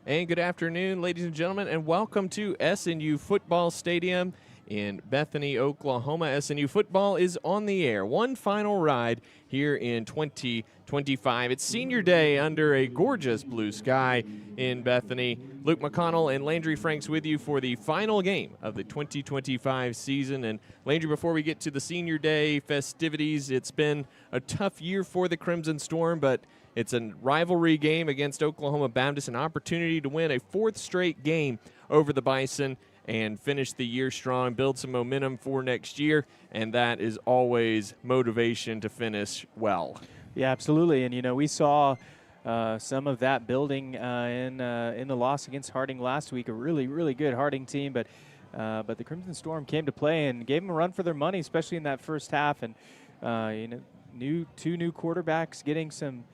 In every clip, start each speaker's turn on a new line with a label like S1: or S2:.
S1: And good afternoon, ladies and gentlemen, and welcome to SNU Football Stadium in Bethany, Oklahoma. SNU football is on the air. One final ride here in 2025. It's senior day under a gorgeous blue sky in Bethany. Luke McConnell and Landry Franks with you for the final game of the 2025 season. And Landry, before we get to the senior day festivities, it's been a tough year for the Crimson Storm, but it's a rivalry game against Oklahoma Baptist, an opportunity to win a fourth straight game over the Bison and finish the year strong, build some momentum for next year, and that is always motivation to finish well.
S2: Yeah, absolutely. And, we saw some of that building in the loss against Harding last week, a really, really good Harding team. But the Crimson Storm came to play and gave them a run for their money, especially in that first half. And, two new quarterbacks getting some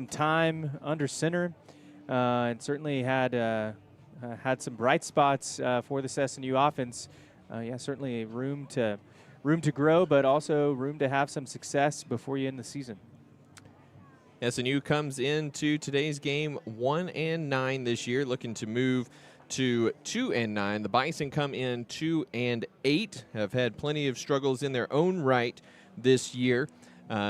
S2: time under center, and certainly had some bright spots for this SNU offense. Certainly room to grow, but also room to have some success before you end the season.
S1: SNU comes into today's game 1-9 this year, looking to move to 2-9. The Bison come in 2-8, have had plenty of struggles in their own right this year.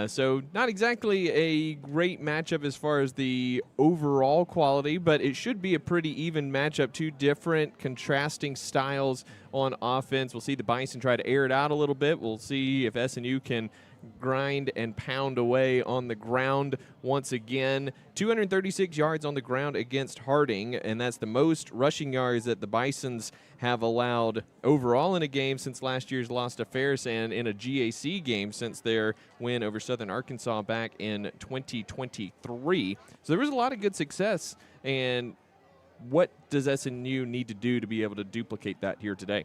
S1: So not exactly a great matchup as far as the overall quality, but it should be a pretty even matchup. Two different contrasting styles on offense. We'll see the Bison try to air it out a little bit. We'll see if SNU can grind and pound away on the ground once again. 236 yards on the ground against Harding, and that's the most rushing yards that the Bisons have allowed overall in a game since last year's loss to Ferris, and in a GAC game since their win over Southern Arkansas back in 2023. So there was a lot of good success, and what does SNU need to do to be able to duplicate that here today?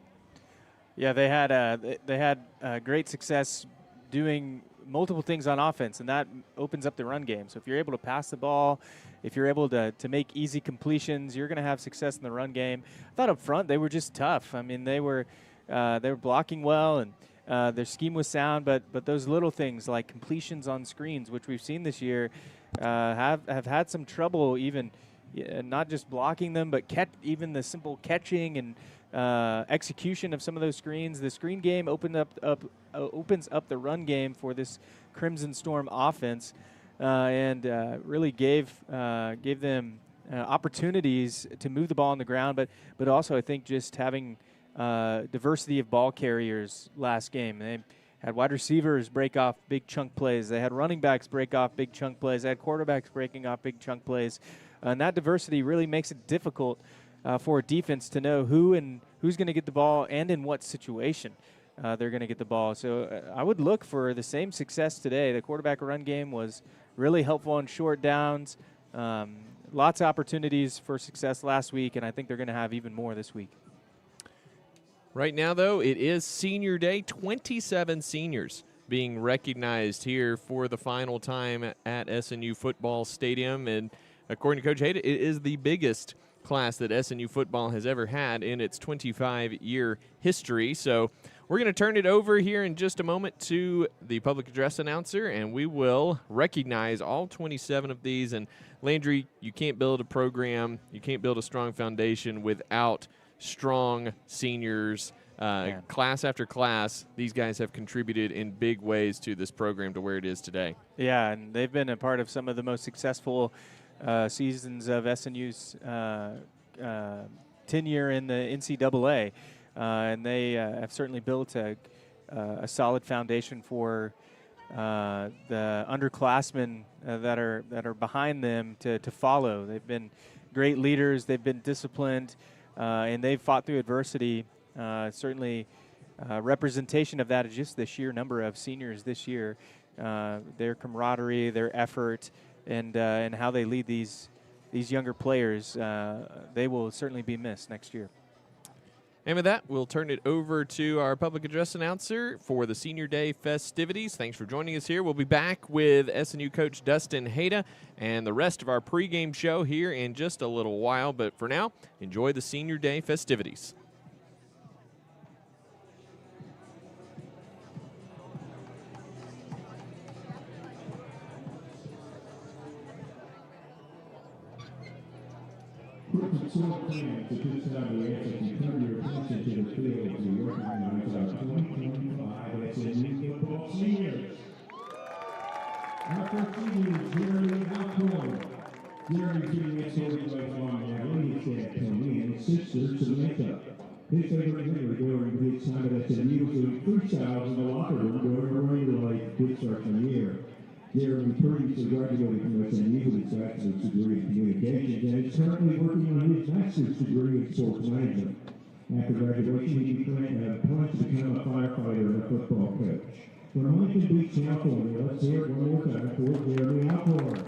S2: Yeah, they had great success doing multiple things on offense, and that opens up the run game. So if you're able to pass the ball, if you're able to make easy completions, you're going to have success in the run game. I thought up front they were just tough. I mean, they were blocking well, and their scheme was sound, but those little things like completions on screens, which we've seen this year, have had some trouble even not just blocking them, but even the simple catching and execution of some of those screens. The screen game opens up the run game for this Crimson Storm offense, and really gave them opportunities to move the ball on the ground, but also I think just having diversity of ball carriers last game. They had wide receivers break off big chunk plays. They had running backs break off big chunk plays. They had quarterbacks breaking off big chunk plays. And that diversity really makes it difficult for a defense to know who's going to get the ball and in what situation they're going to get the ball. So I would look for the same success today. The quarterback run game was really helpful on short downs. Lots of opportunities for success last week, and I think they're going to have even more this week.
S1: Right now, though, it is senior day. 27 seniors being recognized here for the final time at SNU Football Stadium. And according to Coach Hayda, it is the biggest class that SNU football has ever had in its 25-year history. So we're going to turn it over here in just a moment to the public address announcer, and we will recognize all 27 of these. And Landry, you can't build a program, you can't build a strong foundation without strong seniors. Class after class, these guys have contributed in big ways to this program to where it is today.
S2: Yeah, and they've been a part of some of the most successful seasons of SNU's tenure in the NCAA, and they have certainly built a solid foundation for the underclassmen that are behind them to follow. They've been great leaders. They've been disciplined, and they've fought through adversity. Certainly, representation of that is just the sheer number of seniors this year, their camaraderie, their effort, and how they lead these younger players. They will certainly be missed next year.
S1: And with that, we'll turn it over to our public address announcer for the Senior Day festivities. Thanks for joining us here. We'll be back with SNU coach Dustin Hayda and the rest of our pregame show here in just a little while. But for now, enjoy the Senior Day festivities.
S3: Equipment store fans, at this time we ask that you turn your attention to the field as we recognize our 2025 SMU football seniors. Our first senior is Jeremy Alcorn. Jeremy's being escorted by his mom, Natalie, his dad, Tony, and his sister, Samantha. His favorite memory during his time at SMU was doing freestyles in the locker room during a regular life his freshman year. Jeremy previously graduated from SMU with his bachelor's degree in communications and is currently working on his master's degree in sports management. After graduation, he plans to become a firefighter and a football coach. From Huntington Beach, California, let's hear it one more time for Jeremy Alcorn.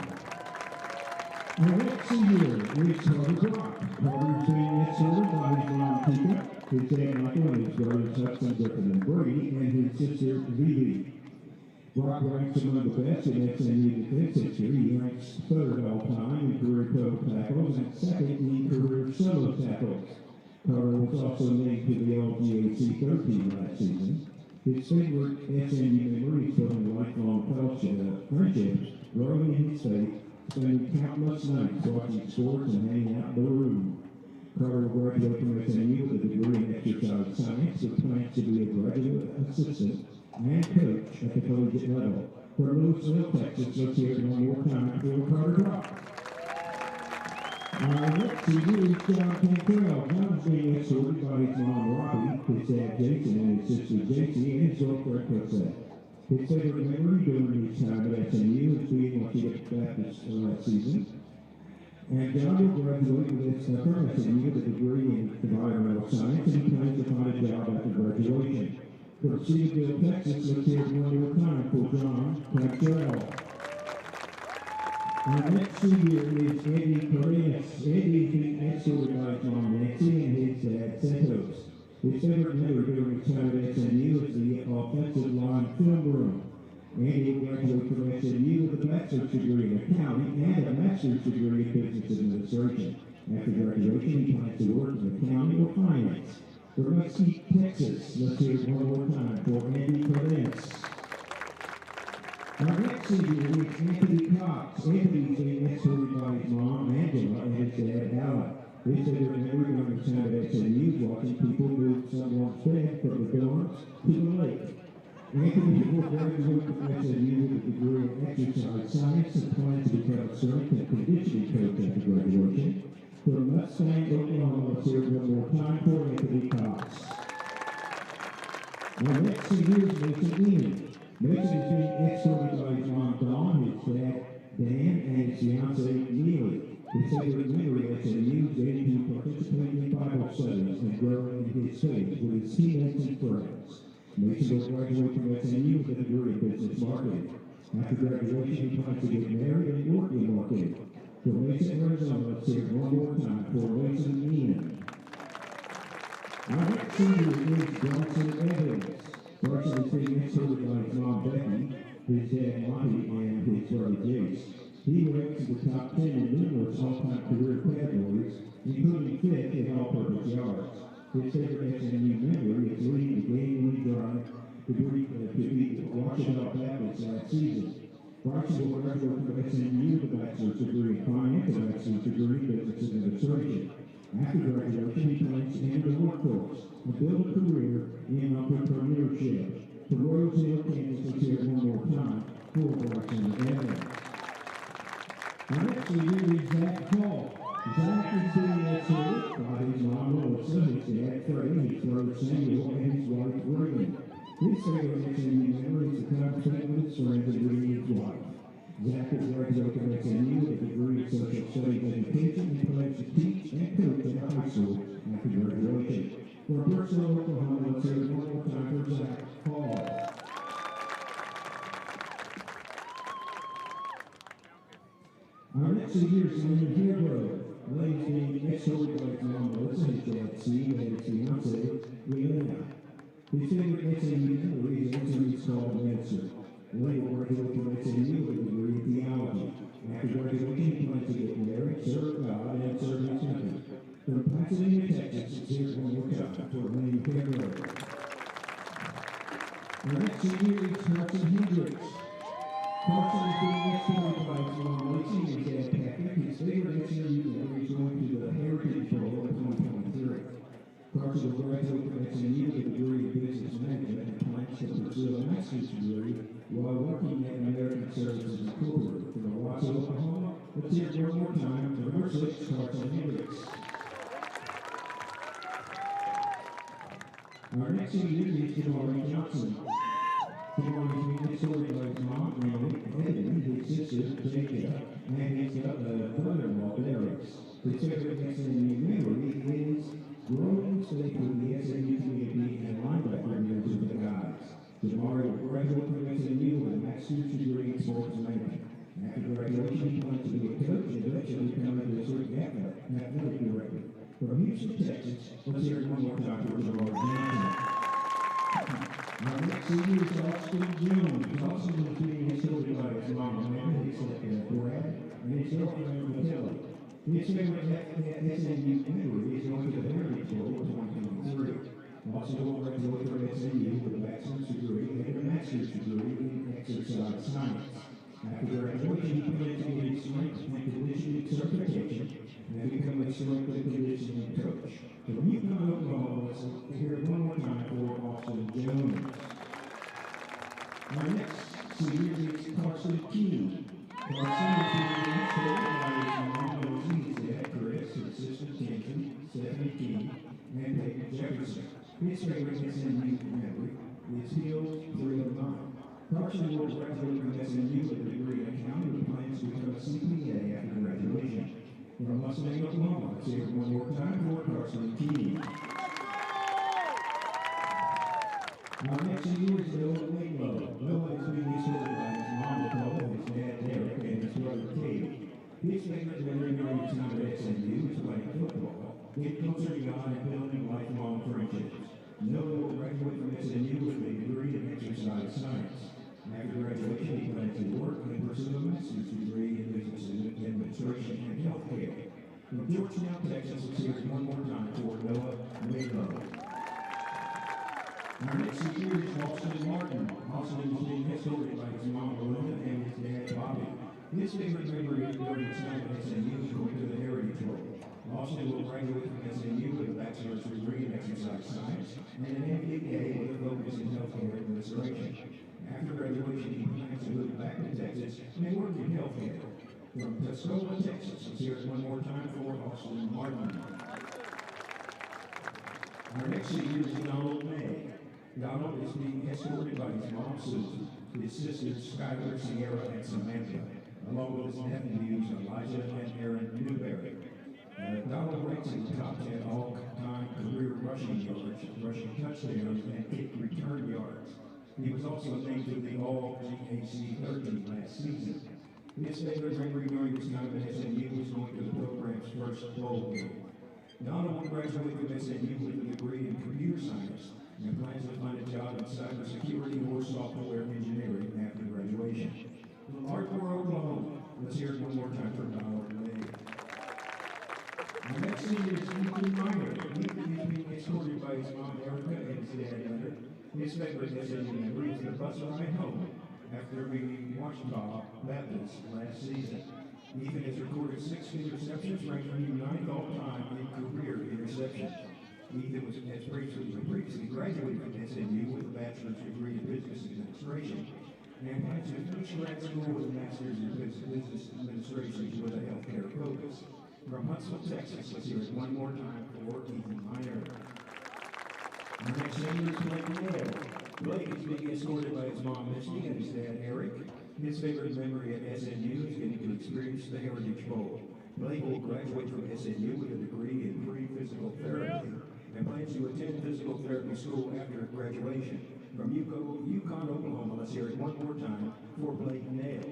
S3: Our next senior is Carter Brock. Carter's being escorted by his mom, Tika, his dad, Michael, and his brothers, Hudson, Griffin, and Brady, and his sister, Vivi. Brock ranks among the best in SMU defense history. He ranks third all-time in career total tackles and second in career solo tackles. Carter was also named to the All-GAC 13 last season. His favorite SMU memory is building lifelong friendships, growing in his faith, spending countless nights watching sports and hanging out in the room. Carter will graduate from SMU with a degree in exercise science with plans to be a graduate assistant and coach at the collegiate level. For Louisville, Texas, let's hear it one more time for Carter Brock. Our next senior is John Cantrell. John's being escorted by his mom, Robbie, his dad, Jason, and his sister, JC, and his girlfriend, Cosette. His favorite memory during his time at SMU is being what he at Baptist last season. And John will graduate from SMU with a degree in environmental science, and he plans to find a job after graduation. For Cedarville, Texas, let's hear it one more time for John Cantrell. Our next senior is Eddie Cardenas. Eddie is being escorted by his mom, Nancy, and his dad, Santos. His favorite memory during his time at SMU is the offensive line film room. Andy will graduate from SMU with a bachelor's degree in accounting and a master's degree in business administration. After graduation, he plans to work in accounting or finance. For Mesquite, Texas, let's hear it one more time for Andy Cardenas. Our next senior is Anthony Cox. Anthony's being escorted by his mom, Angela, and his dad, Alan. His favorite memory during his time at SMU is watching people move someone's bed from the dorms to the lake. Anthony will graduate from SMU with a degree in exercise science and plans to become a strength and conditioning coach after graduation. From Mustang, Oklahoma, let's hear it one more time for Anthony Cox. Our next senior is Mason Eaton. Mason is being escorted by his mom, Dawn, his dad, Dan, and his fiancée, Neely. His favorite memory at SMU is getting to participate in Bible studies and growing in his faith with his teammates and friends. Mason will graduate from SMU with a degree in business marketing. After graduation, he plans to get married and work in marketing. For Mason, Arizona, let's hear it one more time for Mason Ian. Our next senior is Bryson Evans. Bryson is being escorted by his mom, Becky, his dad, Monty, and his brother, Jace. He ranks in the top 10 in numerous all-time career categories, including fifth in all-purpose yards. His favorite SMU memory is leading the game-winning drive to beat Washington Baptist last season. Bryson will graduate from SMU with a bachelor's degree in finance and a master's degree in business administration. After graduation, he plans to enter the workforce and build a career in entrepreneurship. The Royals Hill Kansas is here one more time for Bryson Evans. Our next senior is Zach Hall. Zach is being escorted by his mom, Melissa, his dad, Freddie, his brother Samuel, and his wife, Reagan. His favorite SMU memory is the time spent with his friends and meeting his wife. Zach will graduate from SMU with a degree in social studies education and plans to teach and coach at high school after graduation. For Bison of Oklahoma, let's hear it one more time for Zach Hall. Our next senior is Lane Hillgrove. Lane's being escorted by his mom, Melissa, his dad, Steve, and his fiancée, Leanna. His favorite SMU memory is answering his call to answer. Lane will graduate from SMU with a degree in theology. After graduation, he plans to get married, serve God, and serve his country. From Pasadena, Texas, it's here one more time for Lane Hillgrove. Our next senior is Carson Hendricks. Carson is being escorted by his mom, Lacey, and his dad, Patrick. His favorite SMU member is going to the Heritage Bowl in 2023. Carson will graduate from SMU with a degree in business management and plans to pursue a master's degree while working at American Services Incorporated. From Bison of Oklahoma, let's hear it one more time for number 6, Carson Hendricks. Our next senior is Jamari Johnson. Jamari is being escorted by his mom, Bethany, his sister, Jacob, and his brother-in-law, Darius. His favorite SMU memory is growing faith with the SMU community and linebacker years with the guys. Jamari will graduate from SMU with a master's degree in sports management. After graduation, he plans to be a coach and eventually become a district athletic director. From Houston, Texas, let's hear it one more time for Jamari Johnson. Our next senior is Austin Jones. Austin is being escorted by his mom, Amanda, his stepdad, Brad, and his girlfriend, Matilda. His favorite SMU memory is going to the Heritage Bowl in 2023. Austin will graduate from SMU with a bachelor's degree and a master's degree in exercise science. After graduation, he plans to get his strength and conditioning certification and become a strength and conditioning coach. From McConnell, Oklahoma, let's hear it one more time for Austin Jones. Our next senior is Carson Key. Carson is being escorted by his mom, Rosie, his dad, Chris, his sister, Kenton, Stephanie Key, and Peyton Jefferson. His favorite SMU memory is Hills 309. Carson will graduate from SMU with a degree in accounting and plans to become a CPA after graduation. From Landry, Oklahoma, let's hear it one more time for Carson Key. Our next senior is Noah Winglow. Noah is being escorted by his mom, Nicole, his dad, Derek, and his brother, Cade. His favorite memory during his time at SMU is playing football, getting closer to God and building lifelong friendships. Noah will graduate from SMU with a degree in exercise science. After graduation, he plans to work and pursue a master's degree in business administration and healthcare. From Georgetown, Texas, let's hear it one more time for Noah Winglow. Our next senior is Austin Martin. Austin is being escorted by his mom, Belinda, and his dad, Bobby. His favorite memory during his time at SMU is going to the Heritage Bowl. Austin will graduate from SMU with a bachelor's degree in exercise science and an MBA with a focus in healthcare administration. After graduation, he plans to move back to Texas and work in healthcare. From Tuscola, Texas, let's hear it one more time for Austin Martin. Our next senior is Donald May. Donald is being escorted by his mom, Susan, his sisters, Skylar, Sierra, and Samantha, along with his nephews, Elijah and Aaron Newberry. Donald ranks in the top 10 all-time career rushing yards, rushing touchdowns, and kick return yards. He was also named to the All-GAC 13 last season. His favorite memory during his time at SMU was going to the program's first bowl game. Donald will graduate from SMU with a degree in computer science and plans to find a job in cybersecurity or software engineering after graduation. From Ardmore, Oklahoma, let's hear it one more time for Donald May. Our next senior is Ethan Meyer. Ethan is being escorted by his mom, Erica, and his dad, Leonard. His favorite SMU memory is the bus ride home after being Washington Baptist last season. Ethan has recorded 16 receptions, ranking him 9th all-time in career interceptions. Ethan has previously graduated from SMU with a bachelor's degree in business administration and plans to finish grad school with a master's in business administration with a healthcare focus. From Huntsville, Texas, let's hear it one more time for Ethan Meyer. Our next senior is Blake Nail. Blake is being escorted by his mom, Misty, and his dad, Eric. His favorite memory at SMU is getting to experience the Heritage Bowl. Blake will graduate from SMU with a degree in pre-physical therapy and plans to attend physical therapy school after graduation. From Yukon, Oklahoma, let's hear it one more time for Blake Nail.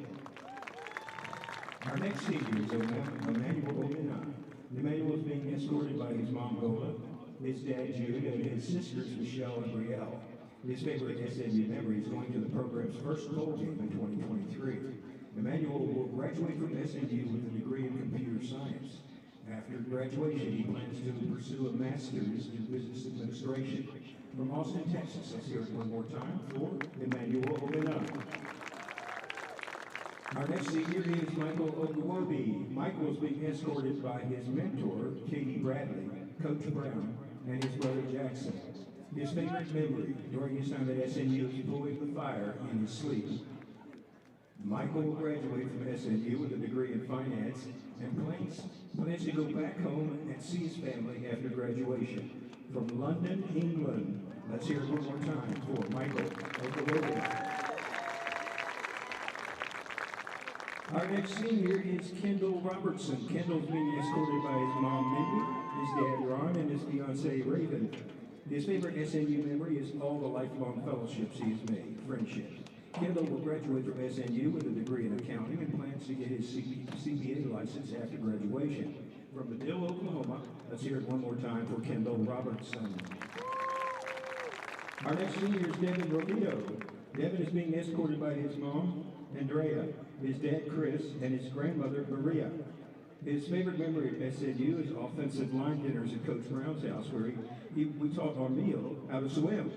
S3: Our next senior is Emmanuel Omena. Emmanuel is being escorted by his mom, Gola, his dad, Jude, and his sisters, Michelle and Brielle. His favorite SMU memory is going to the program's first bowl game in 2023. Emmanuel will graduate from SMU with a degree in computer science. After graduation, he plans to pursue a master's in business administration. From Austin, Texas, let's hear it one more time for Emmanuel Omena. Our next senior is Michael Oguobi. Michael is being escorted by his mentor, Katie Bradley, Coach Brown, and his brother Jackson. His favorite memory during his time at SNU is pulling the fire in his sleep. Michael will graduate from SNU with a degree in finance and plans to go back home and see his family after graduation. From London, England, let's hear it one more time for Michael Oklahoma. Our next senior is Kendall Robertson. Kendall's being escorted by his mom, Mindy, his dad, Ron, and his fiancee, Raven. His favorite SNU memory is all the lifelong fellowships he's made, friendships. Kendall will graduate from SNU with a degree in accounting and plans to get his CPA license after graduation. From Medill, Oklahoma, let's hear it one more time for Kendall Robertson. Our next senior is Devin Romito. Devin is being escorted by his mom, Andrea, his dad, Chris, and his grandmother, Maria. His favorite memory at SNU is offensive line dinners at Coach Brown's house, where we taught our meal how to swim.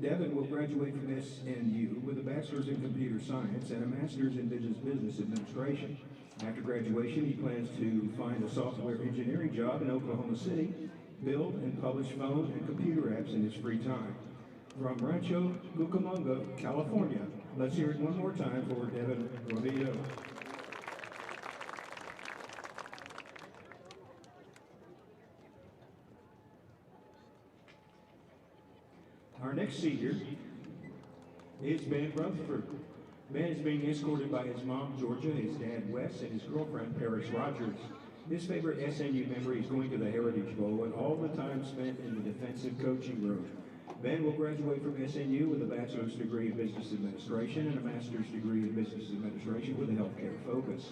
S3: Devin will graduate from SNU with a bachelor's in computer science and a master's in business administration. After graduation, he plans to find a software engineering job in Oklahoma City, build and publish phone and computer apps in his free time. From Rancho Cucamonga, California, let's hear it one more time for Devin Romito. Our next senior is Ben Rutherford. Ben is being escorted by his mom, Georgia, his dad, Wes, and his girlfriend, Paris Rogers. His favorite SNU memory is going to the Heritage Bowl and all the time spent in the defensive coaching room. Ben will graduate from SNU with a bachelor's degree in business administration and a master's degree in business administration with a healthcare focus.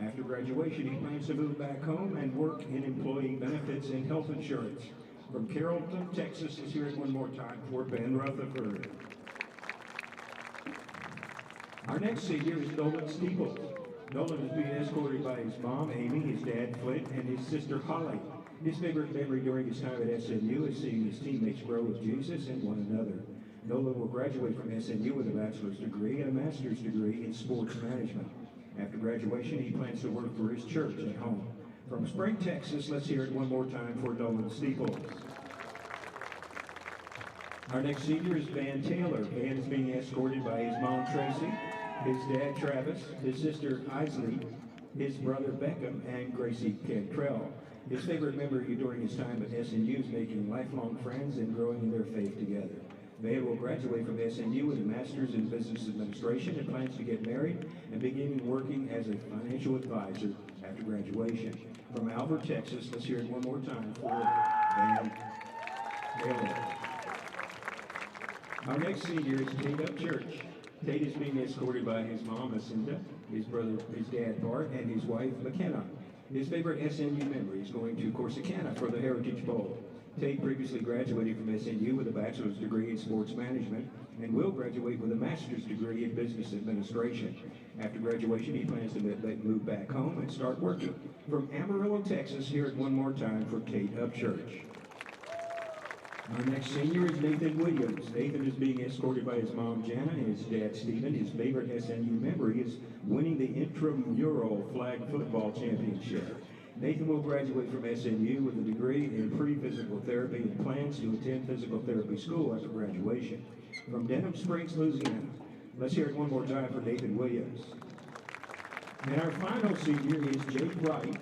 S3: After graduation, he plans to move back home and work in employee benefits and health insurance. From Carrollton, Texas, let's hear it one more time for Ben Rutherford. Our next senior is Nolan Steeples. Nolan is being escorted by his mom, Amy, his dad, Flint, and his sister, Holly. His favorite memory during his time at SNU is seeing his teammates grow with Jesus and one another. Nolan will graduate from SNU with a bachelor's degree and a master's degree in sports management. After graduation, he plans to work for his church at home. From Spring, Texas, let's hear it one more time for Nolan Steeples. Our next senior is Van Taylor. Van is being escorted by his mom, Tracy, his dad, Travis, his sister, Isley, his brother, Beckham, and Gracie Cantrell. His favorite memory during his time at SNU is making lifelong friends and growing in their faith together. Van will graduate from SNU with a master's in business administration and plans to get married and begin working as a financial advisor after graduation. From Albert, Texas, let's hear it one more time for Van Taylor. Our next senior is Tate Upchurch. Tate is being escorted by his mom, Lucinda, his brother, his dad, Bart, and his wife, McKenna. His favorite SNU memory is going to Corsicana for the Heritage Bowl. Tate previously graduated from SNU with a bachelor's degree in sports management and will graduate with a master's degree in business administration. After graduation, he plans to move back home and start working. From Amarillo, Texas, hear it one more time for Tate Upchurch. Our next senior is Nathan Williams. Nathan is being escorted by his mom, Jana, and his dad, Stephen. His favorite SNU memory is winning the intramural flag football championship. Nathan will graduate from SNU with a degree in pre-physical therapy and plans to attend physical therapy school after graduation. From Denham Springs, Louisiana, let's hear it one more time for Nathan Williams. And our final senior is Jake Wright.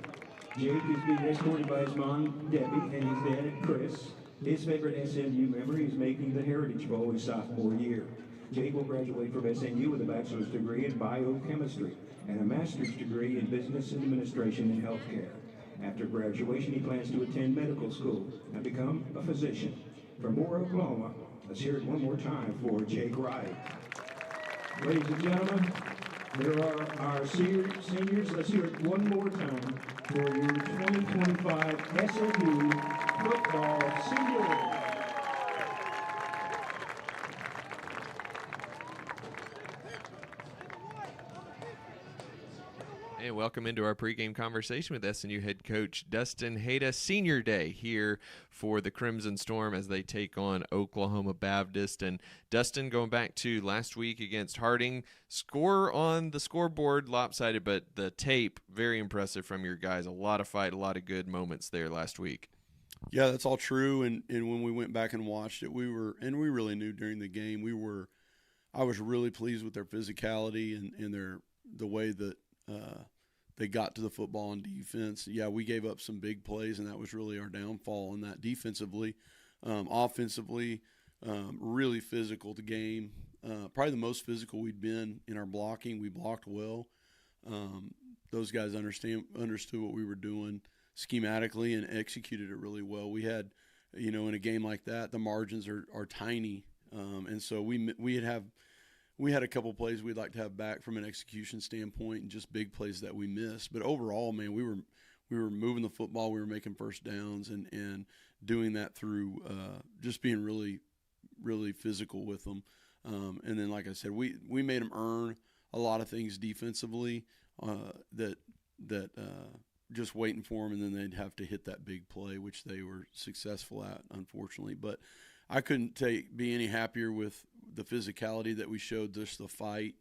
S3: Jake is being escorted by his mom, Debbie, and his dad, Chris. His favorite SNU memory is making the Heritage Bowl his sophomore year. Jake will graduate from SNU with a bachelor's degree in biochemistry and a master's degree in business administration and healthcare. After graduation, he plans to attend medical school and become a physician. From Moore, Oklahoma, let's hear it one more time for Jake Wright. Ladies and gentlemen, there are our seniors. Let's hear it one more time for your 2025 SNU football senior.
S1: And welcome into our pregame conversation with SNU head coach Dustin Hayda. Senior day here for the Crimson Storm as they take on Oklahoma Baptist. And Dustin, going back to last week against Harding, score on the scoreboard lopsided, but the tape very impressive from your guys. A lot of fight, a lot of good moments there last week.
S4: Yeah, that's all true. And when we went back and watched it, we really knew during the game I was really pleased with their physicality and the way that they got to the football on defense. Yeah, we gave up some big plays, and that was really our downfall in that defensively. Offensively, really physical the game. Probably the most physical we'd been in our blocking. We blocked well. Those guys understood what we were doing schematically and executed it really well. We had, in a game like that, the margins are tiny. And so we had a couple plays we'd like to have back from an execution standpoint and just big plays that we missed. But overall, man, we were moving the football. We were making first downs and doing that through just being really, really physical with them. And then, like I said, we made them earn a lot of things defensively that just waiting for them, and then they'd have to hit that big play, which they were successful at, unfortunately. But I couldn't be any happier with the physicality that we showed, just the fight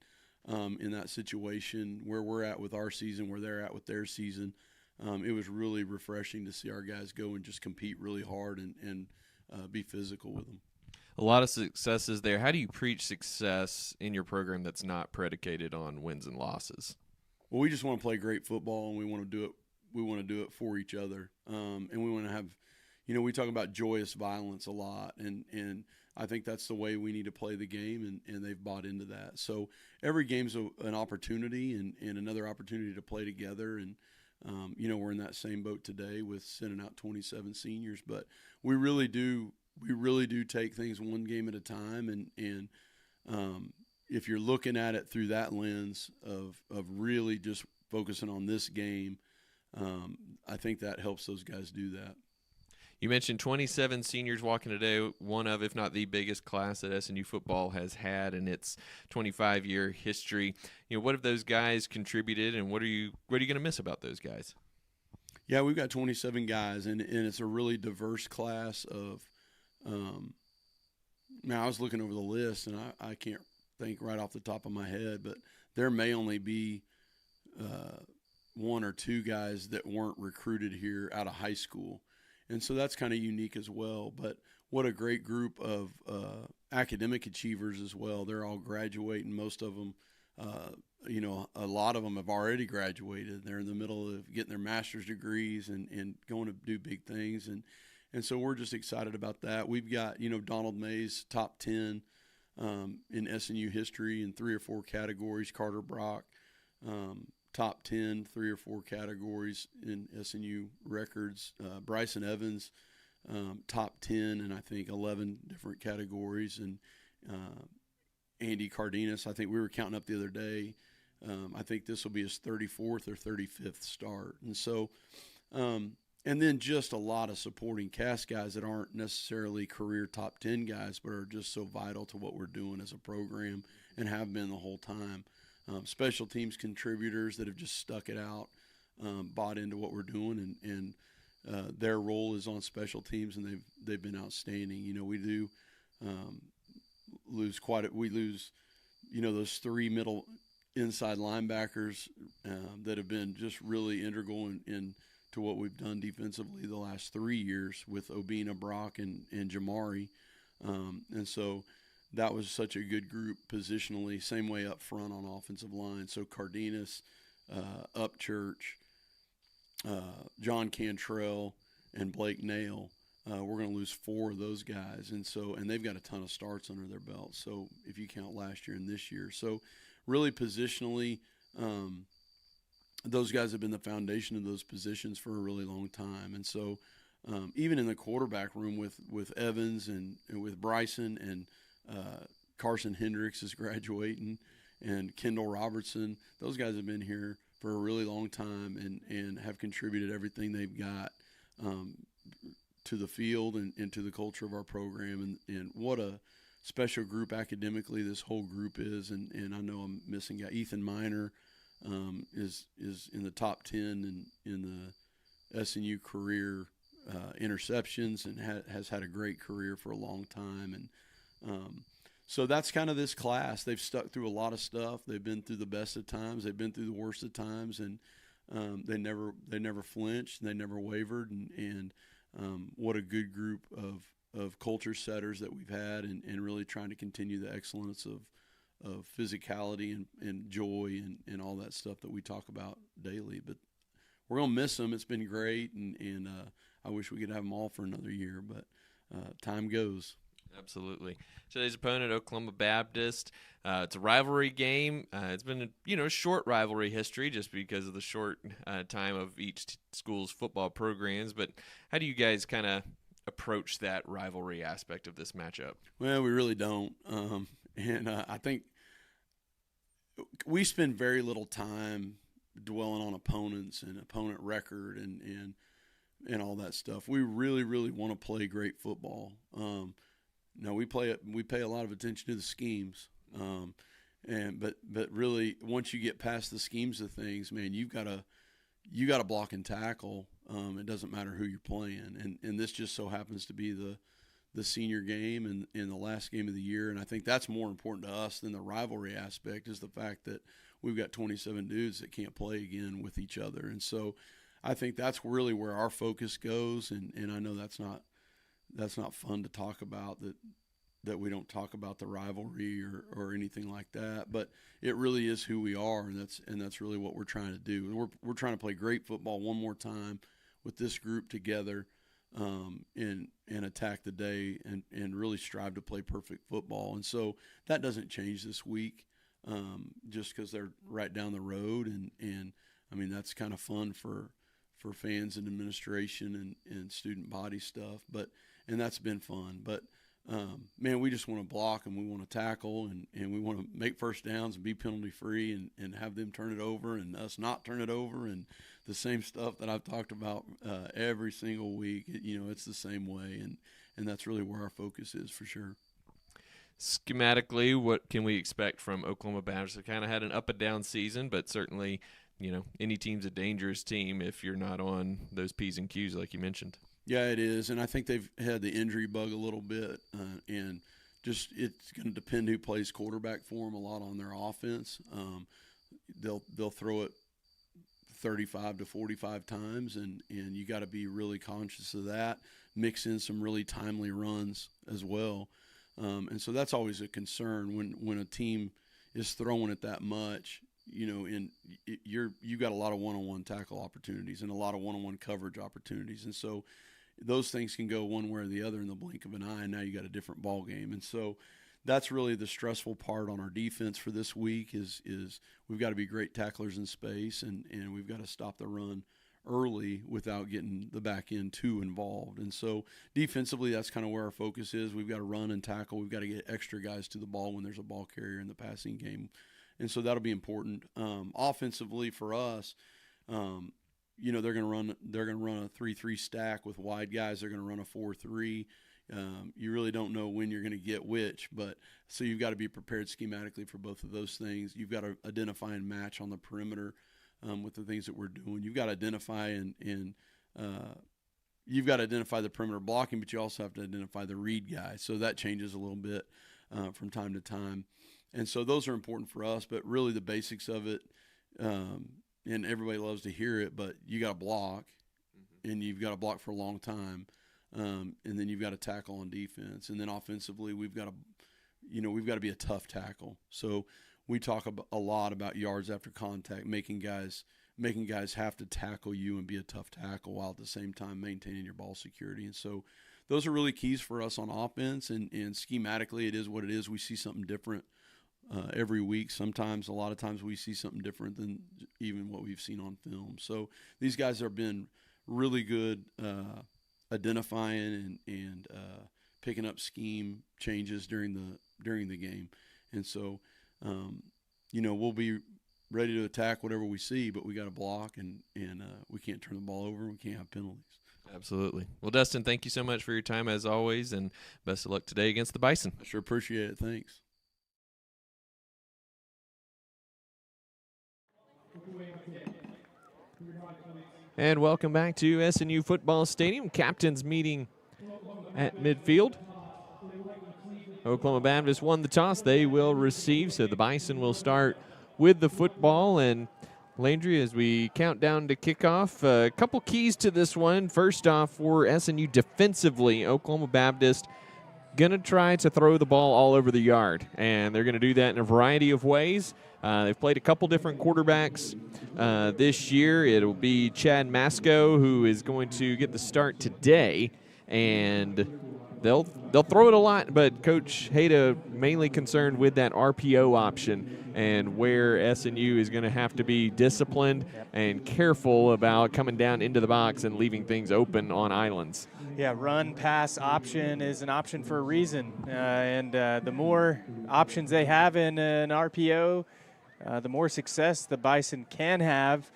S4: in that situation, where we're at with our season, where they're at with their season. It was really refreshing to see our guys go and just compete really hard and be physical with them.
S1: A lot of successes there. How do you preach success in your program that's not predicated on wins and losses?
S4: Well, we just want to play great football, and we want to do it. We want to do it for each other, and we want to have. We talk about joyous violence a lot, and I think that's the way we need to play the game, and they've bought into that. So every game's an opportunity and another opportunity to play together, and we're in that same boat today with sending out 27 seniors, but we really do take things one game at a time, and if you're looking at it through that lens of really just focusing on this game, I think that helps those guys do that.
S1: You mentioned 27 seniors walking today, one of, if not the biggest class that SNU football has had in its 25-year history. What have those guys contributed, and what are you going to miss about those guys?
S4: Yeah, we've got 27 guys, and it's a really diverse class of I was looking over the list, and I can't think right off the top of my head, but there may only be one or two guys that weren't recruited here out of high school. And so that's kind of unique as well. But what a great group of academic achievers as well. They're all graduating. Most of them, a lot of them have already graduated. They're in the middle of getting their master's degrees and going to do big things. And so we're just excited about that. We've got, Donald Mays, top 10 in SNU history in 3 or 4 categories. Carter Brock, top 10, 3 or 4 categories in SNU records. Bryson Evans, top 10 in I think 11 different categories. And Andy Cardenas, I think we were counting up the other day. I think this will be his 34th or 35th start. And so, and then just a lot of supporting cast guys that aren't necessarily career top 10 guys, but are just so vital to what we're doing as a program and have been the whole time. Special teams contributors that have just stuck it out, bought into what we're doing, and their role is on special teams, and they've been outstanding. We do lose we lose, those 3 middle inside linebackers that have been just really integral in to what we've done defensively the last 3 years with Obina, Brock, and Jamari, and so. That was such a good group positionally, same way up front on offensive line. So Cardenas, Upchurch, John Cantrell, and Blake Nail, we're going to lose 4 of those guys. And they've got a ton of starts under their belt. So if you count last year and this year. So really positionally, those guys have been the foundation of those positions for a really long time. And so even in the quarterback room with Evans and with Bryson and Carson Hendricks is graduating, and Kendall Robertson. Those guys have been here for a really long time and have contributed everything they've got to the field and to the culture of our program. And what a special group academically this whole group is. And I know I'm missing Ethan Miner, is in the top 10 in the SNU career interceptions, and has had a great career for a long time. And so that's kind of this class. They've stuck through a lot of stuff. They've been through the best of times. They've been through the worst of times, and they never flinched. And they never wavered. And what a good group of culture setters that we've had, and really trying to continue the excellence of physicality and joy and all that stuff that we talk about daily. But we're going to miss them. It's been great, and I wish we could have them all for another year, but time goes.
S1: Absolutely. Today's opponent, Oklahoma Baptist. It's a rivalry game. It's been a short rivalry history just because of the short time of each school's football programs. But how do you guys kind of approach that rivalry aspect of this matchup?
S4: Well, we really don't. I think we spend very little time dwelling on opponents and opponent record and all that stuff. We really, really want to play great football. No, we pay a lot of attention to the schemes, but really, once you get past the schemes of things, man, you gotta block and tackle. It doesn't matter who you're playing, and this just so happens to be the senior game and the last game of the year, and I think that's more important to us than the rivalry aspect, is the fact that we've got 27 dudes that can't play again with each other, and so I think that's really where our focus goes, and I know that's not fun to talk about, that we don't talk about the rivalry or anything like that, but it really is who we are, and that's really what we're trying to do. We're trying to play great football one more time with this group together, and attack the day and really strive to play perfect football. And so that doesn't change this week, just because they're right down the road, and I mean, that's kind of fun for fans and administration and student body stuff, and that's been fun. But man, we just want to block, and we want to tackle, and we want to make first downs and be penalty free, and have them turn it over and us not turn it over, and the same stuff that I've talked about every single week. It's the same way, and that's really where our focus is for sure.
S1: Schematically, what can we expect from Oklahoma Baptist? They kind of had an up and down season, but certainly, any team's a dangerous team if you're not on those P's and Q's like you mentioned.
S4: Yeah, it is, and I think they've had the injury bug a little bit, and just it's going to depend who plays quarterback for them a lot on their offense. They'll throw it 35 to 45 times, and you got to be really conscious of that. Mix in some really timely runs as well, and so that's always a concern when a team is throwing it that much. You got a lot of one-on-one tackle opportunities and a lot of one-on-one coverage opportunities, and so those things can go one way or the other in the blink of an eye, and now you got a different ball game. And so that's really the stressful part on our defense for this week is we've got to be great tacklers in space, and we've got to stop the run early without getting the back end too involved. And so defensively, that's kind of where our focus is. We've got to run and tackle. We've got to get extra guys to the ball when there's a ball carrier in the passing game. And so that'll be important. Offensively for us, they're going to run a 3-3 stack with wide guys. They're going to run a 4-3. You really don't know when you're going to get which, but so you've got to be prepared schematically for both of those things. You've got to identify and match on the perimeter with the things that we're doing. You've got to identify you've got to identify the perimeter blocking, but you also have to identify the read guy. So that changes a little bit from time to time. And so those are important for us, but really the basics of it, and everybody loves to hear it, but you got to block, and you've got to block for a long time, and then you've got to tackle on defense. And then offensively, we've got to be a tough tackle. So we talk a lot about yards after contact, making guys have to tackle you and be a tough tackle while at the same time maintaining your ball security. And so those are really keys for us on offense, and schematically it is what it is. We see something different every week. A lot of times we see something different than even what we've seen on film. So these guys have been really good identifying and picking up scheme changes during the game. And so, we'll be ready to attack whatever we see, but we got to block, and we can't turn the ball over. We can't have penalties.
S1: Absolutely. Well, Dustin, thank you so much for your time as always, and best of luck today against the Bison.
S4: I sure appreciate it. Thanks.
S1: And welcome back to SNU Football Stadium. Captains meeting at midfield. Oklahoma Baptist won the toss. They will receive, so the Bison will start with the football. And Landry, as we count down to kickoff, a couple keys to this one. First off, for SNU defensively, Oklahoma Baptist going to try to throw the ball all over the yard, and they're going to do that in a variety of ways. They've played a couple different quarterbacks this year. It'll be Chad Masco, who is going to get the start today, and they'll throw it a lot, but Coach Hayda mainly concerned with that RPO option and where SNU is going to have to be disciplined and careful about coming down into the box and leaving things open on islands.
S2: Yeah, run-pass option is an option for a reason, and the more options they have in an RPO, the more success the Bison can have.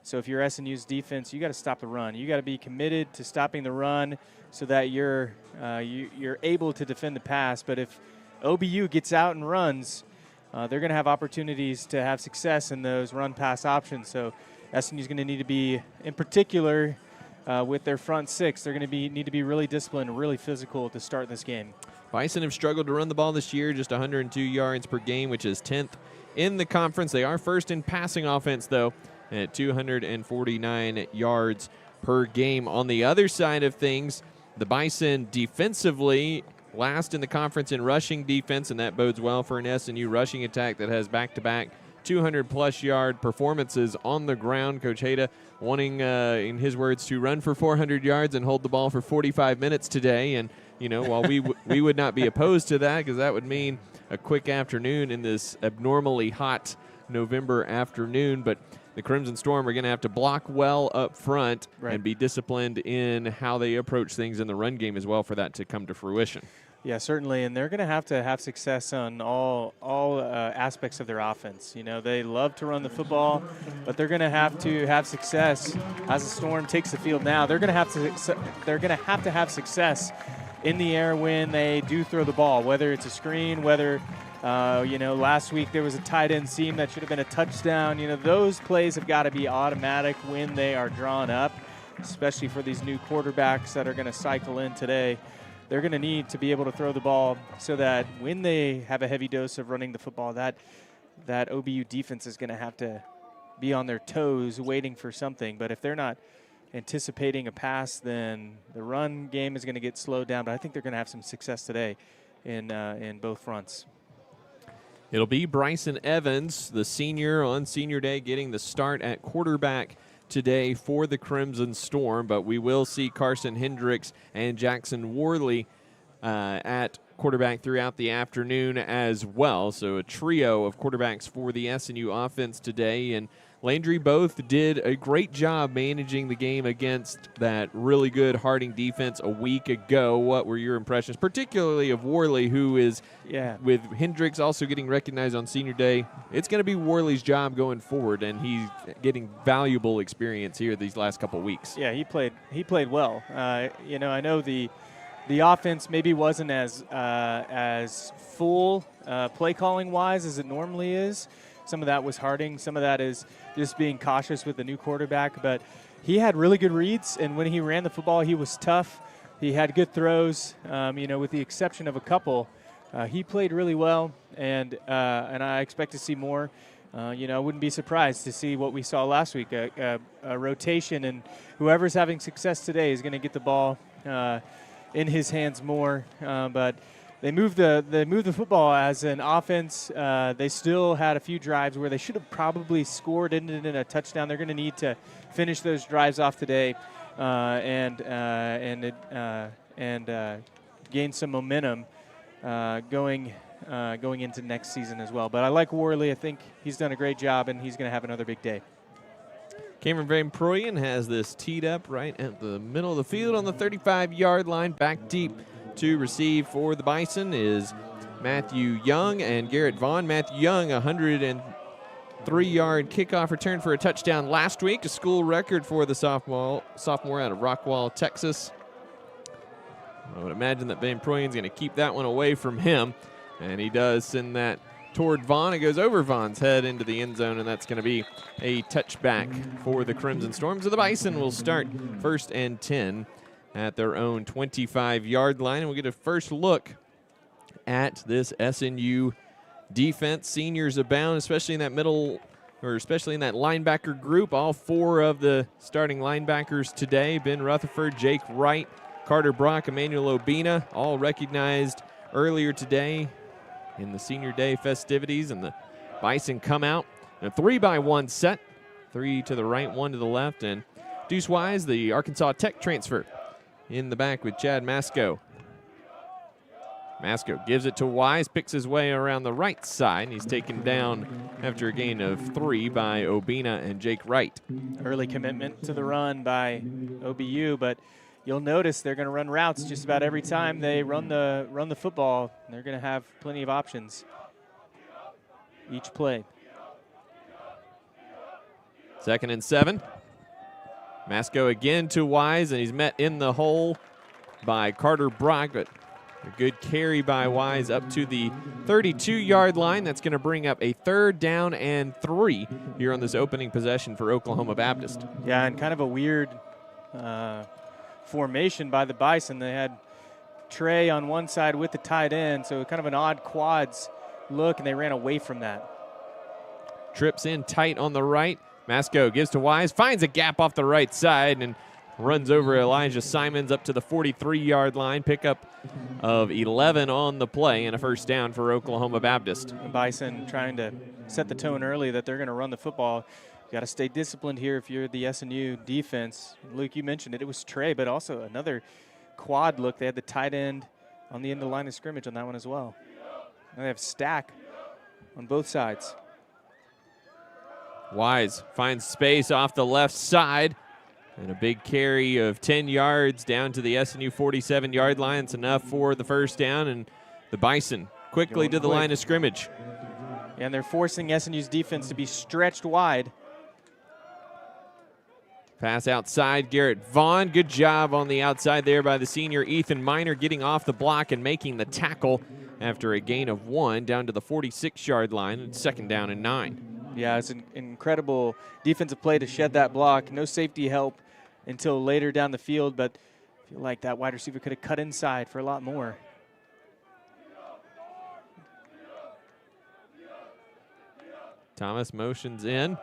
S2: So if you're SNU's defense, you got to stop the run. You got to be committed to stopping the run so that you're able to defend the pass. But if OBU gets out and runs, they're going to have opportunities to have success in those run-pass options. So SNU's going to need to be, in particular, with their front six, they're going to need to be really disciplined and really physical to start this game.
S1: Bison have struggled to run the ball this year, just 102 yards per game, which is 10th in the conference. They are first in passing offense, though, at 249 yards per game. On the other side of things, the Bison defensively last in the conference in rushing defense, and that bodes well for an SNU rushing attack that has back-to-back 200-plus yard performances on the ground. Coach Hayda wanting, in his words, to run for 400 yards and hold the ball for 45 minutes today. And, you know, while we would not be opposed to that, because that would mean a quick afternoon in this abnormally hot November afternoon. But the Crimson Storm are going to have to block well up front and be disciplined in how they approach things in the run game as well for that to come to fruition.
S2: Yeah, certainly, and they're going to have success on all aspects of their offense. You know, they love to run the football, but they're going to have success as the Storm takes the field now. They're going to have success in the air when they do throw the ball, whether it's a screen, whether last week there was a tight end seam that should have been a touchdown. You know, those plays have got to be automatic when they are drawn up, especially for these new quarterbacks that are going to cycle in today. They're going to need to be able to throw the ball so that when they have a heavy dose of running the football, that OBU defense is going to have to be on their toes waiting for something. But if they're not anticipating a pass, then the run game is going to get slowed down. But I think they're going to have some success today in both fronts.
S1: It'll be Bryson Evans, the senior on senior day, getting the start at quarterback today for the Crimson Storm, but we will see Carson Hendricks and Jackson Worley at quarterback throughout the afternoon as well. So a trio of quarterbacks for the SNU offense today, and Landry both did a great job managing the game against that really good Harding defense a week ago. What were your impressions, particularly of Worley, who is, with Hendricks also getting recognized on senior day, it's going to be Worley's job going forward, and he's getting valuable experience here these last couple weeks.
S2: Yeah, he played well. I know the offense maybe wasn't as full play calling wise as it normally is. Some of that was Harding. Some of that is just being cautious with the new quarterback. But he had really good reads, and when he ran the football, he was tough. He had good throws. With the exception of a couple, he played really well, and I expect to see more. I wouldn't be surprised to see what we saw last week, a rotation, and whoever's having success today is going to get the ball in his hands more. But they moved the football as an offense. They still had a few drives where they should have probably scored in a touchdown. They're going to need to finish those drives off today and gain some momentum going into next season as well. But I like Worley. I think he's done a great job, and he's going to have another big day.
S1: Cameron Van Proyen has this teed up right at the middle of the field on the 35-yard line. Back deep to receive for the Bison is Matthew Young and Garrett Vaughn. Matthew Young, 103-yard kickoff return for a touchdown last week, a school record for the sophomore out of Rockwall, Texas. I would imagine that Van Proyen's going to keep that one away from him, and he does send that toward Vaughn. It goes over Vaughn's head into the end zone, and that's going to be a touchback for the Crimson Storm. So the Bison will start 1st and 10 at their own 25-yard line. And we'll get a first look at this SNU defense. Seniors abound, especially in that middle, or especially in that linebacker group. All 4 of the starting linebackers today, Ben Rutherford, Jake Wright, Carter Brock, Emmanuel Obina, all recognized earlier today in the Senior Day festivities. And the Bison come out in a 3-by-1 set, 3 to the right, 1 to the left. And Deuce Wise, the Arkansas Tech transfer, in the back with Chad Masco. Masco gives it to Wise, picks his way around the right side, and he's taken down after a gain of 3 by Obina and Jake Wright.
S2: Early commitment to the run by OBU, but you'll notice they're going to run routes just about every time they run the football. They're going to have plenty of options each play.
S1: 2nd and 7. Masco again to Wise, and he's met in the hole by Carter Brock, but a good carry by Wise up to the 32-yard line. That's going to bring up a 3rd down and 3 here on this opening possession for Oklahoma Baptist.
S2: Yeah, and kind of a weird formation by the Bison. They had Trey on one side with the tight end, so kind of an odd quads look, and they ran away from that.
S1: Trips in tight on the right. Masco gives to Wise, finds a gap off the right side, and runs over Elijah Simons up to the 43-yard line. Pickup of 11 on the play and a 1st down for Oklahoma Baptist.
S2: Bison trying to set the tone early that they're going to run the football. You got to stay disciplined here if you're the SNU defense. Luke, you mentioned it. It was Trey, but also another quad look. They had the tight end on the end of the line of scrimmage on that one as well. And they have stack on both sides.
S1: Wise finds space off the left side, and a big carry of 10 yards down to the SNU 47-yard line. It's enough for the 1st down, and the Bison quickly to the line of scrimmage.
S2: And they're forcing SNU's defense to be stretched wide.
S1: Pass outside, Garrett Vaughn. Good job on the outside there by the senior Ethan Miner, getting off the block and making the tackle after a gain of 1 down to the 46-yard line. And 2nd down and 9.
S2: Yeah, it's an incredible defensive play to shed that block. No safety help until later down the field, but I feel like that wide receiver could have cut inside for a lot more.
S1: Thomas motions in,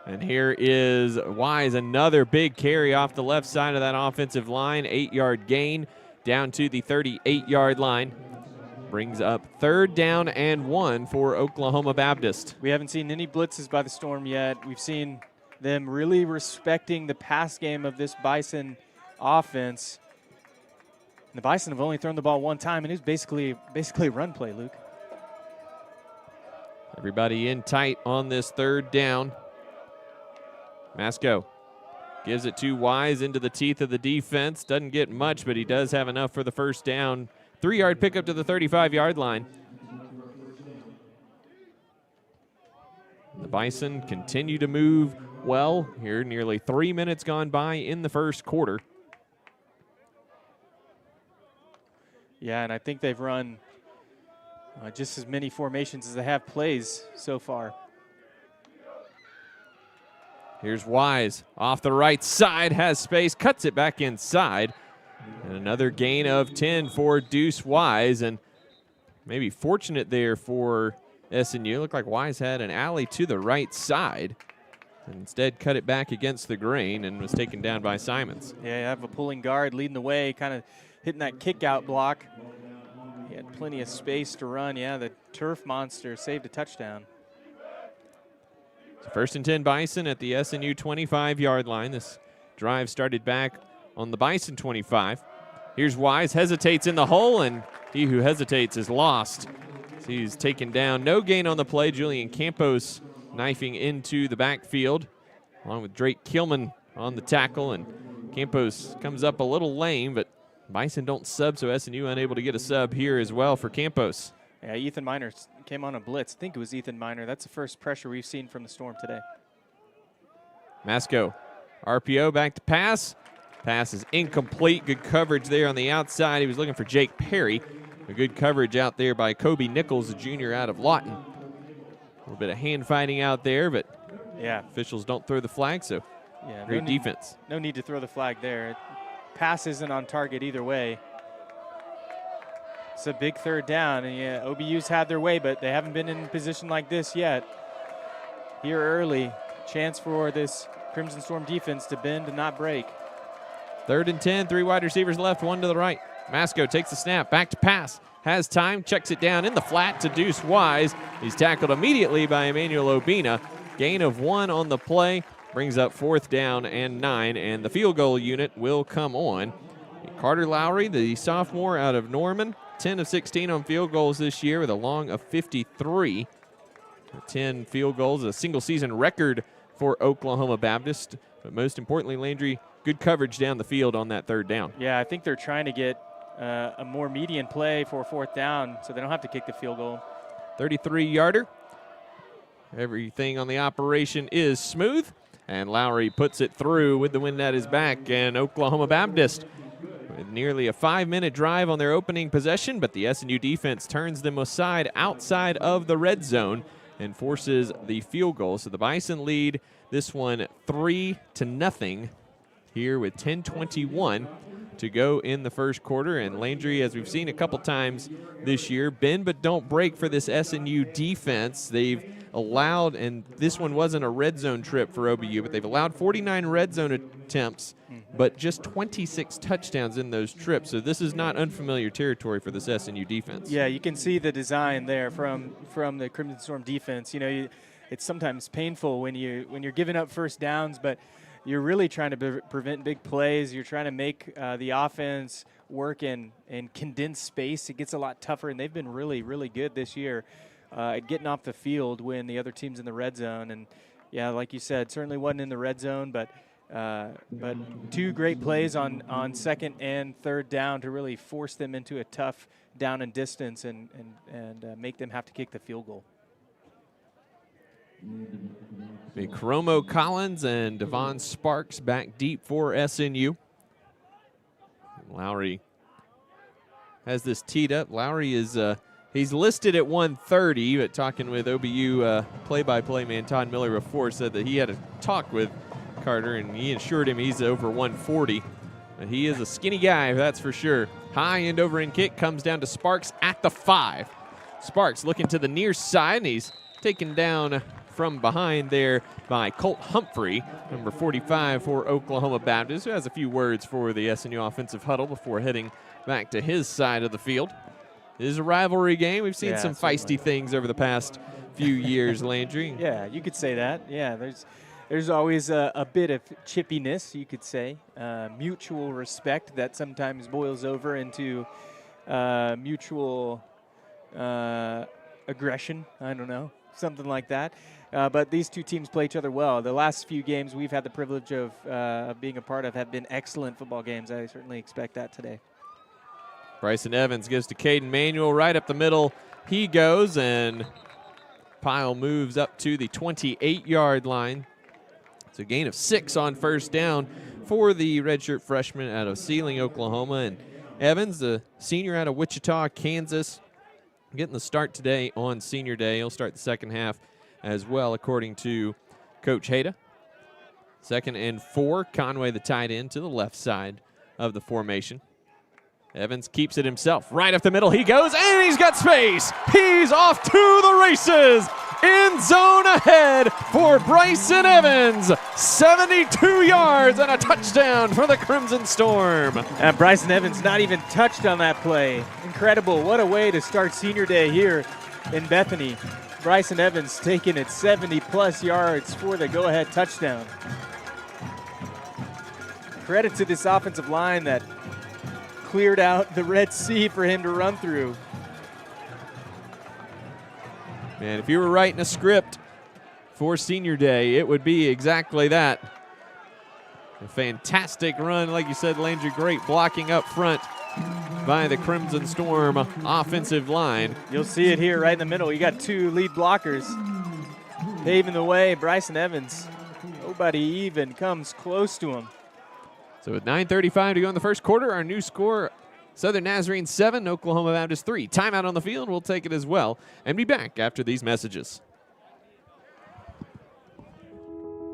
S1: and here is Wise. Another big carry off the left side of that offensive line. 8-yard gain down to the 38-yard line. Brings up 3rd down and 1 for Oklahoma Baptist.
S2: We haven't seen any blitzes by the Storm yet. We've seen them really respecting the pass game of this Bison offense. And the Bison have only thrown the ball 1 time, and it was basically a run play, Luke.
S1: Everybody in tight on this 3rd down. Masco gives it to Wise into the teeth of the defense. Doesn't get much, but he does have enough for the 1st down. 3-yard pickup to the 35-yard line. The Bison continue to move well here. Nearly 3 minutes gone by in the 1st quarter.
S2: Yeah, and I think they've run just as many formations as they have plays so far.
S1: Here's Wise off the right side, has space, cuts it back inside. And another gain of 10 for Deuce Wise, and maybe fortunate there for SNU. Looked like Wise had an alley to the right side, and instead cut it back against the grain and was taken down by Simons.
S2: Yeah, you have a pulling guard leading the way, kind of hitting that kick-out block. He had plenty of space to run. Yeah, the turf monster saved a touchdown.
S1: So 1st and 10 Bison at the SNU 25-yard line. This drive started back on the Bison 25. Here's Wise, hesitates in the hole, and he who hesitates is lost. So he's taken down. No gain on the play. Julian Campos knifing into the backfield, along with Drake Kilman on the tackle, and Campos comes up a little lame, but Bison don't sub, so SNU unable to get a sub here as well for Campos.
S2: Yeah, Ethan Miner came on a blitz. I think it was Ethan Miner. That's the first pressure we've seen from the Storm today.
S1: Masco, RPO back to pass. Pass is incomplete. Good coverage there on the outside. He was looking for Jake Perry. A good coverage out there by Kobe Nichols, a junior out of Lawton. little bit of hand fighting out there, but
S2: yeah,
S1: officials don't throw the flag, so
S2: yeah,
S1: great defense.
S2: No need to throw the flag there. Pass isn't on target either way. It's a big third down, and yeah, OBU's had their way, but they haven't been in a position like this yet. Here early, chance for this Crimson Storm defense to bend and not break.
S1: 3rd and 10, 3 wide receivers left, 1 to the right. Masco takes the snap, back to pass, has time, checks it down in the flat to Deuce Wise. He's tackled immediately by Emmanuel Obina. Gain of 1 on the play, brings up 4th down and 9, and the field goal unit will come on. Carter Lowry, the sophomore out of Norman, 10 of 16 on field goals this year with a long of 53. 10 field goals, a single season record for Oklahoma Baptist. But most importantly, Landry, good coverage down the field on that 3rd down.
S2: Yeah, I think they're trying to get a more median play for 4th down so they don't have to kick the field goal.
S1: 33-yarder. Everything on the operation is smooth, and Lowry puts it through with the wind at his back, and Oklahoma Baptist with nearly a 5-minute drive on their opening possession, but the SNU defense turns them aside outside of the red zone and forces the field goal. So the Bison lead this one 3-0 here with 10:21 to go in the first quarter. And Landry, as we've seen a couple times this year, bend but don't break for this SNU defense. They've allowed, and this one wasn't a red zone trip for OBU, but they've allowed 49 red zone attempts, but just 26 touchdowns in those trips. So this is not unfamiliar territory for this SNU defense.
S2: Yeah, you can see the design there from the Crimson Storm defense. You know, it's sometimes painful when you're giving up first downs, but you're really trying to prevent big plays. You're trying to make the offense work in condensed space. It gets a lot tougher, and they've been really, really good this year at getting off the field when the other team's in the red zone. And, yeah, like you said, certainly wasn't in the red zone, but 2 great plays on 2nd and 3rd down to really force them into a tough down and distance and make them have to kick the field goal.
S1: Chromo Collins and Devon Sparks back deep for SNU. Lowry has this teed up. Lowry is he's listed at 130, but talking with OBU play-by-play man Todd Miller before said that he had a talk with Carter, and he assured him he's over 140. But he is a skinny guy, that's for sure. High end over end kick comes down to Sparks at the 5. Sparks looking to the near side, and he's taken down from behind there by Colt Humphrey, number 45 for Oklahoma Baptist, who has a few words for the SNU offensive huddle before heading back to his side of the field. It is a rivalry game. We've seen some feisty things over the past few years, Landry.
S2: Yeah, you could say that. Yeah, there's always a bit of chippiness, you could say, mutual respect that sometimes boils over into mutual aggression. I don't know, something like that. But these two teams play each other well. The last few games we've had the privilege of being a part of have been excellent football games. I certainly expect that today.
S1: Bryson Evans gives to Caden Manuel right up the middle. He goes, and Pyle moves up to the 28-yard line. It's a gain of 6 on 1st down for the redshirt freshman out of Sealing, Oklahoma. And Evans, the senior out of Wichita, Kansas, getting the start today on Senior Day. He'll start the second half as well, according to Coach Hayda. 2nd and 4, Conway the tight end to the left side of the formation. Evans keeps it himself. Right up the middle he goes, and he's got space. He's off to the races. End zone ahead for Bryson Evans. 72 yards and a touchdown for the Crimson Storm.
S2: And Bryson Evans not even touched on that play. Incredible. What a way to start Senior Day here in Bethany. Bryson Evans taking it 70-plus yards for the go-ahead touchdown. Credit to this offensive line that cleared out the Red Sea for him to run through.
S1: Man, if you were writing a script for Senior Day, it would be exactly that. A fantastic run, like you said, Landry, great blocking up front by the Crimson Storm offensive line.
S2: You'll see it here right in the middle. You got 2 lead blockers paving the way. Bryson Evans, nobody even comes close to him.
S1: So with 9:35 to go in the first quarter, our new score, Southern Nazarene 7, Oklahoma Baptist 3. Timeout on the field. We'll take it as well and be back after these messages.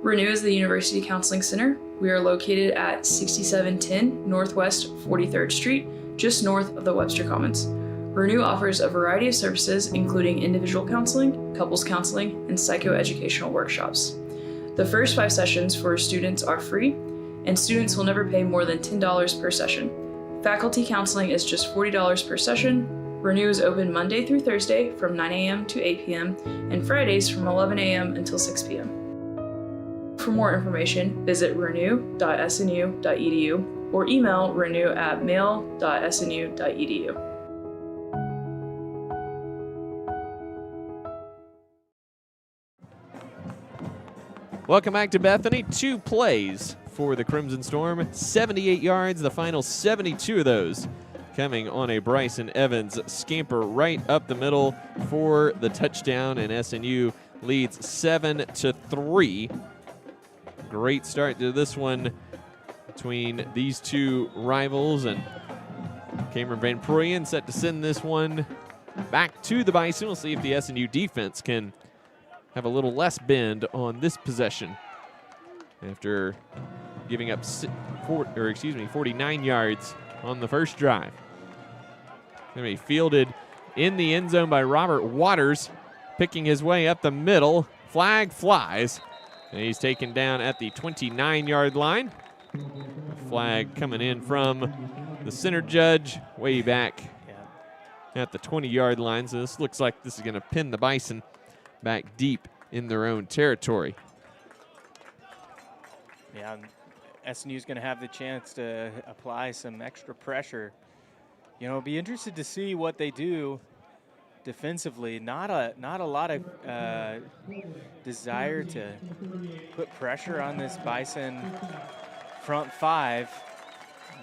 S5: Renew is the University Counseling Center. We are located at 6710 Northwest 43rd Street, just north of the Webster Commons. Renew offers a variety of services, including individual counseling, couples counseling, and psychoeducational workshops. The first 5 sessions for students are free, and students will never pay more than $10 per session. Faculty counseling is just $40 per session. Renew is open Monday through Thursday from 9 a.m. to 8 p.m. and Fridays from 11 a.m. until 6 p.m. For more information, visit renew.snu.edu or email renew@mail.snu.edu.
S1: Welcome back to Bethany. 2 plays for the Crimson Storm. 78 yards, the final 72 of those coming on a Bryson Evans scamper right up the middle for the touchdown, and SNU leads 7-3. Great start to this one between these 2 rivals, and Cameron Van Proyen set to send this one back to the Bison. We'll see if the SNU defense can have a little less bend on this possession after giving up 49 yards on the first drive. Going to be fielded in the end zone by Robert Waters, picking his way up the middle. Flag flies, and he's taken down at the 29-yard line. Flag coming in from the center judge way back at the 20-yard line. So this looks like this is going to pin the Bison back deep in their own territory.
S2: Yeah, SNU is going to have the chance to apply some extra pressure. You know, be interested to see what they do defensively. Not a lot of desire to put pressure on this Bison front 5.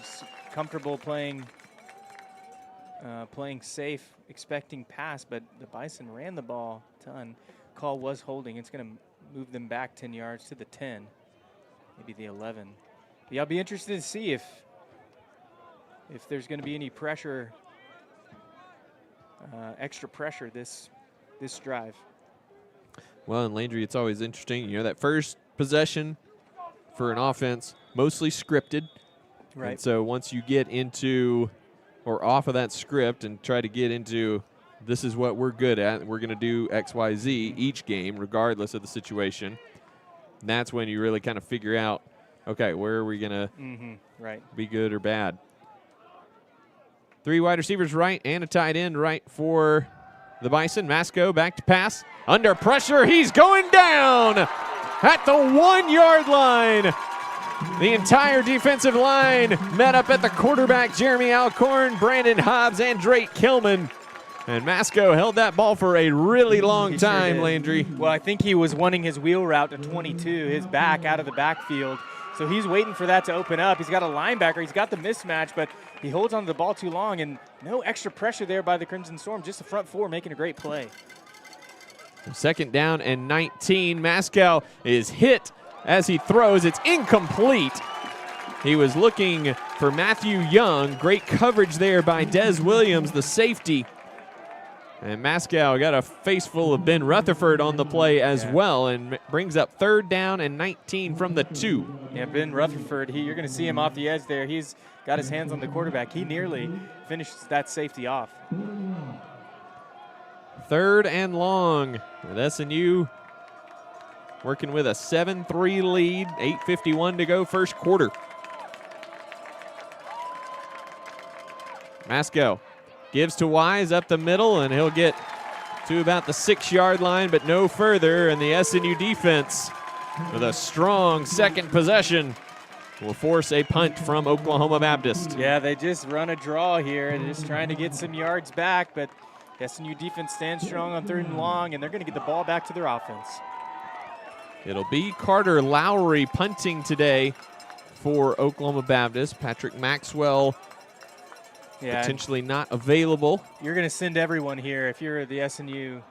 S2: Just comfortable playing safe, expecting pass, but the Bison ran the ball a ton. Call was holding. It's going to move them back 10 yards to the 10, maybe the 11. Yeah, I'll be interested to see if there's going to be any pressure, extra pressure this drive.
S1: Well, and Landry, it's always interesting. You know, that first possession for an offense, mostly scripted.
S2: Right.
S1: And so once you get into or off of that script and try to get into this is what we're good at, we're going to do X, Y, Z each game, regardless of the situation, and that's when you really kind of figure out, okay, where are we going to be good or bad. 3 wide receivers right and a tight end right for the Bison. Masco back to pass. Under pressure, he's going down at the 1-yard line. The entire defensive line met up at the quarterback, Jeremy Alcorn, Brandon Hobbs, and Drake Kilman. And Masco held that ball for a really long time, sure, Landry.
S2: Well, I think he was wanting his wheel route to 22, his back out of the backfield. So he's waiting for that to open up. He's got a linebacker. He's got the mismatch, but he holds onto the ball too long, and no extra pressure there by the Crimson Storm. Just the front 4 making a great play.
S1: 2nd down and 19. Masco is hit as he throws. It's incomplete. He was looking for Matthew Young. Great coverage there by Des Williams, the safety. And Masco got a face full of Ben Rutherford on the play as well, and brings up 3rd down and 19 from the 2.
S2: Yeah, Ben Rutherford, you're going to see him off the edge there. He's got his hands on the quarterback. He nearly finishes that safety off.
S1: 3rd and long with SNU working with a 7-3 lead, 8:51 to go first quarter. Masco gives to Wise up the middle, and he'll get to about the 6-yard line, but no further. And the SNU defense, with a strong second possession, will force a punt from Oklahoma Baptist.
S2: Yeah, they just run a draw here, and just trying to get some yards back, but SNU defense stands strong on 3rd and long, and they're going to get the ball back to their offense.
S1: It'll be Carter Lowry punting today for Oklahoma Baptist. Patrick Maxwell potentially not available.
S2: You're going to send everyone here if you're the SNU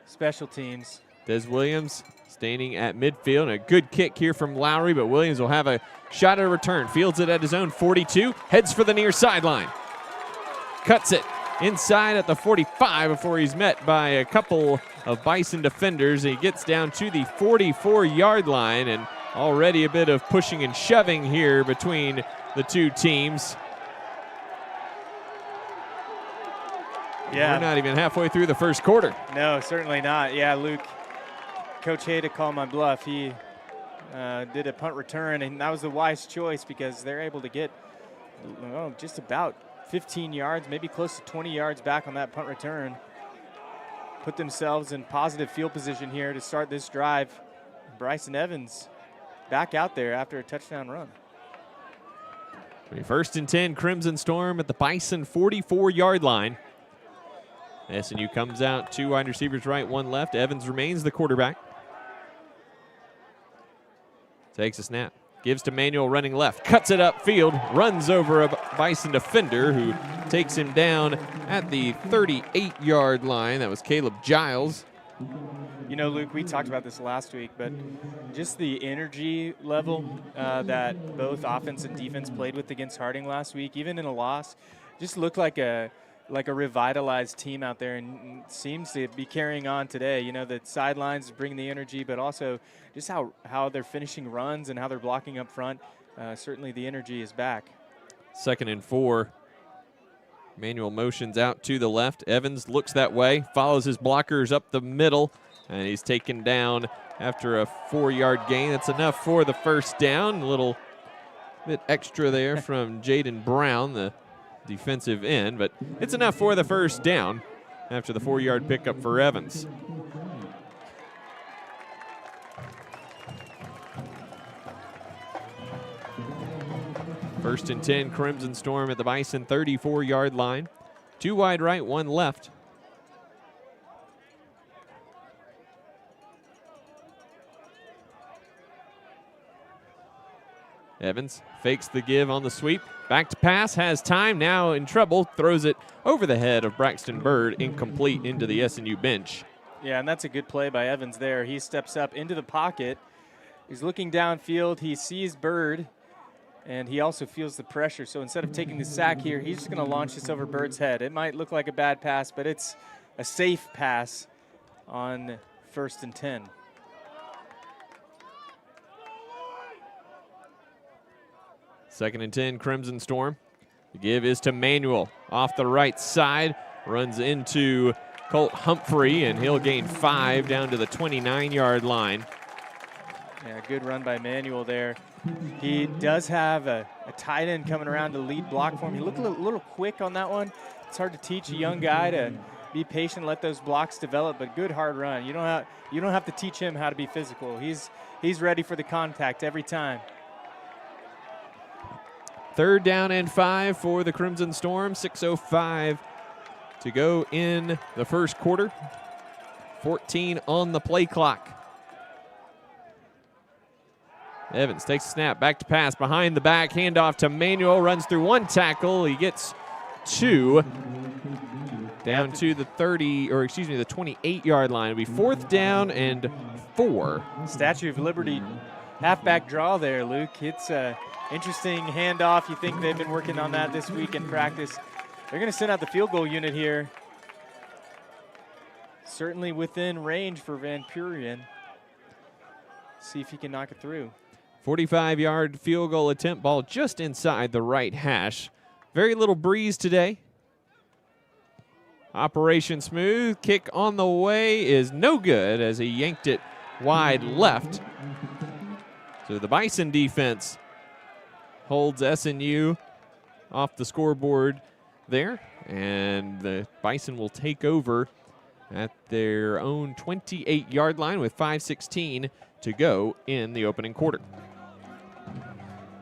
S2: special teams.
S1: Des Williams standing at midfield. And a good kick here from Lowry, but Williams will have a shot at a return. Fields it at his own 42. Heads for the near sideline. Cuts it inside at the 45 before he's met by a couple of Bison defenders. He gets down to the 44-yard line, and already a bit of pushing and shoving here between the two teams.
S2: Yeah.
S1: We're not even halfway through the first quarter.
S2: No, certainly not. Yeah, Luke, Coach Hay to call my bluff. He did a punt return, and that was the wise choice because they're able to get just about 15 yards, maybe close to 20 yards back on that punt return. Put themselves in positive field position here to start this drive. Bryson Evans back out there after a touchdown run.
S1: First and 10, Crimson Storm at the Bison 44-yard line. SNU comes out, 2 wide receivers right, 1 left. Evans remains the quarterback. Takes a snap. Gives to Manuel running left. Cuts it upfield. Runs over a Bison defender who takes him down at the 38-yard line. That was Caleb Giles.
S2: You know, Luke, we talked about this last week, but just the energy level that both offense and defense played with against Harding last week, even in a loss, just looked like a revitalized team out there, and seems to be carrying on today. You know, the sidelines bring the energy, but also just how they're finishing runs and how they're blocking up front. Certainly the energy is back.
S1: 2nd and 4. Manuel motions out to the left. Evans looks that way, follows his blockers up the middle, and he's taken down after a 4-yard gain. That's enough for the first down. A little bit extra there from Jaden Brown, the defensive end, but it's enough for the first down after the 4-yard pickup for Evans. First and 10, Crimson Storm at the Bison 34-yard line. 2 wide right, 1 left. Evans fakes the give on the sweep. Back to pass, has time, now in trouble, throws it over the head of Braxton Bird, incomplete into the SNU bench.
S2: Yeah, and that's a good play by Evans there. He steps up into the pocket. He's looking downfield. He sees Bird, and he also feels the pressure. So instead of taking the sack here, he's just going to launch this over Bird's head. It might look like a bad pass, but it's a safe pass on 1st and 10.
S1: Second and 10, Crimson Storm. The give is to Manuel off the right side. Runs into Colt Humphrey, and he'll gain 5 down to the 29-yard line.
S2: Yeah, good run by Manuel there. He does have a tight end coming around to lead block for him. He looked a little quick on that one. It's hard to teach a young guy to be patient, let those blocks develop, but good hard run. You don't have to teach him how to be physical. He's ready for the contact every time.
S1: 3rd down and 5 for the Crimson Storm. 6:05 to go in the first quarter. 14 on the play clock. Evans takes a snap, back to pass, behind the back, handoff to Manuel, runs through 1 tackle. He gets 2 down to the 28-yard line. It'll be 4th down and 4.
S2: Statue of Liberty halfback draw there, Luke. It's a interesting handoff. You think they've been working on that this week in practice. They're going to send out the field goal unit here. Certainly within range for Van Purian. See if he can knock it through.
S1: 45-yard field goal attempt, ball just inside the right hash. Very little breeze today. Operation smooth. Kick on the way is no good as he yanked it wide left. So the Bison defense holds SNU off the scoreboard there, and the Bison will take over at their own 28-yard line with 5:16 to go in the opening quarter.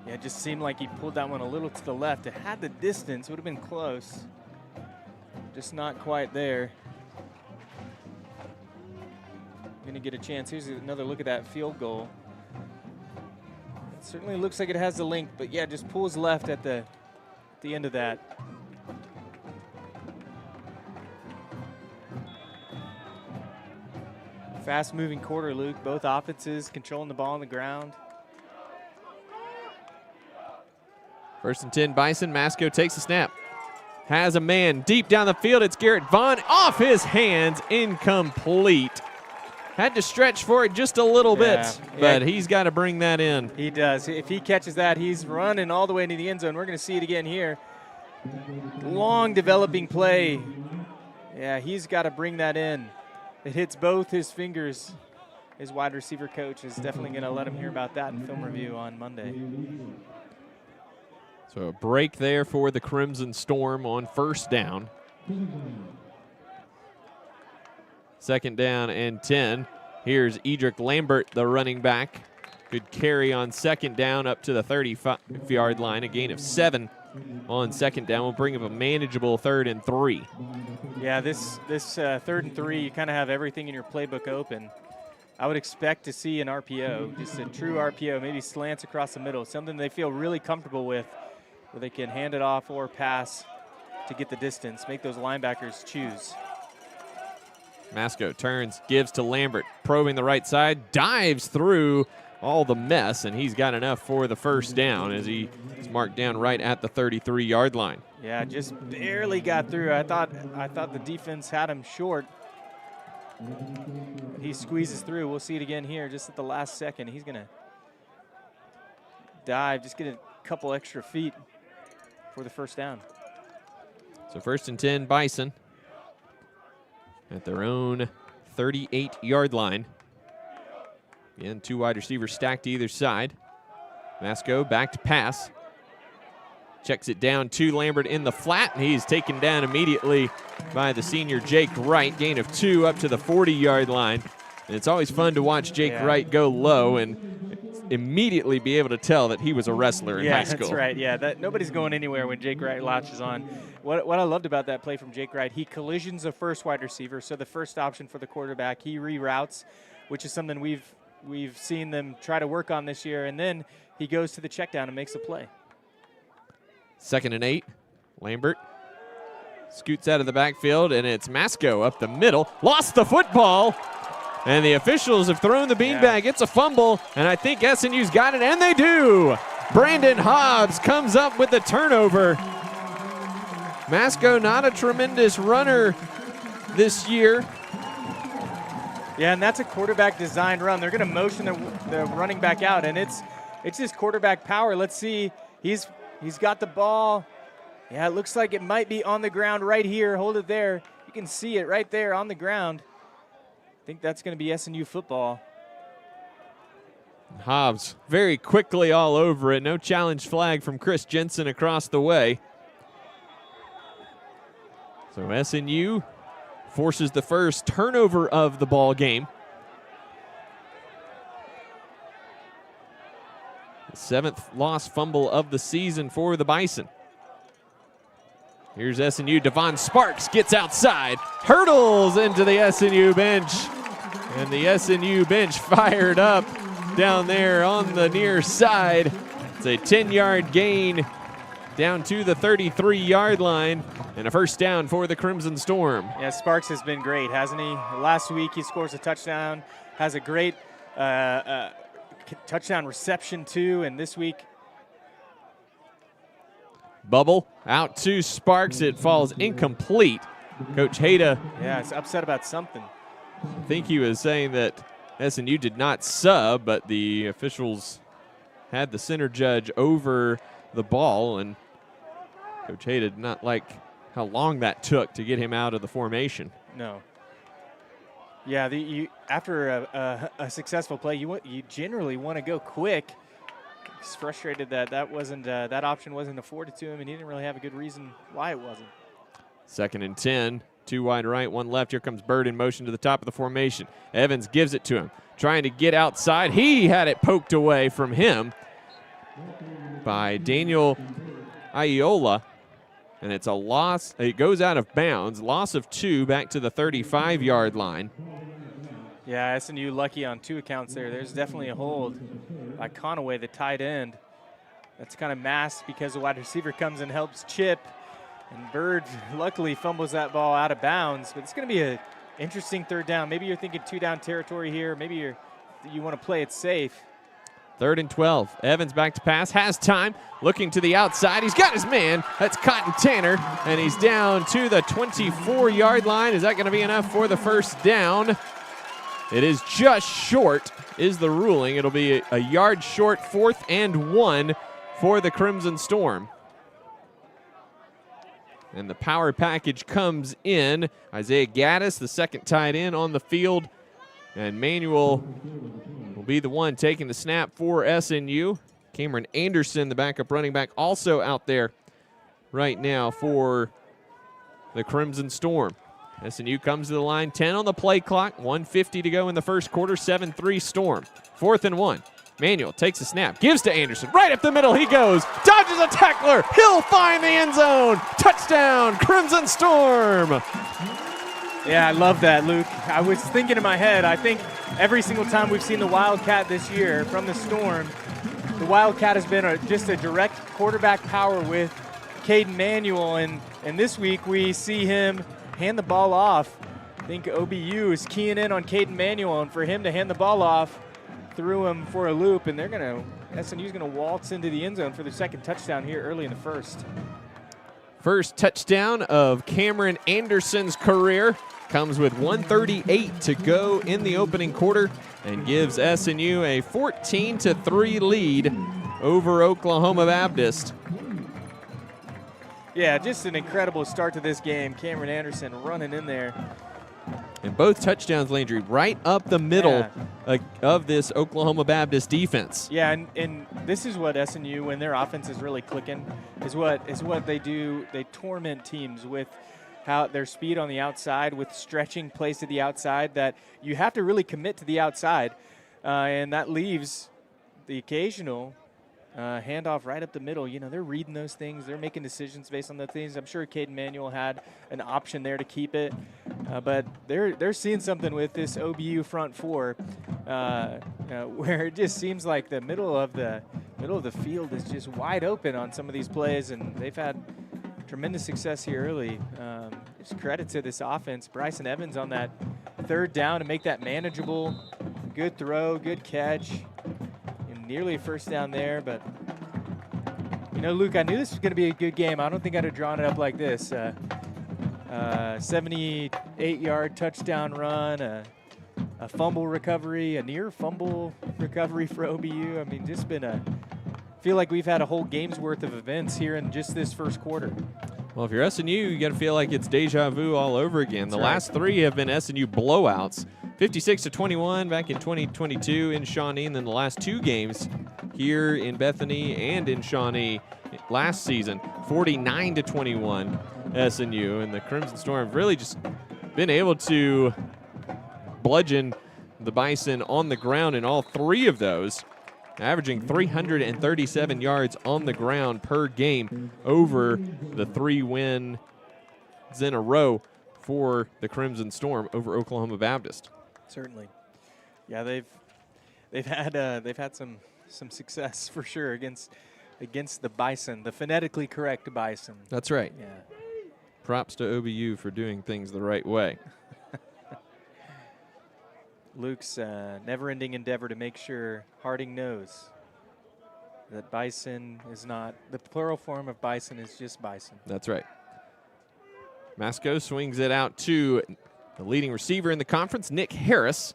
S2: Yeah, it just seemed like he pulled that one a little to the left. It had the distance, would have been close. Just not quite there. Gonna get a chance. Here's another look at that field goal. It certainly looks like it has the length, but yeah, just pulls left at the end of that. Fast-moving quarter, Luke. Both offenses controlling the ball on the ground.
S1: 1st and 10, Bison. Masco takes a snap. has a man deep down the field. It's Garrett Vaughn, off his hands, incomplete. Had to stretch for it just a little bit, but he's got to bring that in.
S2: He does. If he catches that, he's running all the way into the end zone. We're going to see it again here. Long developing play. Yeah, he's got to bring that in. It hits both his fingers. His wide receiver coach is definitely going to let him hear about that in film review on Monday.
S1: So a break there for the Crimson Storm on first down. 2nd down and 10. Here's Edric Lambert, the running back. Good carry on 2nd down up to the 35-yard line. A gain of 7 on 2nd down. Will bring up a manageable 3rd and 3.
S2: Yeah, this 3rd and 3, you kind of have everything in your playbook open. I would expect to see an RPO, just a true RPO, maybe slants across the middle, something they feel really comfortable with, where they can hand it off or pass to get the distance, make those linebackers choose.
S1: Masco turns, gives to Lambert, probing the right side, dives through all the mess, and he's got enough for the 1st down as he is marked down right at the 33-yard line.
S2: Yeah, just barely got through. I thought the defense had him short. He squeezes through. We'll see it again here just at the last second. He's going to dive, just get a couple extra feet for the 1st down.
S1: So 1st and 10, Bison at their own 38-yard line. Again, 2 wide receivers stacked to either side. Masco back to pass. Checks it down to Lambert in the flat, and he's taken down immediately by the senior Jake Wright. Gain of 2 up to the 40-yard line. And it's always fun to watch Jake Wright go low and immediately be able to tell that he was a wrestler in high school.
S2: That's right. Yeah, nobody's going anywhere when Jake Wright latches on. What I loved about that play from Jake Wright, he collisions a first wide receiver, so the first option for the quarterback, he reroutes, which is something we've seen them try to work on this year, and then he goes to the check down and makes a play.
S1: 2nd and 8. Lambert scoots out of the backfield, and it's Masco up the middle. Lost the football, and the officials have thrown the beanbag. It's a fumble, and I think SNU's got it, and they do. Brandon Hobbs comes up with the turnover. Masco not a tremendous runner this year.
S2: Yeah, and that's a quarterback designed run. They're going to motion the running back out, and it's just quarterback power. Let's see. He's got the ball. Yeah, it looks like it might be on the ground right here. Hold it there. You can see it right there on the ground. I think that's going to be SNU football.
S1: Hobbs very quickly all over it. No challenge flag from Chris Jensen across the way. So SNU forces the first turnover of the ball game. The 7th lost fumble of the season for the Bison. Here's SNU. Devon Sparks gets outside, hurdles into the SNU bench, and the SNU bench fired up down there on the near side. It's a 10-yard gain down to the 33-yard line, and a 1st down for the Crimson Storm.
S2: Yeah, Sparks has been great, hasn't he? Last week he scores a touchdown, has a great touchdown reception too, and this week.
S1: Bubble out to Sparks. It falls incomplete. Coach Hayda.
S2: Yeah, it's upset about something.
S1: I think he was saying that SNU did not sub, but the officials had the center judge over the ball, and Coach Hayda did not like how long that took to get him out of the formation.
S2: No. Yeah, after a successful play, you generally want to go quick. He's frustrated that that option wasn't afforded to him, and he didn't really have a good reason why it wasn't.
S1: 2nd and 10, 2 wide right, 1 left. Here comes Bird in motion to the top of the formation. Evans gives it to him, trying to get outside. He had it poked away from him by Daniel Aiola, and it's a loss. It goes out of bounds. Loss of 2 back to the 35-yard line.
S2: Yeah, SNU lucky on 2 accounts there. There's definitely a hold by Conaway, the tight end. That's kind of masked because the wide receiver comes and helps chip. And Bird luckily fumbles that ball out of bounds. But it's going to be an interesting 3rd down. Maybe you're thinking 2-down territory here. Maybe you want to play it safe.
S1: 3rd and 12. Evans back to pass, has time, looking to the outside. He's got his man. That's Cotton Tanner, and he's down to the 24-yard line. Is that going to be enough for the first down? It is just short, is the ruling. It'll be a yard short, 4th and 1 for the Crimson Storm. And the power package comes in. Isaiah Gaddis, the second tight end on the field. And Manuel will be the one taking the snap for SNU. Cameron Anderson, the backup running back, also out there right now for the Crimson Storm. SNU comes to the line, 10 on the play clock, 1:50 to go in the first quarter, 7-3 Storm. 4th and 1. Manuel takes a snap, gives to Anderson. Right up the middle he goes, dodges a tackler. He'll find the end zone. Touchdown, Crimson Storm.
S2: Yeah, I love that, Luke. I was thinking in my head, I think every single time we've seen the Wildcat this year from the Storm, the Wildcat has been just a direct quarterback power with Caden Manuel, and this week we see him hand the ball off. I think OBU is keying in on Caden Manuel, and for him to hand the ball off, threw him for a loop, and SNU's gonna waltz into the end zone for the second touchdown here early in the first.
S1: First touchdown of Cameron Anderson's career comes with 1:38 to go in the opening quarter and gives SNU a 14-3 lead over Oklahoma Baptist.
S2: Yeah, just an incredible start to this game. Cameron Anderson running in there.
S1: And both touchdowns, Landry, right up the middle of this Oklahoma Baptist defense.
S2: Yeah, and this is what SNU, when their offense is really clicking, is what they do. They torment teams with how their speed on the outside, with stretching plays to the outside, that you have to really commit to the outside, and that leaves the occasional handoff right up the middle. You know, they're reading those things. They're making decisions based on the things. I'm sure Caden Manuel had an option there to keep it, but they're seeing something with this OBU front four, where it just seems like the middle of the field is just wide open on some of these plays, and they've had tremendous success here early. Just credit to this offense. Bryson Evans on that 3rd down to make that manageable. Good throw, good catch. Nearly a first down there, but you know, Luke, I knew this was going to be a good game. I don't think I'd have drawn it up like this. 78-yard touchdown run, a fumble recovery, a near fumble recovery for OBU. I mean, just feel like we've had a whole game's worth of events here in just this first quarter.
S1: Well, if you're SNU, you got to feel like it's deja vu all over again. The last 3 have been SNU blowouts. 56-21 back in 2022 in Shawnee, and then the last 2 games here in Bethany and in Shawnee last season, 49-21 SNU, and the Crimson Storm have really just been able to bludgeon the Bison on the ground in all 3 of those, averaging 337 yards on the ground per game over the 3 wins in a row for the Crimson Storm over Oklahoma Baptist.
S2: Certainly, yeah, they've had some success for sure against the Bison, the phonetically correct Bison.
S1: That's right.
S2: Yeah.
S1: Props to OBU for doing things the right way.
S2: Luke's never-ending endeavor to make sure Harding knows that Bison is not, the plural form of Bison is just Bison.
S1: That's right. Masco swings it out to the leading receiver in the conference, Nick Harris,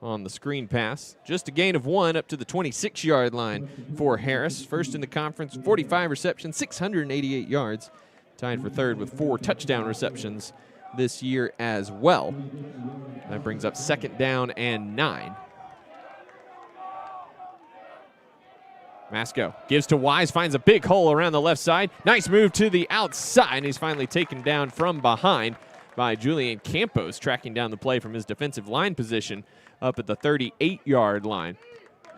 S1: on the screen pass. Just a gain of 1 up to the 26-yard line for Harris. First in the conference, 45 receptions, 688 yards. Tied for 3rd with 4 touchdown receptions this year as well. That brings up 2nd down and 9. Masco gives to Wise, finds a big hole around the left side. Nice move to the outside, and he's finally taken down from behind by Julian Campos, tracking down the play from his defensive line position up at the 38-yard line.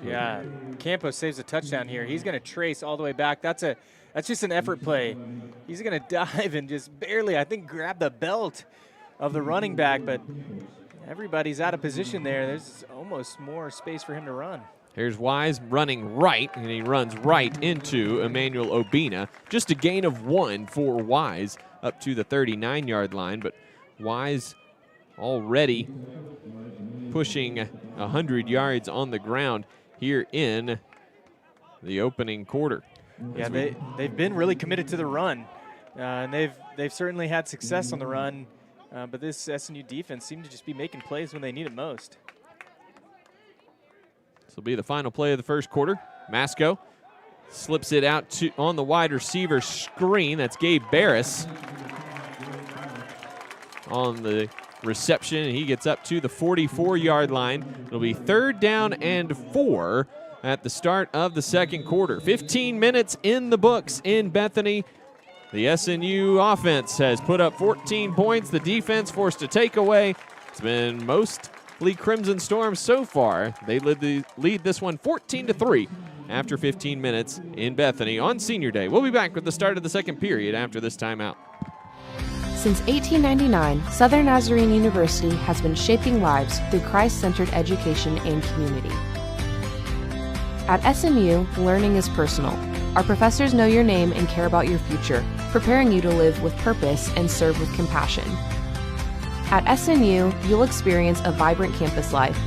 S2: Yeah, Campos saves a touchdown here. He's going to trace all the way back. That's just an effort play. He's going to dive and just barely, I think, grab the belt of the running back, but everybody's out of position there. There's almost more space for him to run.
S1: Here's Wise running right, and he runs right into Emmanuel Obina. Just a gain of 1 for Wise up to the 39-yard line, but Wise already pushing 100 yards on the ground here in the opening quarter.
S2: Yeah, they've been really committed to the run, and they've certainly had success on the run, but this SNU defense seemed to just be making plays when they need it most.
S1: This will be the final play of the first quarter. Masco slips it out on the wide receiver screen. That's Gabe Barris on the reception, and he gets up to the 44-yard line. It'll be 3rd down and 4 at the start of the second quarter. 15 minutes in the books in Bethany. The SNU offense has put up 14 points. The defense forced a takeaway. It's been mostly Crimson Storm so far. They lead this one 14-3 after 15 minutes in Bethany on Senior Day. We'll be back with the start of the second period after this timeout.
S6: Since 1899, Southern Nazarene University has been shaping lives through Christ-centered education and community. At SNU, learning is personal. Our professors know your name and care about your future, preparing you to live with purpose and serve with compassion. At SNU, you'll experience a vibrant campus life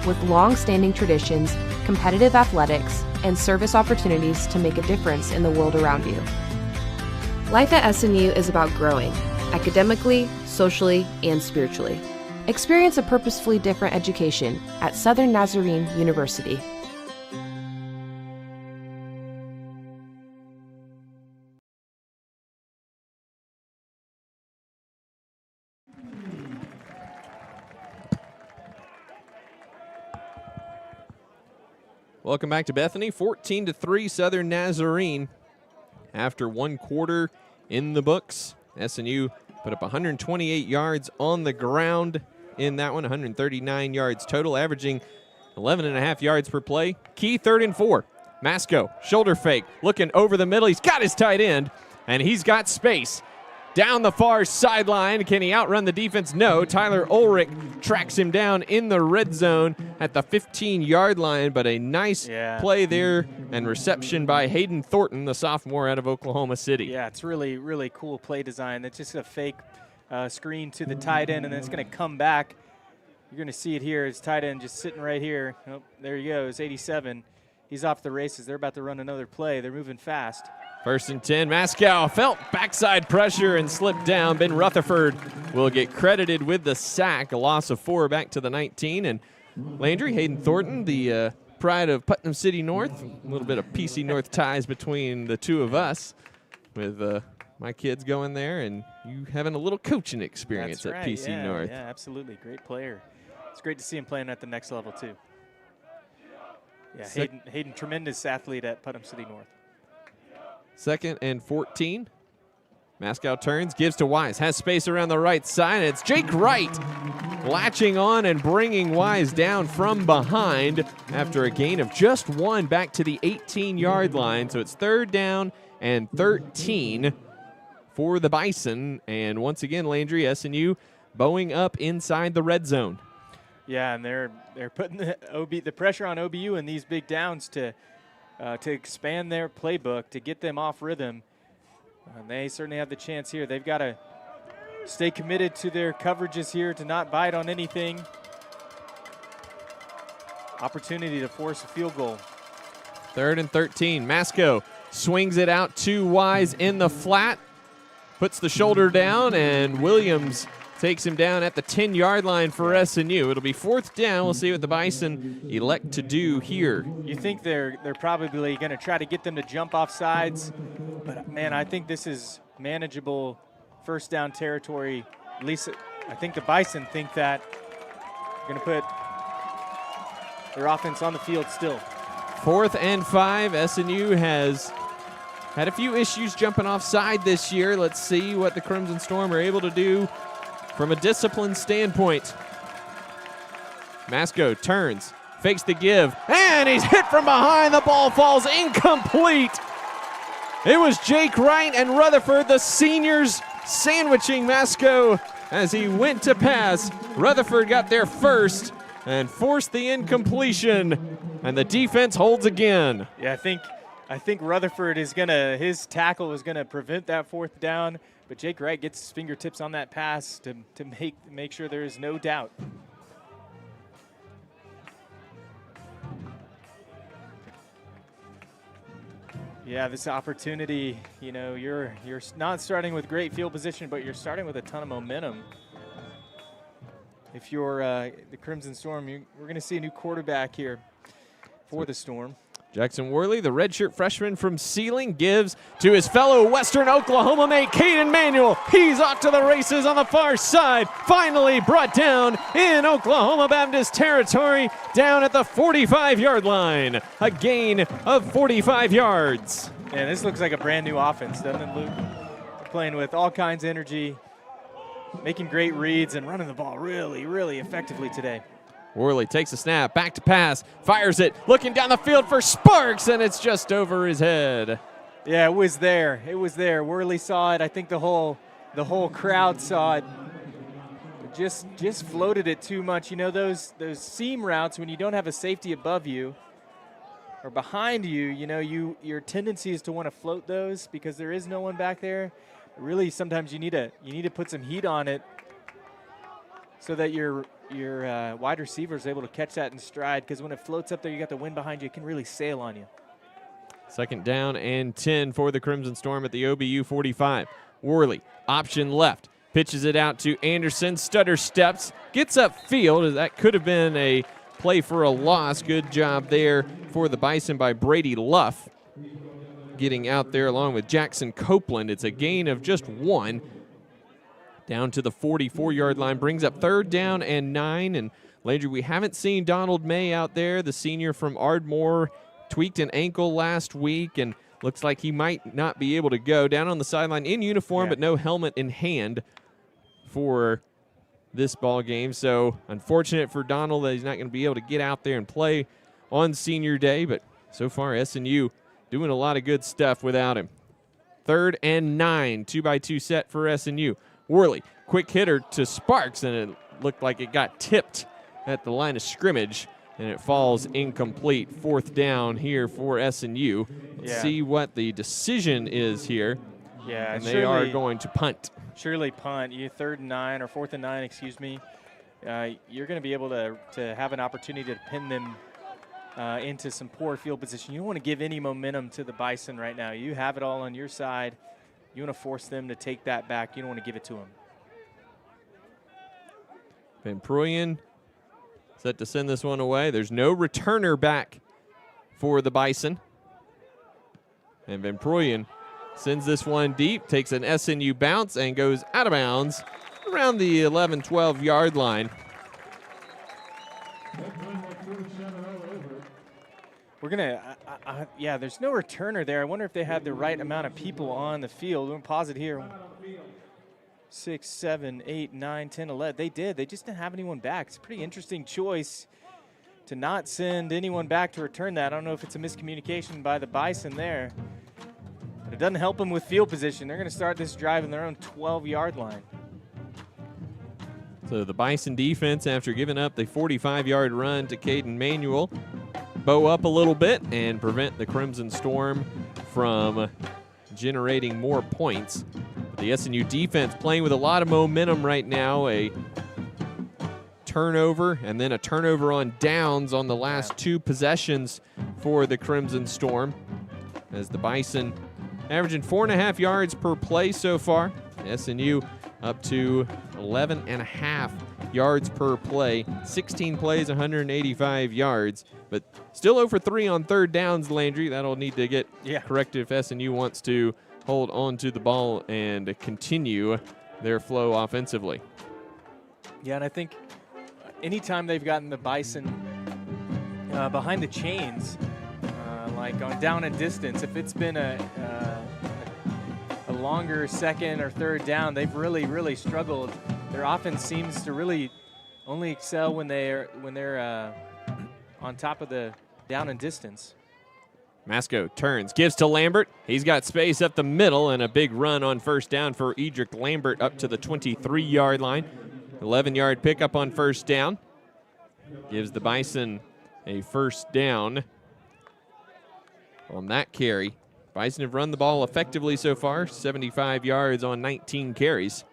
S6: with long-standing traditions, competitive athletics, and service opportunities to make a difference in the world around you. Life at SNU is about growing, academically, socially, and spiritually. Experience a purposefully different education at Southern Nazarene University.
S1: Welcome back to Bethany. 14-3 Southern Nazarene. After one quarter in the books, SNU put up 128 yards on the ground in that one, 139 yards total, averaging 11.5 yards per play. Key 3rd and 4. Masco, shoulder fake, looking over the middle. He's got his tight end, and he's got space. Down the far sideline. Can he outrun the defense? No. Tyler Ulrich tracks him down in the red zone at the 15-yard line, but a nice play there and reception by Hayden Thornton, the sophomore out of Oklahoma City.
S2: Yeah, it's really, really cool play design. It's just a fake screen to the tight end, and then it's going to come back. You're going to see it here. His tight end just sitting right here. Oh, there he goes, 87. He's off the races. They're about to run another play. They're moving fast.
S1: 1st and 10. Mascow felt backside pressure and slipped down. Ben Rutherford will get credited with the sack, a loss of 4 back to the 19. And Landry, Hayden Thornton, the pride of Putnam City North. A little bit of PC North ties between the two of us, with my kids going there and you having a little coaching experience at PC North.
S2: Yeah, absolutely. Great player. It's great to see him playing at the next level, too. Yeah, Hayden, tremendous athlete at Putnam City North.
S1: 2nd and 14. Mascow turns, gives to Wise, has space around the right side. It's Jake Wright latching on and bringing Wise down from behind after a gain of just 1 back to the 18-yard line. So it's 3rd down and 13 for the Bison. And once again, Landry, SNU bowing up inside the red zone.
S2: Yeah, and they're putting the pressure on OBU in these big downs to expand their playbook, to get them off rhythm. And they certainly have the chance here. They've got to stay committed to their coverages here, to not bite on anything. Opportunity to force a field goal.
S1: 3rd and 13. Masco swings it out to Wise in the flat, puts the shoulder down, and Williams takes him down at the 10-yard line for SNU. It'll be 4th down. We'll see what the Bison elect to do here.
S2: You think they're probably going to try to get them to jump off sides, but man, I think this is manageable 1st down territory. At least I think the Bison think that. They're going to put their offense on the field still.
S1: 4th and 5. SNU has had a few issues jumping offside this year. Let's see what the Crimson Storm are able to do from a discipline standpoint. Masco turns, fakes the give, and he's hit from behind. The ball falls incomplete. It was Jake Wright and Rutherford, the seniors, sandwiching Masco as he went to pass. Rutherford got there first and forced the incompletion, and the defense holds again.
S2: Yeah, I think Rutherford his tackle is gonna prevent that 4th down. But Jake Wright gets his fingertips on that pass to make sure there is no doubt. Yeah, this opportunity, you're not starting with great field position, but you're starting with a ton of momentum. If you're the Crimson Storm, we're going to see a new quarterback here for the Storm.
S1: Jackson Worley, the redshirt freshman from Sealing, gives to his fellow Western Oklahoma mate, Caden Manuel. He's off to the races on the far side. Finally brought down in Oklahoma Baptist territory, down at the 45-yard line. A gain of 45 yards.
S2: Yeah, this looks like a brand new offense, doesn't it, Luke? They're playing with all kinds of energy, making great reads, and running the ball really, really effectively today.
S1: Worley takes a snap, back to pass, fires it, looking down the field for Sparks, and it's just over his head.
S2: Yeah, it was there. It was there. Worley saw it. I think the whole crowd saw it. Just floated it too much. Those seam routes, when you don't have a safety above you or behind you, your tendency is to want to float those because there is no one back there. Really, sometimes you need to put some heat on it so that your wide receiver is able to catch that in stride, because when it floats up there, you got the wind behind you, it can really sail on you.
S1: 2nd down and 10 for the Crimson Storm at the OBU 45. Worley, option left, pitches it out to Anderson, stutter steps, gets upfield. That could have been a play for a loss. Good job there for the Bison by Brady Luff, getting out there along with Jackson Copeland. It's a gain of just 1. Down to the 44-yard line, brings up 3rd down and 9. And Landry, we haven't seen Donald May out there, the senior from Ardmore, tweaked an ankle last week and looks like he might not be able to go. Down on the sideline in uniform, but no helmet in hand for this ball game. So unfortunate for Donald that he's not going to be able to get out there and play on senior day, but so far SNU doing a lot of good stuff without him. 3rd and 9, 2-by-2 set for SNU. Worley, quick hitter to Sparks, and it looked like it got tipped at the line of scrimmage, and it falls incomplete. 4th down here for SNU. Let's see what the decision is here.
S2: Yeah,
S1: and they are going to punt.
S2: Surely punt. You 3rd and 9 or 4th and 9, excuse me. You're going to be able to have an opportunity to pin them into some poor field position. You don't want to give any momentum to the Bison right now. You have it all on your side. You want to force them to take that back. You don't want to give it to them.
S1: Van Pruyen set to send this one away. There's no returner back for the Bison. And Van Pruyen sends this one deep, takes an SNU bounce, and goes out of bounds around the 11, 12-yard line.
S2: We're going to, there's no returner there. I wonder if they had the right amount of people on the field. We're going to pause it here. 6, 7, 8, 9, 10, 11. They did. They just didn't have anyone back. It's a pretty interesting choice to not send anyone back to return that. I don't know if it's a miscommunication by the Bison there. But it doesn't help them with field position. They're going to start this drive in their own 12-yard line.
S1: So the Bison defense, after giving up the 45-yard run to Caden Manuel, bow up a little bit and prevent the Crimson Storm from generating more points. The SNU defense playing with a lot of momentum right now. A turnover and then a turnover on downs on the last 2 possessions for the Crimson Storm, as the Bison averaging 4.5 yards per play so far. SNU up to 11.5 yards per play. 16 plays, 185 yards. But still 0 for 3 on 3rd downs, Landry. That'll need to get corrected if SNU wants to hold on to the ball and continue their flow offensively.
S2: Yeah, and I think anytime they've gotten the Bison behind the chains, like on down and distance, if it's been a longer 2nd or 3rd down, they've really, really struggled. Their offense seems to really only excel when they're on top of the down and distance.
S1: Masco turns, gives to Lambert. He's got space up the middle and a big run on 1st down for Edric Lambert up to the 23-yard line. 11-yard pickup on 1st down. Gives the Bison a 1st down on that carry. Bison have run the ball effectively so far, 75 yards on 19 carries.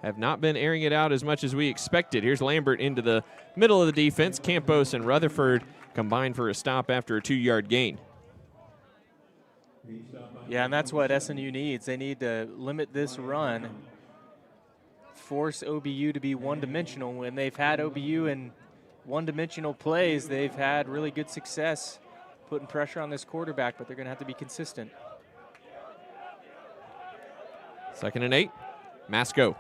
S1: Have not been airing it out as much as we expected. Here's Lambert into the middle of the defense. Campos and Rutherford combined for a stop after a 2-yard gain.
S2: Yeah, and that's what SNU needs. They need to limit this run, force OBU to be one-dimensional. When they've had OBU in one-dimensional plays, they've had really good success putting pressure on this quarterback, but they're going to have to be consistent.
S1: 2nd and 8. Masco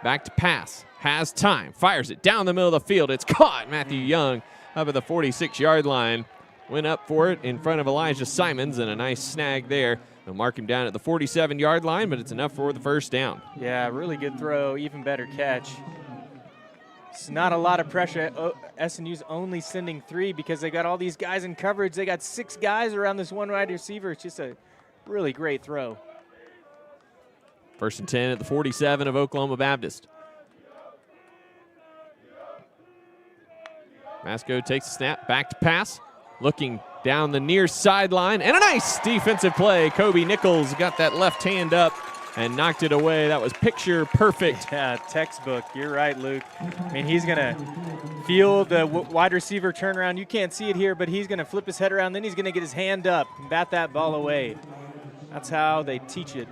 S1: back to pass. Has time. Fires it down the middle of the field. It's caught. Matthew Young up at the 46-yard line. Went up for it in front of Elijah Simons, and a nice snag there. They'll mark him down at the 47-yard line, but it's enough for the first down.
S2: Yeah, really good throw, even better catch. It's not a lot of pressure. SNU's only sending 3 because they got all these guys in coverage. They got 6 guys around this one wide receiver. It's just a really great throw.
S1: 1st and 10 at the 47 of Oklahoma Baptist. Masco takes a snap, back to pass. Looking down the near sideline, and a nice defensive play. Kobe Nichols got that left hand up and knocked it away. That was picture perfect.
S2: Yeah, textbook. You're right, Luke. I mean, he's going to feel the wide receiver turnaround. You can't see it here, but he's going to flip his head around. Then he's going to get his hand up and bat that ball away. That's how they teach it.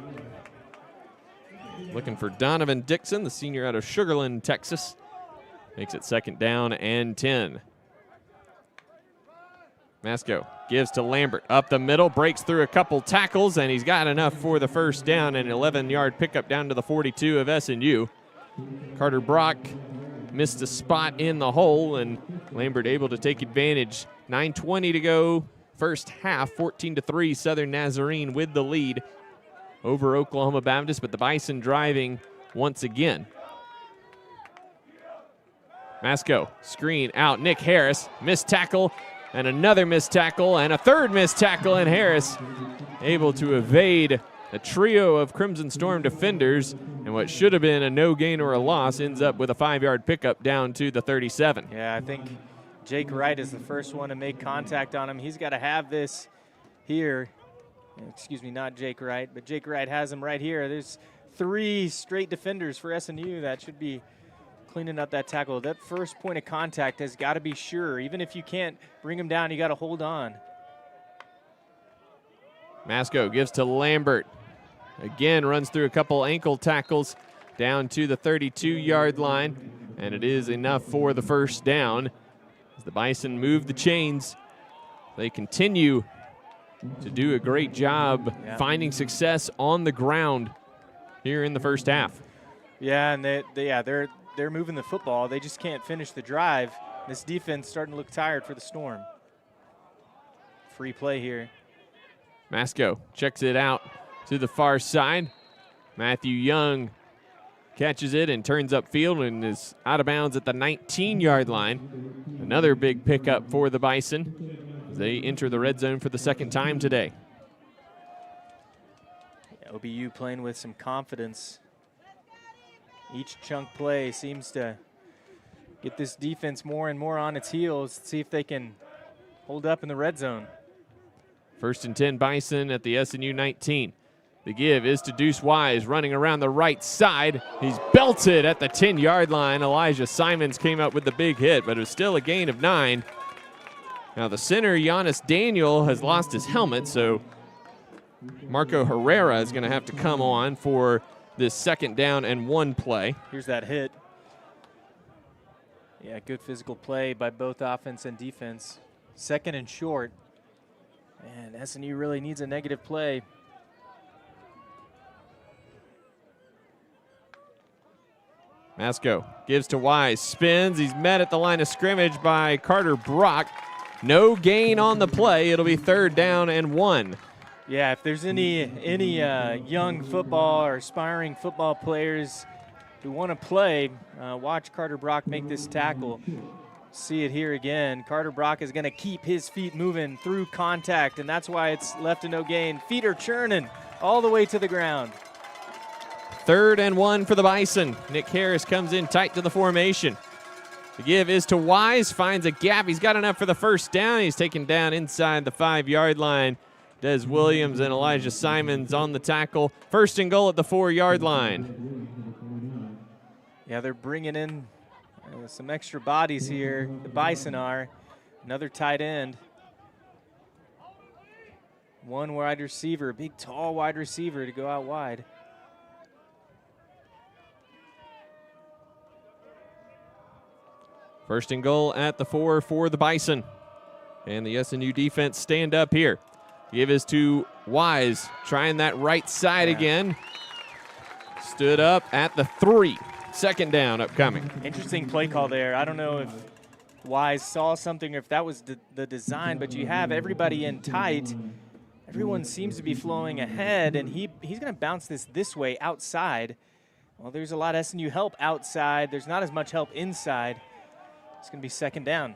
S1: Looking for Donovan Dixon, the senior out of Sugar Land, Texas. Makes it 2nd down and 10. Masco gives to Lambert. Up the middle, breaks through a couple tackles, and he's got enough for the first down. An 11-yard pickup down to the 42 of SNU. Carter Brock missed a spot in the hole, and Lambert able to take advantage. 9:20 to go, first half, 14-3, Southern Nazarene with the lead over Oklahoma Baptist, but the Bison driving once again. Masco, screen out, Nick Harris, missed tackle, and another missed tackle, and a third missed tackle, and Harris able to evade a trio of Crimson Storm defenders, and what should have been a no gain or a loss ends up with a 5-yard pickup down to the 37.
S2: Yeah, I think Jake Wright is the first one to make contact on him. He's got to have this here. Excuse me, not Jake Wright, but Jake Wright has him right here. There's 3 straight defenders for SNU that should be cleaning up that tackle. That first point of contact has got to be sure. Even if you can't bring him down, you got to hold on.
S1: Masco gives to Lambert. Again, runs through a couple ankle tackles down to the 32-yard line, and it is enough for the first down. As the Bison move the chains, they continue to do a great job finding success on the ground here in the first half.
S2: Yeah, and they're moving the football. They just can't finish the drive. This defense starting to look tired for the Storm. Free play here.
S1: Masco checks it out to the far side. Matthew Young catches it and turns upfield and is out of bounds at the 19-yard line. Another big pickup for the Bison as they enter the red zone for the 2nd time today.
S2: Yeah, OBU playing with some confidence. Each chunk play seems to get this defense more and more on its heels, see if they can hold up in the red zone.
S1: 1st and 10 Bison at the SNU 19. The give is to Deuce Wise running around the right side. He's belted at the 10-yard line. Elijah Simons came up with the big hit, but it was still a gain of 9. Now the center, Giannis Daniel, has lost his helmet, so Marco Herrera is going to have to come on for this 2nd down and 1 play.
S2: Here's that hit. Yeah, good physical play by both offense and defense. 2nd and short. Man, SNU really needs a negative play.
S1: Masco gives to Wise, spins. He's met at the line of scrimmage by Carter Brock. No gain on the play. It'll be 3rd down and 1.
S2: Yeah, if there's any young football or aspiring football players who want to play, watch Carter Brock make this tackle. See it here again. Carter Brock is going to keep his feet moving through contact, and that's why it's left to no gain. Feet are churning all the way to the ground.
S1: 3rd and 1 for the Bison. Nick Harris comes in tight to the formation. The give is to Wise, finds a gap. He's got enough for the first down. He's taken down inside the 5-yard line. Des Williams and Elijah Simons on the tackle. 1st and goal at the 4-yard line.
S2: Yeah, they're bringing in some extra bodies here. The Bison are. Another tight end. One wide receiver, big, tall wide receiver to go out wide.
S1: First and goal at the 4 for the Bison. And the SNU defense stand up here. Give is to Wise, trying that right side again. Stood up at the 3. Second down upcoming.
S2: Interesting play call there. I don't know if Wise saw something or if that was the design, but you have everybody in tight. Everyone seems to be flowing ahead, and he's going to bounce this way outside. Well, there's a lot of SNU help outside. There's not as much help inside. It's going to be second down.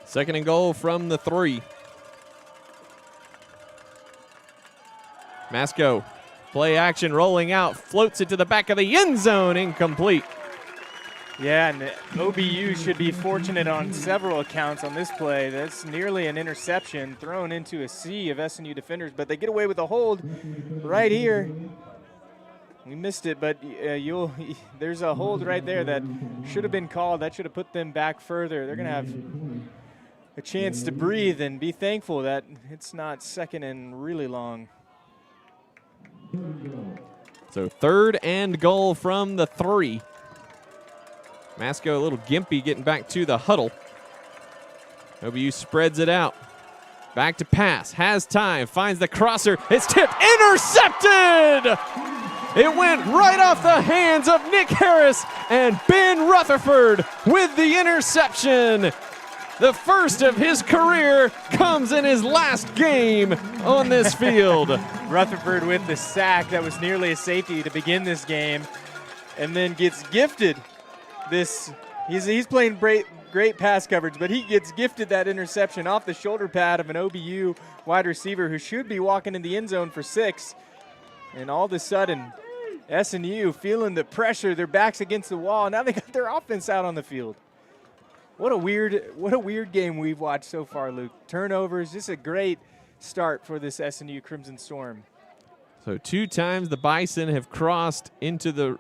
S1: Second and goal from the 3. Masco, play action, rolling out, floats it to the back of the end zone, incomplete.
S2: Yeah, and OBU should be fortunate on several accounts on this play. That's nearly an interception thrown into a sea of SNU defenders, but they get away with a hold right here. We missed it, but there's a hold right there that should have been called. That should have put them back further. They're going to have a chance to breathe and be thankful that it's not second and really long.
S1: So third and goal from the 3. Masco a little gimpy getting back to the huddle. OBU spreads it out. Back to pass, has time, finds the crosser. It's tipped, intercepted! It went right off the hands of Nick Harris, and Ben Rutherford with the interception. The first of his career comes in his last game on this field.
S2: Rutherford with the sack that was nearly a safety to begin this game, and then gets gifted this. He's playing great pass coverage, but he gets gifted that interception off the shoulder pad of an OBU wide receiver who should be walking in the end zone for 6. And all of a sudden, SNU feeling the pressure, their backs against the wall. Now they got their offense out on the field. What a weird game we've watched so far, Luke. Turnovers, just a great start for this SNU Crimson Storm.
S1: So 2 times the Bison have crossed into the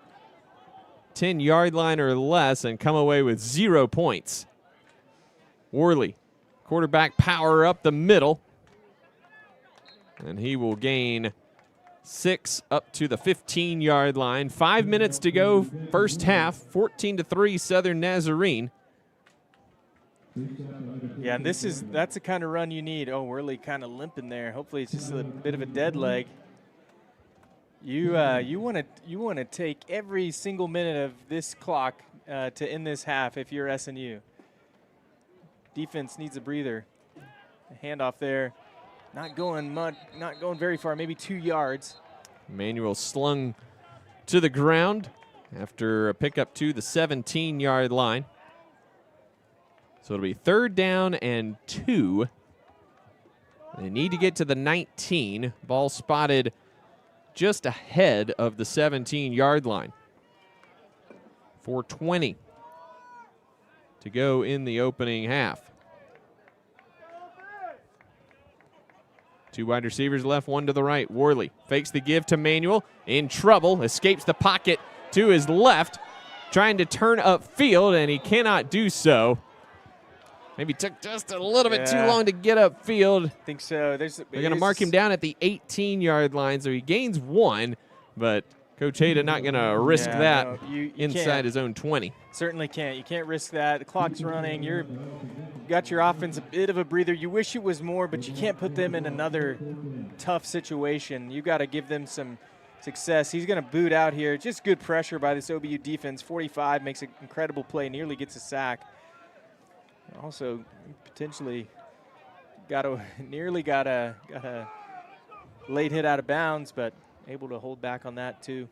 S1: 10-yard line or less and come away with 0 points. Worley, quarterback power up the middle. And he will gain 6 up to the 15-yard line. 5 minutes to go, first half, 14-3 Southern Nazarene.
S2: Yeah, and that's the kind of run you need. Oh, Worley kind of limping there. Hopefully it's just a bit of a dead leg. You want to take every single minute of this clock to end this half if you're SNU. Defense needs a breather. A handoff there. Not going very far, maybe 2 yards.
S1: Manuel slung to the ground after a pickup to the 17-yard line. So it'll be 3rd down and 2. They need to get to the 19. Ball spotted just ahead of the 17-yard line. 4:20 to go in the opening half. 2 wide receivers left, 1 to the right. Worley fakes the give to Manuel. In trouble, escapes the pocket to his left, trying to turn upfield, and he cannot do so. Maybe took just a little bit too long to get upfield.
S2: I think so.
S1: They're going to mark him down at the 18-yard line, so he gains 1, but Coach Hayda not going to risk that
S2: you
S1: inside his own 20.
S2: Certainly can't. You can't risk that. The clock's running. You got your offense a bit of a breather. You wish it was more, but you can't put them in another tough situation. You got to give them some success. He's going to boot out here. Just good pressure by this OBU defense. 45 makes an incredible play, nearly gets a sack. Also, potentially nearly got a late hit out of bounds, but able to hold back on that too.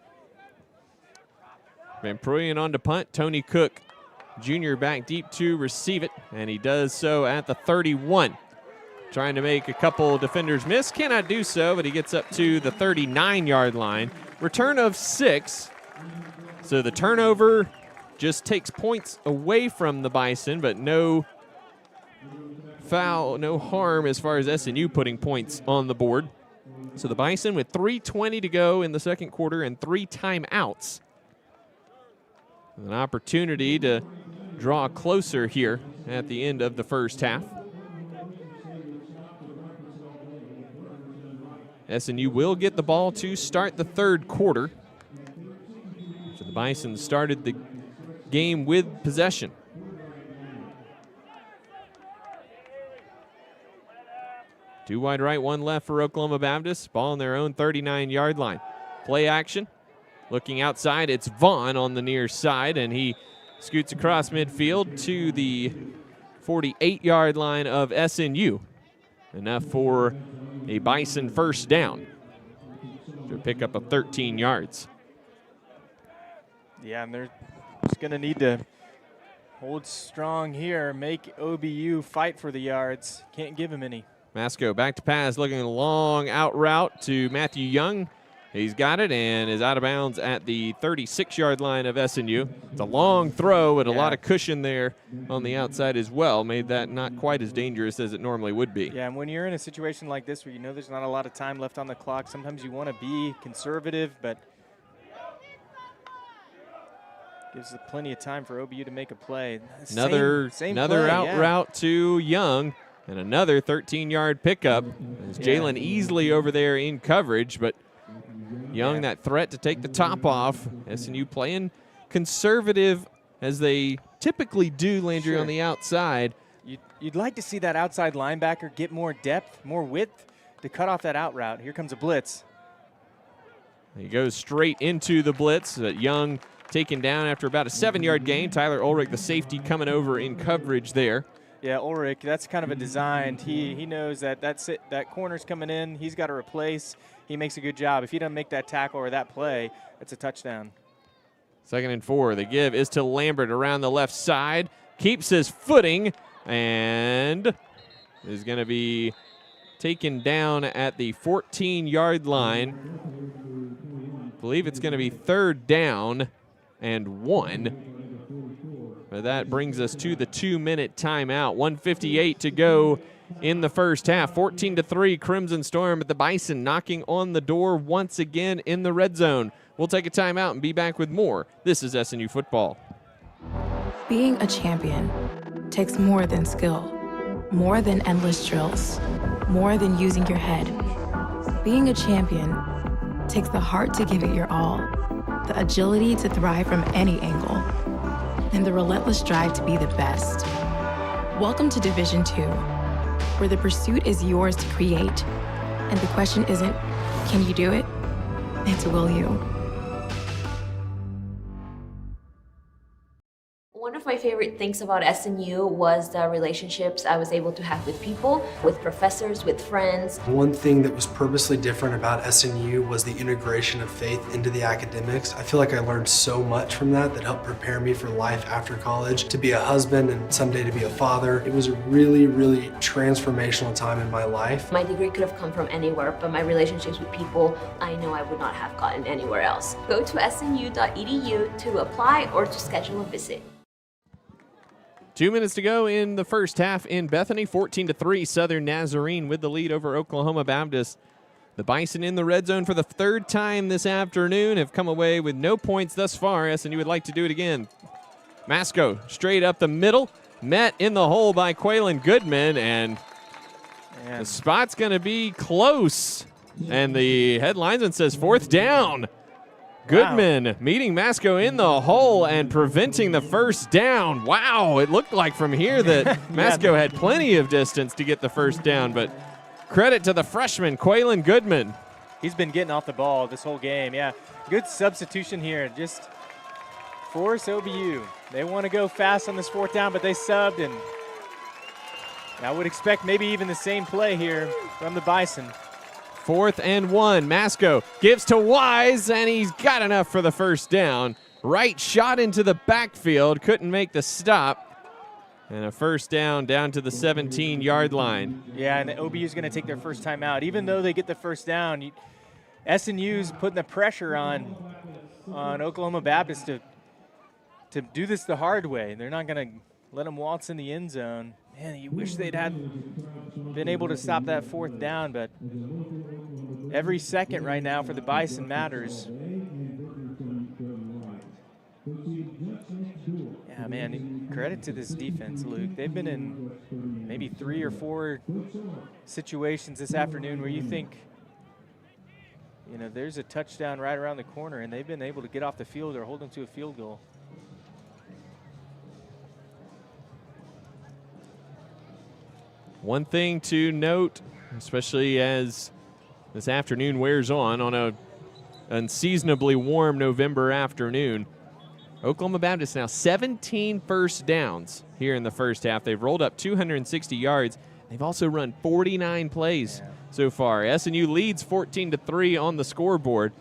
S1: Van Pruyen on to punt. Tony Cook, Jr. back deep to receive it, and he does so at the 31. Trying to make a couple defenders miss. Cannot do so, but he gets up to the 39-yard line. Return of 6. So the turnover just takes points away from the Bison, but no foul, no harm as far as SNU putting points on the board. So the Bison with 3:20 to go in the second quarter and 3 timeouts. An opportunity to draw closer here at the end of the first half. SNU will get the ball to start the third quarter. So the Bison started the game with possession. Two wide right, one left for Oklahoma Baptist. Ball on their own 39-yard line. Play action. Looking outside, it's Vaughn on the near side, and he scoots across midfield to the 48-yard line of SNU. Enough for a Bison first down to pick up 13 yards.
S2: Yeah, and they're just going to need to hold strong here, make OBU fight for the yards. Can't give him any.
S1: Masco back to pass, looking a long out route to Matthew Young. He's got it and is out of bounds at the 36-yard line of SNU. It's a long throw with a lot of cushion there on the outside as well. Made that not quite as dangerous as it normally would be.
S2: Yeah, and when you're in a situation like this where you know there's not a lot of time left on the clock, sometimes you want to be conservative, but gives plenty of time for OBU to make a play.
S1: Another out route to Young. And another 13-yard pickup. As Jalen easily over there in coverage, but Young, that threat to take the top off. SNU playing conservative as they typically do, Landry, on the outside.
S2: You'd like to see that outside linebacker get more depth, more width to cut off that out route. Here comes a blitz.
S1: He goes straight into the blitz. Young taken down after about a 7-yard gain. Tyler Ulrich, the safety, coming over in coverage there.
S2: Yeah, Ulrich, that's kind of a design. He knows that that corner's coming in. He's got to replace. He makes a good job. If he doesn't make that tackle or that play, it's a touchdown.
S1: 2nd and 4. The give is to Lambert around the left side. Keeps his footing and is going to be taken down at the 14-yard line. I believe it's going to be 3rd down and 1. But that brings us to the 2-minute timeout. 1:58 to go in the first half. 14-3 Crimson Storm, but the Bison knocking on the door once again in the red zone. We'll take a timeout and be back with more. This is SNU Football.
S7: Being a champion takes more than skill, more than endless drills, more than using your head. Being a champion takes the heart to give it your all, the agility to thrive from any angle, and the relentless drive to be the best. Welcome to Division II, where the pursuit is yours to create, and the question isn't, can you do it? It's will you?
S8: One of my favorite things about SNU was the relationships I was able to have with people, with professors, with friends.
S9: One thing that was purposely different about SNU was the integration of faith into the academics. I feel like I learned so much from that helped prepare me for life after college, to be a husband and someday to be a father. It was a really, really transformational time in my life.
S8: My degree could have come from anywhere, but my relationships with people, I know I would not have gotten anywhere else. Go to snu.edu to apply or to schedule a visit.
S1: 2 minutes to go in the first half in Bethany. 14-3 Southern Nazarene with the lead over Oklahoma Baptist. The Bison in the red zone for the 3rd time this afternoon have come away with no points thus far. SNU would like to do it again. Masco straight up the middle, met in the hole by Quaylen Goodman, and the spot's going to be close. And the head linesman says 4th down. Goodman meeting Masco in the hole and preventing the first down. Wow, it looked like from here that Masco had plenty of distance to get the first down, but credit to the freshman, Quaylen Goodman.
S2: He's been getting off the ball this whole game, Good substitution here, just force OBU. They want to go fast on this 4th down, but they subbed, and I would expect maybe even the same play here from the Bison.
S1: 4th and 1. Masco gives to Wise, and he's got enough for the first down. Right shot into the backfield, couldn't make the stop. And a first down to the 17-yard line.
S2: Yeah, and OBU's going to take their first time out. Even though they get the first down, SNU's putting the pressure on Oklahoma Baptist to do this the hard way. They're not going to let them waltz in the end zone. Man, you wish they'd been able to stop that 4th down, but every second right now for the Bison matters. Yeah, man, credit to this defense, Luke. They've been in maybe 3 or 4 situations this afternoon where you think You know, there's a touchdown right around the corner, and they've been able to get off the field or hold them to a field goal.
S1: One thing to note, especially as this afternoon wears on a unseasonably warm November afternoon, Oklahoma Baptist now 17 first downs here in the first half. They've rolled up 260 yards. They've also run 49 plays so far. SNU leads 14-3 on the scoreboard,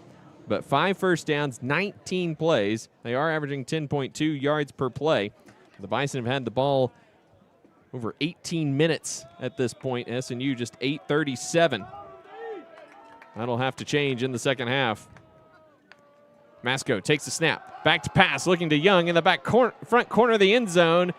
S1: but 5 first downs, 19 plays. They are averaging 10.2 yards per play. The Bison have had the ball over 18 minutes at this point. SNU just 8:37. That'll have to change in the second half. Masco takes the snap. Back to pass, looking to Young in the front corner of the end zone.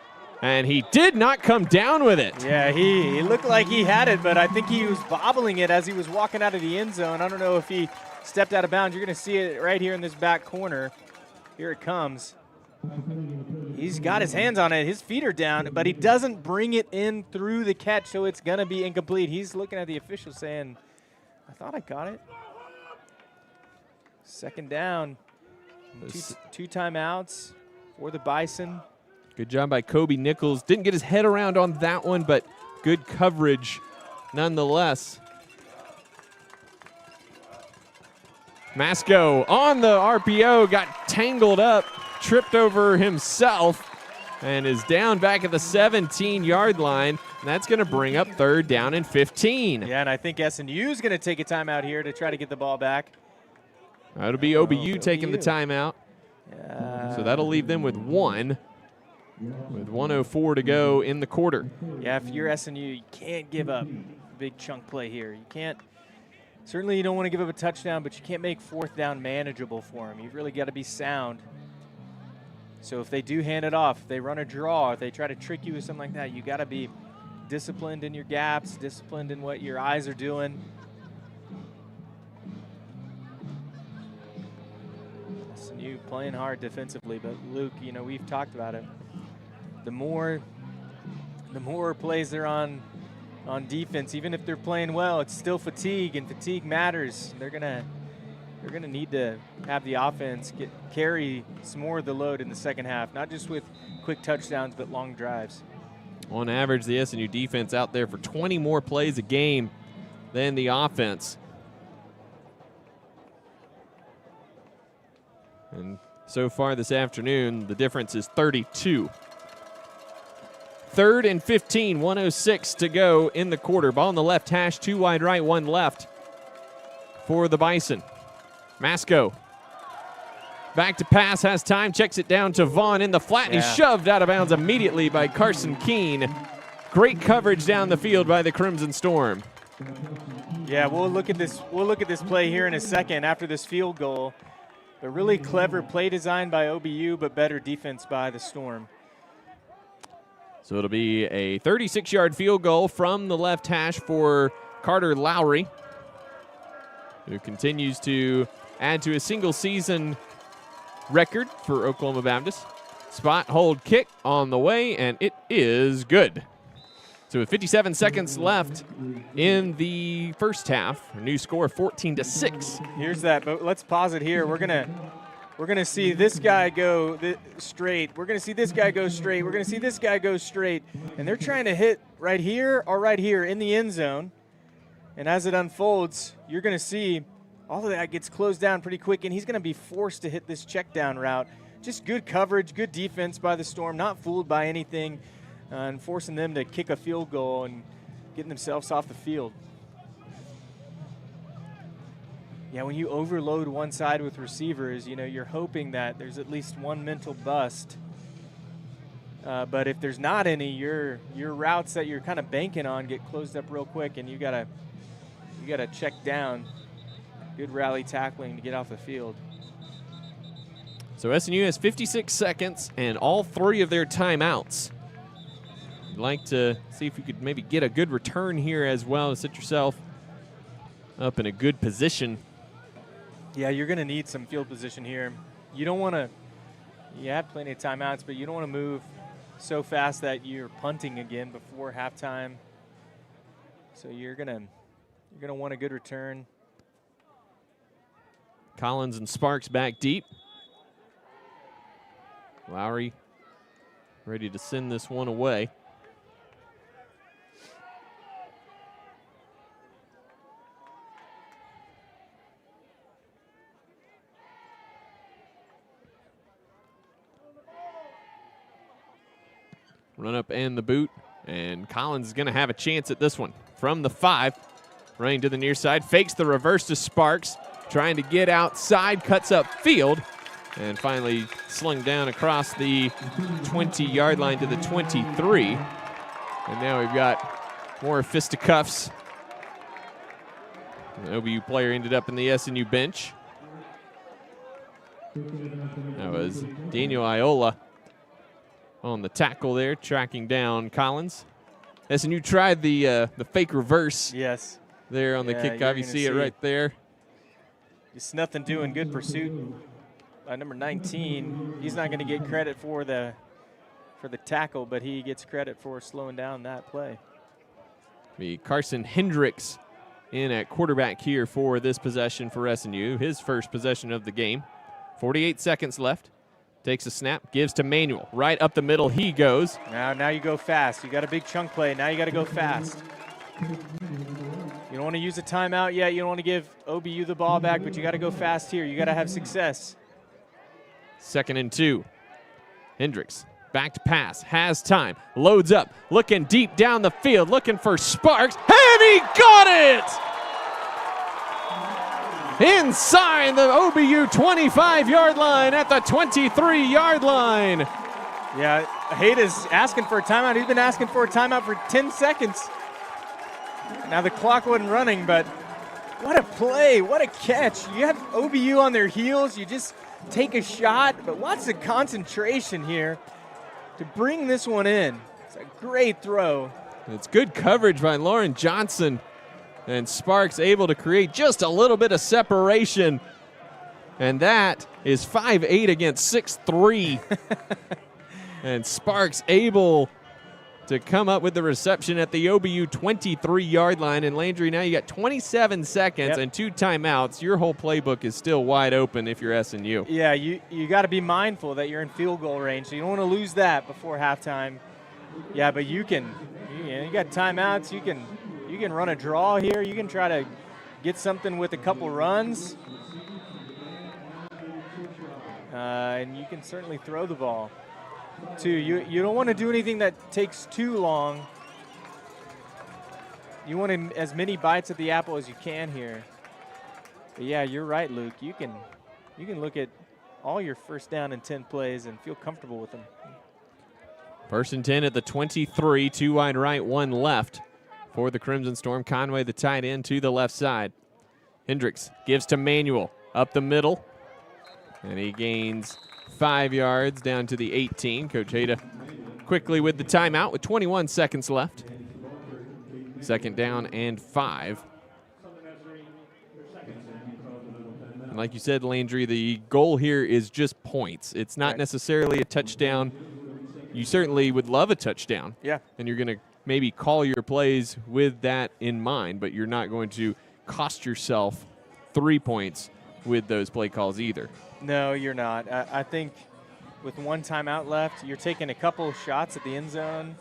S1: And he did not come down with it.
S2: Yeah, he looked like he had it, but I think he was bobbling it as he was walking out of the end zone. I don't know if he stepped out of bounds. You're going to see it right here in this back corner. Here it comes. He's got his hands on it. His feet are down, but he doesn't bring it in through the catch, so it's going to be incomplete. He's looking at the official saying, I thought I got it. Second down. Two timeouts for the Bison.
S1: Good job by Kobe Nichols. Didn't get his head around on that one, but good coverage nonetheless. Masco on the RPO, got tangled up, tripped over himself, and is down back at the 17-yard line. And that's going to bring up 3rd down and 15.
S2: Yeah, and I think SNU is going to take a timeout here to try to get the ball back.
S1: That'll be OBU taking the timeout.
S2: Yeah.
S1: So that'll leave them with 1. With 1:04 to go in the quarter.
S2: Yeah, if you're SNU, you can't give up a big chunk play here. You can't. Certainly you don't want to give up a touchdown, but you can't make 4th down manageable for them. You've really got to be sound. So if they do hand it off, if they run a draw, if they try to trick you with something like that, you got to be disciplined in your gaps, disciplined in what your eyes are doing. SNU playing hard defensively, but Luke, you know, we've talked about it. The more plays they're on defense, even if they're playing well, it's still fatigue, and fatigue matters. They're gonna need to have the offense carry some more of the load in the second half, not just with quick touchdowns, but long drives.
S1: On average, the SNU defense out there for 20 more plays a game than the offense. And so far this afternoon, the difference is 32. 3rd and 15, 1:06 to go in the quarter. Ball on the left hash, 2 wide right, 1 left for the Bison. Masco back to pass, has time, checks it down to Vaughn in the flat, and he's shoved out of bounds immediately by Carson Keene. Great coverage down the field by the Crimson Storm.
S2: Yeah, we'll look at this play here in a second after this field goal. A really clever play design by OBU, but better defense by the Storm.
S1: So it'll be a 36-yard field goal from the left hash for Carter Lowry, who continues to add to a single-season record for Oklahoma Baptist. Spot, hold, kick on the way, and it is good. So with 57 seconds left in the first half, a new score 14-6.
S2: Here's that, but let's pause it here. We're gonna see this guy go straight. We're gonna see this guy go straight. We're gonna see this guy go straight. And they're trying to hit right here or right here in the end zone. And as it unfolds, you're gonna see all of that gets closed down pretty quick, and he's gonna be forced to hit this check down route. Just good coverage, good defense by the Storm, not fooled by anything, and forcing them to kick a field goal and getting themselves off the field. Yeah, when you overload one side with receivers, you know, you're hoping that there's at least one mental bust. But if there's not any, your routes that you're kind of banking on get closed up real quick, and you gotta check down. Good rally tackling to get off the field.
S1: So SNU has 56 seconds and all 3 of their timeouts. You'd like to see if you could maybe get a good return here as well to set yourself up in a good position.
S2: Yeah, you're going to need some field position here. You don't want to – you have plenty of timeouts, but you don't want to move so fast that you're punting again before halftime. So you're going to want a good return.
S1: Collins and Sparks back deep. Lowry ready to send this one away. Run up and the boot, and Collins is going to have a chance at this one. From the 5, running to the near side, fakes the reverse to Sparks, trying to get outside, cuts up field, and finally slung down across the 20-yard line to the 23. And now we've got more fisticuffs. The OBU player ended up in the SNU bench. That was Daniel Iola on the tackle there, tracking down Collins. SNU tried the fake reverse.
S2: Yes.
S1: There on the kickoff. You see it right there.
S2: Just nothing doing. Good pursuit by number 19. He's not going to get credit for the tackle, but he gets credit for slowing down that play.
S1: Be Carson Hendricks in at quarterback here for this possession for SNU. His first possession of the game. 48 seconds left. Takes a snap, gives to Manuel. Right up the middle he goes.
S2: Now you go fast. You got a big chunk play. Now you got to go fast. You don't want to use a timeout yet. You don't want to give OBU the ball back, but you got to go fast here. You got to have success.
S1: 2nd and 2. Hendricks back to pass, has time, loads up, looking deep down the field, looking for Sparks, and he got it! Inside the OBU 25-yard line at the 23-yard line.
S2: Yeah, Hayda's asking for a timeout. He's been asking for a timeout for 10 seconds. Now the clock wasn't running, but what a play, what a catch. You have OBU on their heels. You just take a shot, but lots of concentration here to bring this one in. It's a great throw.
S1: It's good coverage by Lauren Johnson. And Sparks able to create just a little bit of separation. And that is 5'8" against 6'3". And Sparks able to come up with the reception at the OBU 23-yard line. And Landry, now you got 27 seconds and 2 timeouts. Your whole playbook is still wide open if you're SNU.
S2: Yeah, you got to be mindful that you're in field goal range, so you don't want to lose that before halftime. Yeah, but you got timeouts. You can run a draw here. You can try to get something with a couple runs. And you can certainly throw the ball. Too, you don't want to do anything that takes too long. You want as many bites at the apple as you can here. But yeah, you're right, Luke. You can look at all your first down and 10 plays and feel comfortable with them.
S1: 1st and 10 at the 23, 2 wide right, 1 left. For the Crimson Storm, Conway the tight end to the left side. Hendricks gives to Manuel up the middle. And he gains 5 yards down to the 18. Coach Hayda quickly with the timeout with 21 seconds left. 2nd down and 5. And like you said, Landry, the goal here is just points. It's not necessarily a touchdown. You certainly would love a touchdown.
S2: Yeah.
S1: And you're going to maybe call your plays with that in mind, but you're not going to cost yourself 3 points with those play calls either.
S2: No, you're not. I think with 1 timeout left, you're taking a couple shots at the end zone.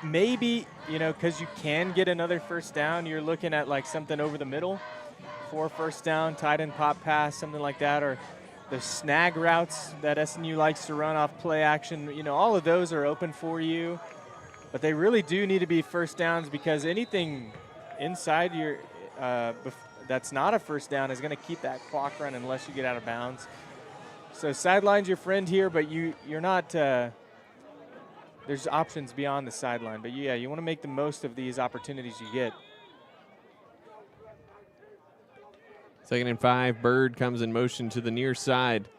S2: Maybe because you can get another first down, you're looking at like something over the middle for first down, tight end pop pass, something like that, or the snag routes that SNU likes to run off play action. All of those are open for you. But they really do need to be first downs, because anything inside your that's not a first down is going to keep that clock running unless you get out of bounds. So sideline's your friend here, but you're not there's options beyond the sideline. But yeah, you want to make the most of these opportunities you get.
S1: 2nd and 5, Bird comes in motion to the near side.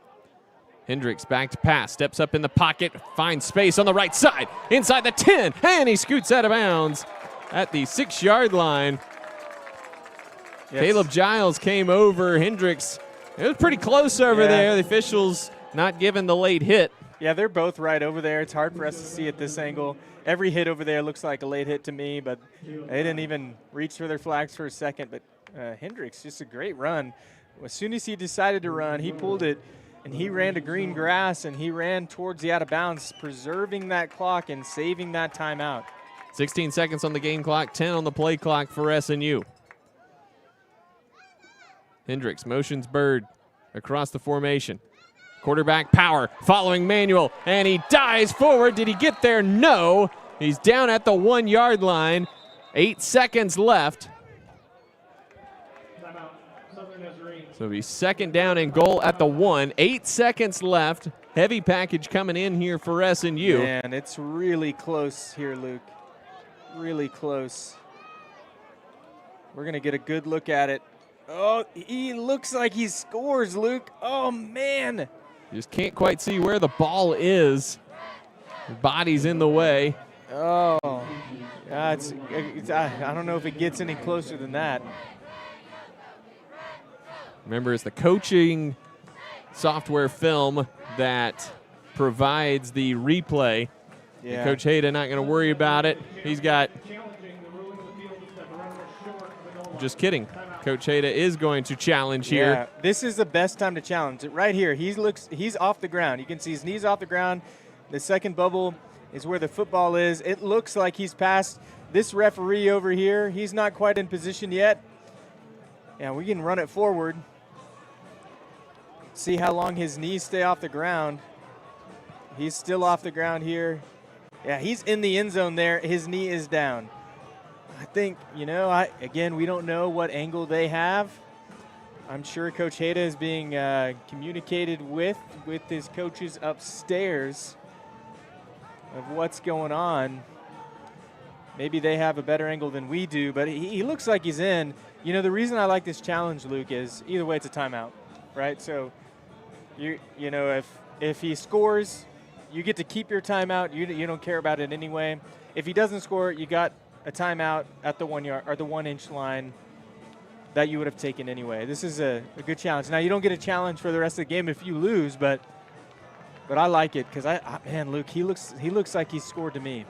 S1: Hendricks back to pass, steps up in the pocket, finds space on the right side, inside the 10, and he scoots out of bounds at the 6-yard line. Yes. Caleb Giles came over. Hendricks, it was pretty close over there. The officials not giving the late hit.
S2: Yeah, they're both right over there. It's hard for us to see at this angle. Every hit over there looks like a late hit to me, but they didn't even reach for their flags for a second. But Hendricks, just a great run. as soon as he decided to run, he pulled it, and he ran to green grass, and he ran towards the out of bounds, preserving that clock and saving that timeout.
S1: 16 seconds on the game clock, 10 on the play clock for SNU. Hendricks motions Bird across the formation. Quarterback power following Manuel, and he dives forward. Did he get there? No. He's down at the 1 yard line. 8 seconds left. So it'll be second down and goal at the 1. 8 seconds left. Heavy package coming in here for SNU.
S2: Man, it's really close here, Luke. Really close. We're going to get a good look at it. Oh, he looks like he scores, Luke. Oh, man.
S1: You just can't quite see where the ball is. The body's in the way.
S2: Oh, I don't know if it gets any closer than that.
S1: Remember, it's the coaching software film that provides the replay.
S2: Yeah.
S1: Coach Hayda not going to worry about it. He's got. Just kidding. Coach Hayda is going to challenge here.
S2: Yeah, this is the best time to challenge. Right here, he's off the ground. You can see his knees off the ground. The second bubble is where the football is. It looks like he's past this referee over here. He's not quite in position yet. Yeah, we can run it forward. See how long his knees stay off the ground. He's still off the ground here. Yeah, he's in the end zone there. His knee is down. I think, again, we don't know what angle they have. I'm sure Coach Hayda is being communicated with his coaches upstairs of what's going on. Maybe they have a better angle than we do, but he looks like he's in. The reason I like this challenge, Luke, is either way it's a timeout, right? So, if he scores, you get to keep your timeout. You don't care about it anyway. If he doesn't score, you got a timeout at the 1 yard or the 1 inch line that you would have taken anyway. This is a good challenge. Now, you don't get a challenge for the rest of the game if you lose, but I like it because man, Luke, he looks like he scored to me.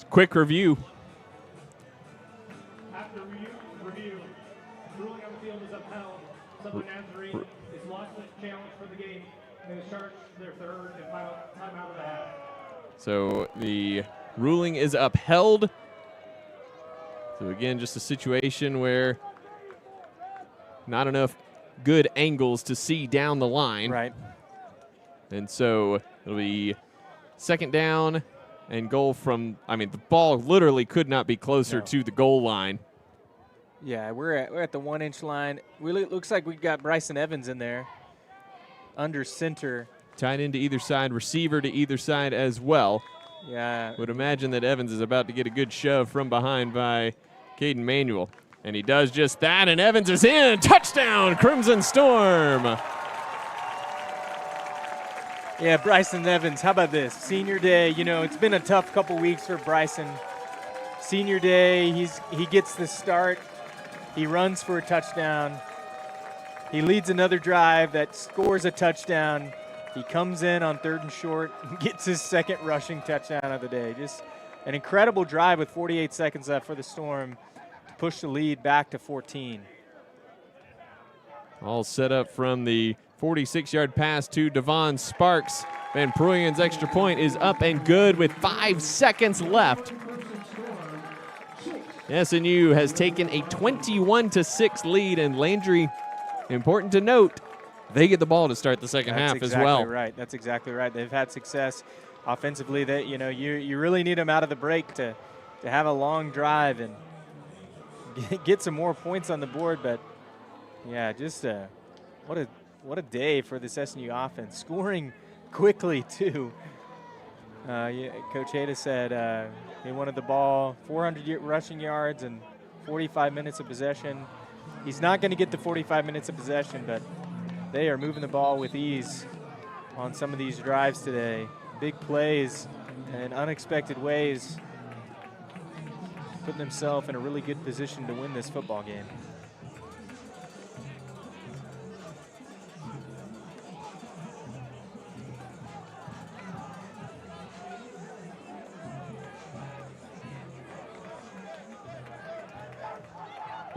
S1: Quick review.
S10: After review, ruling on the field is upheld. Southern Nazarene is lost this challenge for the game. And they charge their third and final timeout of the half.
S1: So the ruling is upheld. So again, just a situation where not enough good angles to see down the line.
S2: Right.
S1: And so it'll be second down and goal from, the ball literally could not be closer to the goal line.
S2: Yeah, we're at the 1 inch line. Really, it looks like we got Bryson Evans in there under center.
S1: Tied into either side, receiver to either side as well.
S2: Yeah.
S1: Would imagine that Evans is about to get a good shove from behind by Caden Manuel. And he does just that, and Evans is in. Touchdown, Crimson Storm.
S2: Yeah, Bryson Evans, how about this? Senior day, it's been a tough couple weeks for Bryson. Senior day, he gets the start. He runs for a touchdown. He leads another drive that scores a touchdown. He comes in on 3rd and short and gets his second rushing touchdown of the day. Just an incredible drive with 48 seconds left for the Storm to push the lead back to 14.
S1: All set up from the 46-yard pass to Devon Sparks. Van Prooyen's extra point is up and good with 5 seconds left. SNU has taken a 21-6 lead, and Landry, important to note, they get the ball to start the second half as well.
S2: That's exactly right. They've had success offensively. That you really need them out of the break to have a long drive and get some more points on the board. But yeah, just what a day for this SNU offense, scoring quickly too. Coach Hayda said he wanted the ball, 400 rushing yards and 45 minutes of possession. He's not going to get the 45 minutes of possession, but they are moving the ball with ease on some of these drives today. Big plays and unexpected ways, putting themselves in a really good position to win this football game.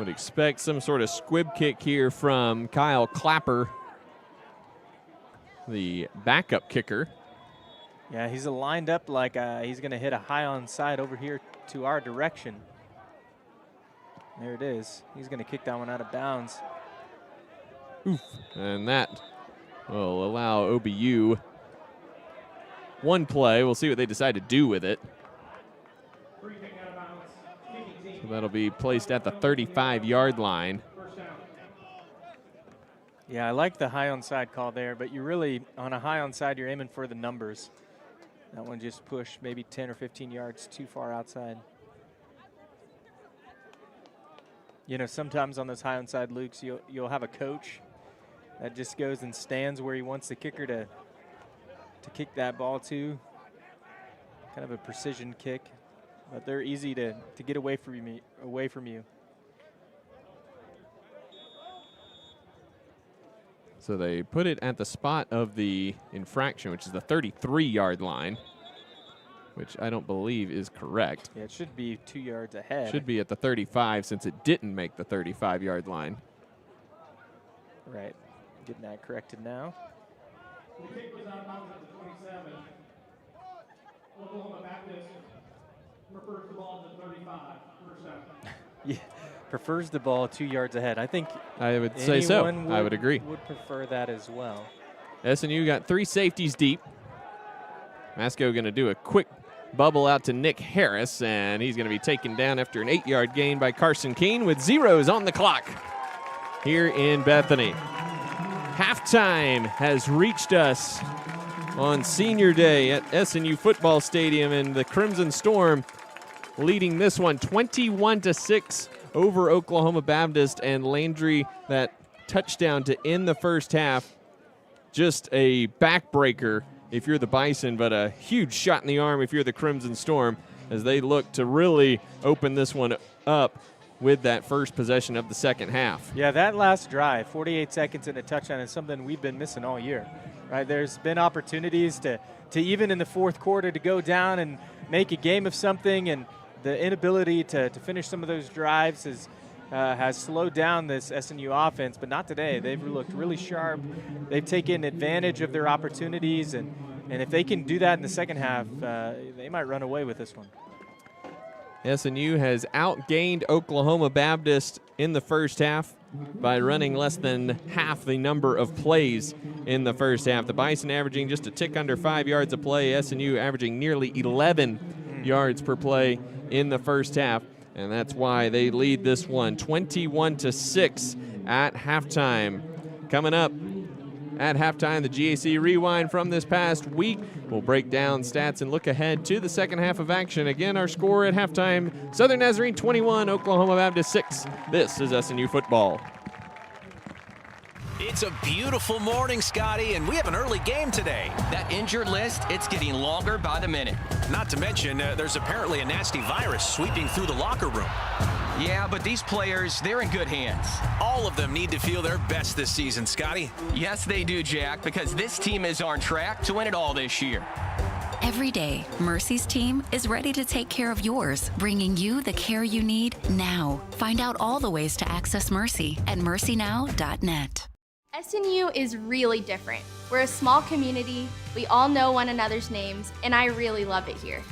S1: Would expect some sort of squib kick here from Kyle Clapper, the backup kicker.
S2: Yeah, he's lined up like he's going to hit a high onside over here to our direction. There it is. He's going to kick that one out of bounds.
S1: Oof. And that will allow OBU one play. We'll see what they decide to do with it. So that'll be placed at the 35-yard line.
S2: Yeah, I like the high onside call there, but you really, on a high onside, you're aiming for the numbers. That one just pushed maybe 10 or 15 yards too far outside. You know, sometimes on those high onside lukes, you'll have a coach that just goes and stands where he wants the kicker to kick that ball to. Kind of a precision kick, but they're easy to get away from you.
S1: So they put it at the spot of the infraction, which is the 33-yard line, which I don't believe is correct.
S2: Yeah, it should be 2 yards ahead.
S1: Should be at the 35 since it didn't make the 35-yard line.
S2: Right. Getting that corrected now.
S10: The kick was out of bounds at the 27. Oklahoma Baptist prefers the ball to 35. First down.
S2: Yeah, prefers the ball 2 yards ahead. I think
S1: I would say so. I would agree.
S2: Would prefer that as well.
S1: SNU got 3 safeties deep. Masco going to do a quick bubble out to Nick Harris, and he's going to be taken down after an 8-yard gain by Carson Keene with zeros on the clock here in Bethany. Halftime has reached us on Senior Day at SNU Football Stadium, and the Crimson Storm leading this one 21-6 over Oklahoma Baptist, and Landry, that touchdown to end the first half, just a backbreaker if you're the Bison, but a huge shot in the arm if you're the Crimson Storm, as they look to really open this one up with that first possession of the second half.
S2: Yeah, that last drive, 48 seconds and a touchdown, is something we've been missing all year. Right, there's been opportunities to even in the fourth quarter to go down and make a game of something, and the inability to finish some of those drives has slowed down this SNU offense, but not today. They've looked really sharp. They've taken advantage of their opportunities, and if they can do that in the second half, they might run away with this one.
S1: SNU has outgained Oklahoma Baptist in the first half by running less than half the number of plays in the first half. The Bison averaging just a tick under 5 yards a play. SNU averaging nearly 11 yards per play in the first half, and that's why they lead this one 21-6 at halftime. Coming up at halftime, the GAC Rewind from this past week. We'll break down stats and look ahead to the second half of action. Again, our score at halftime, Southern Nazarene 21, Oklahoma Baptist 6. This is SNU Football.
S11: It's a beautiful morning, Scotty, and we have an early game today.
S12: That injured list, it's getting longer by the minute.
S11: Not to mention, there's apparently a nasty virus sweeping through the locker room.
S12: Yeah, but these players, they're in good hands.
S11: All of them need to feel their best this season, Scotty.
S12: Yes, they do, Jack, because this team is on track to win it all this year.
S13: Every day, Mercy's team is ready to take care of yours, bringing you the care you need now. Find out all the ways to access Mercy at mercynow.net.
S14: SNU is really different. We're a small community, we all know one another's names, and I really love it here.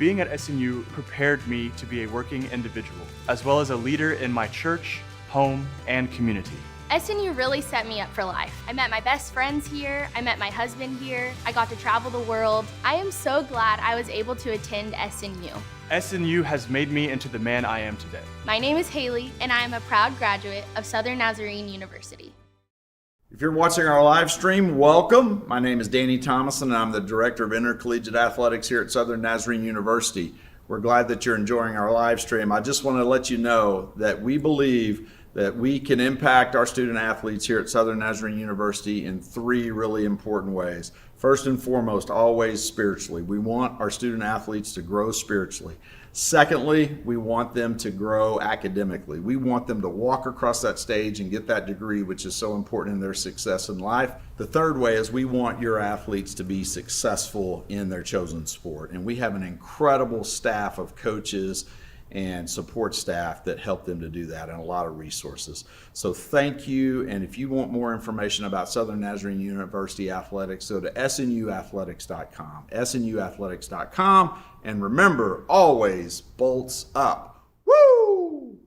S15: Being at SNU prepared me to be a working individual, as well as a leader in my church, home, and community.
S14: SNU really set me up for life. I met my best friends here, I met my husband here, I got to travel the world. I am so glad I was able to attend SNU.
S15: SNU has made me into the man I am today.
S14: My name is Haley, and I am a proud graduate of Southern Nazarene University.
S16: If you're watching our live stream, welcome. My name is Danny Thomason, and I'm the Director of Intercollegiate Athletics here at Southern Nazarene University. We're glad that you're enjoying our live stream. I just want to let you know that we believe that we can impact our student athletes here at Southern Nazarene University in 3 really important ways. First and foremost, always spiritually. We want our student athletes to grow spiritually. Secondly, we want them to grow academically. We want them to walk across that stage and get that degree, which is so important in their success in life. The third way is we want your athletes to be successful in their chosen sport. And we have an incredible staff of coaches and support staff that help them to do that, and a lot of resources. So thank you, and if you want more information about Southern Nazarene University Athletics, go to snuathletics.com, snuathletics.com, and remember, always bolts up. Woo!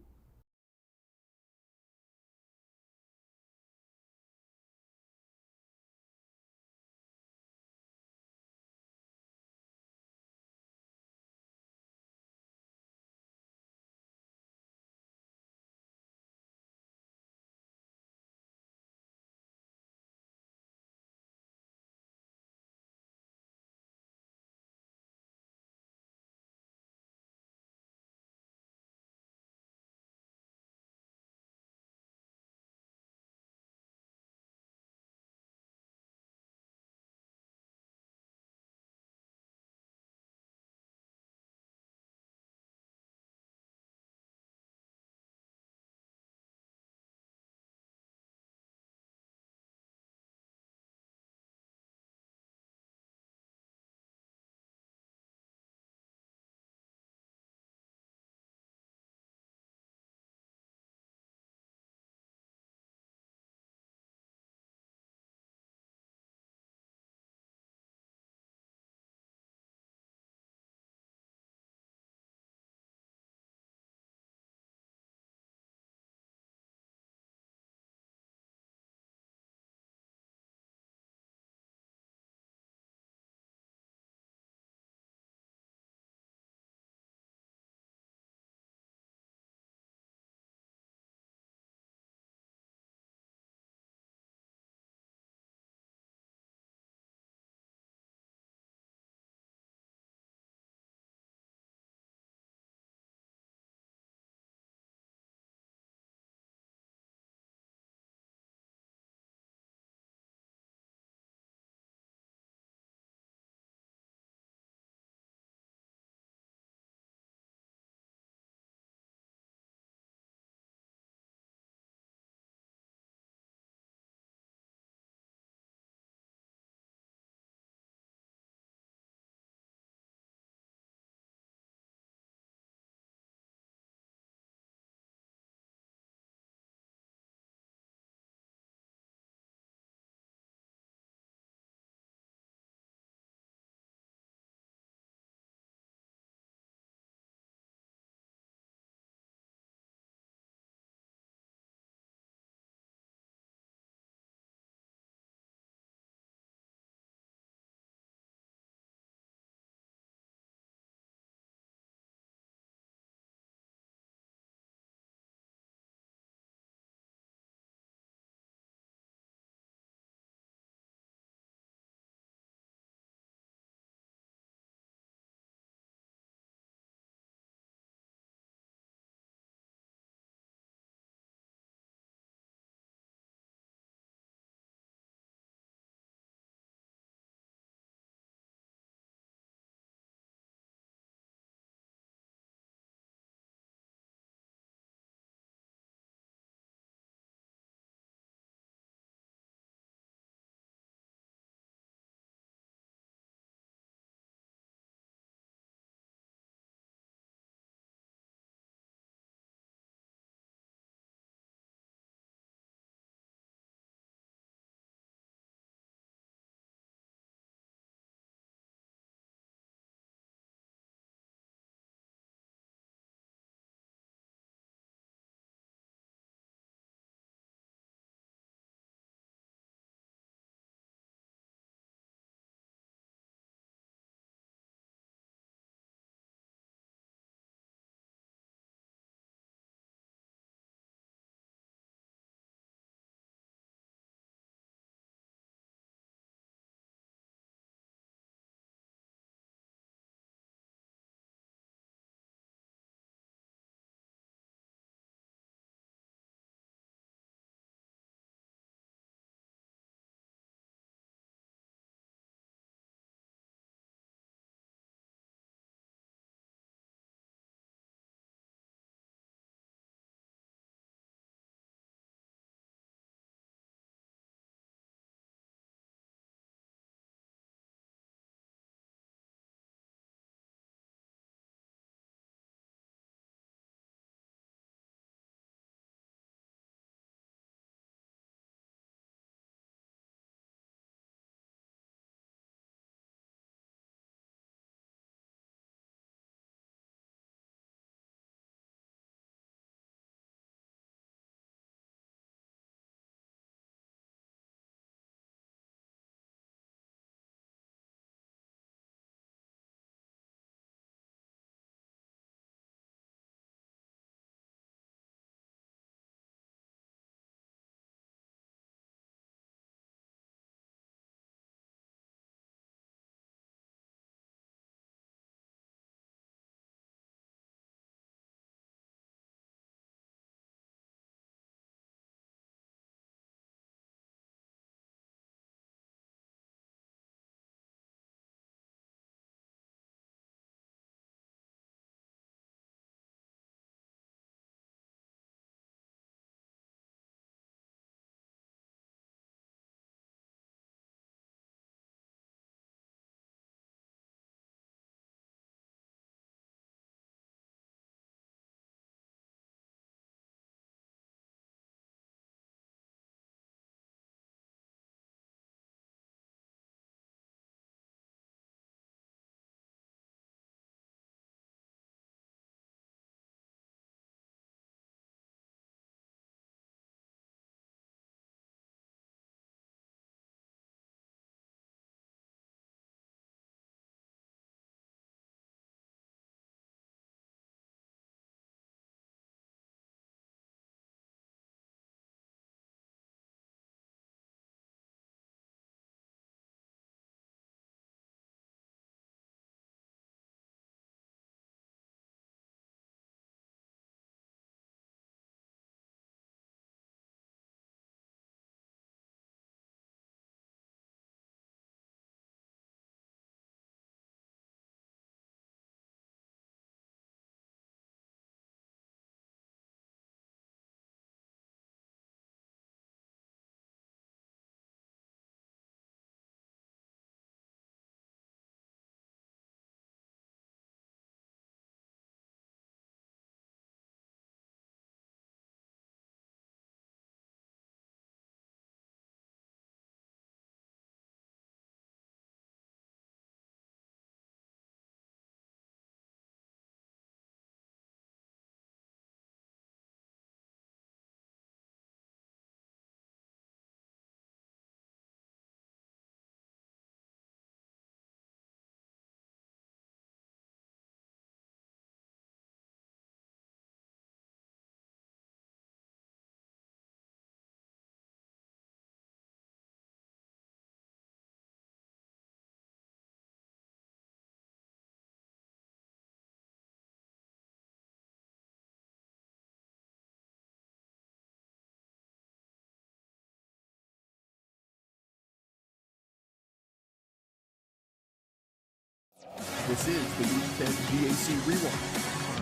S17: This is the Week 10 GAC Rewind.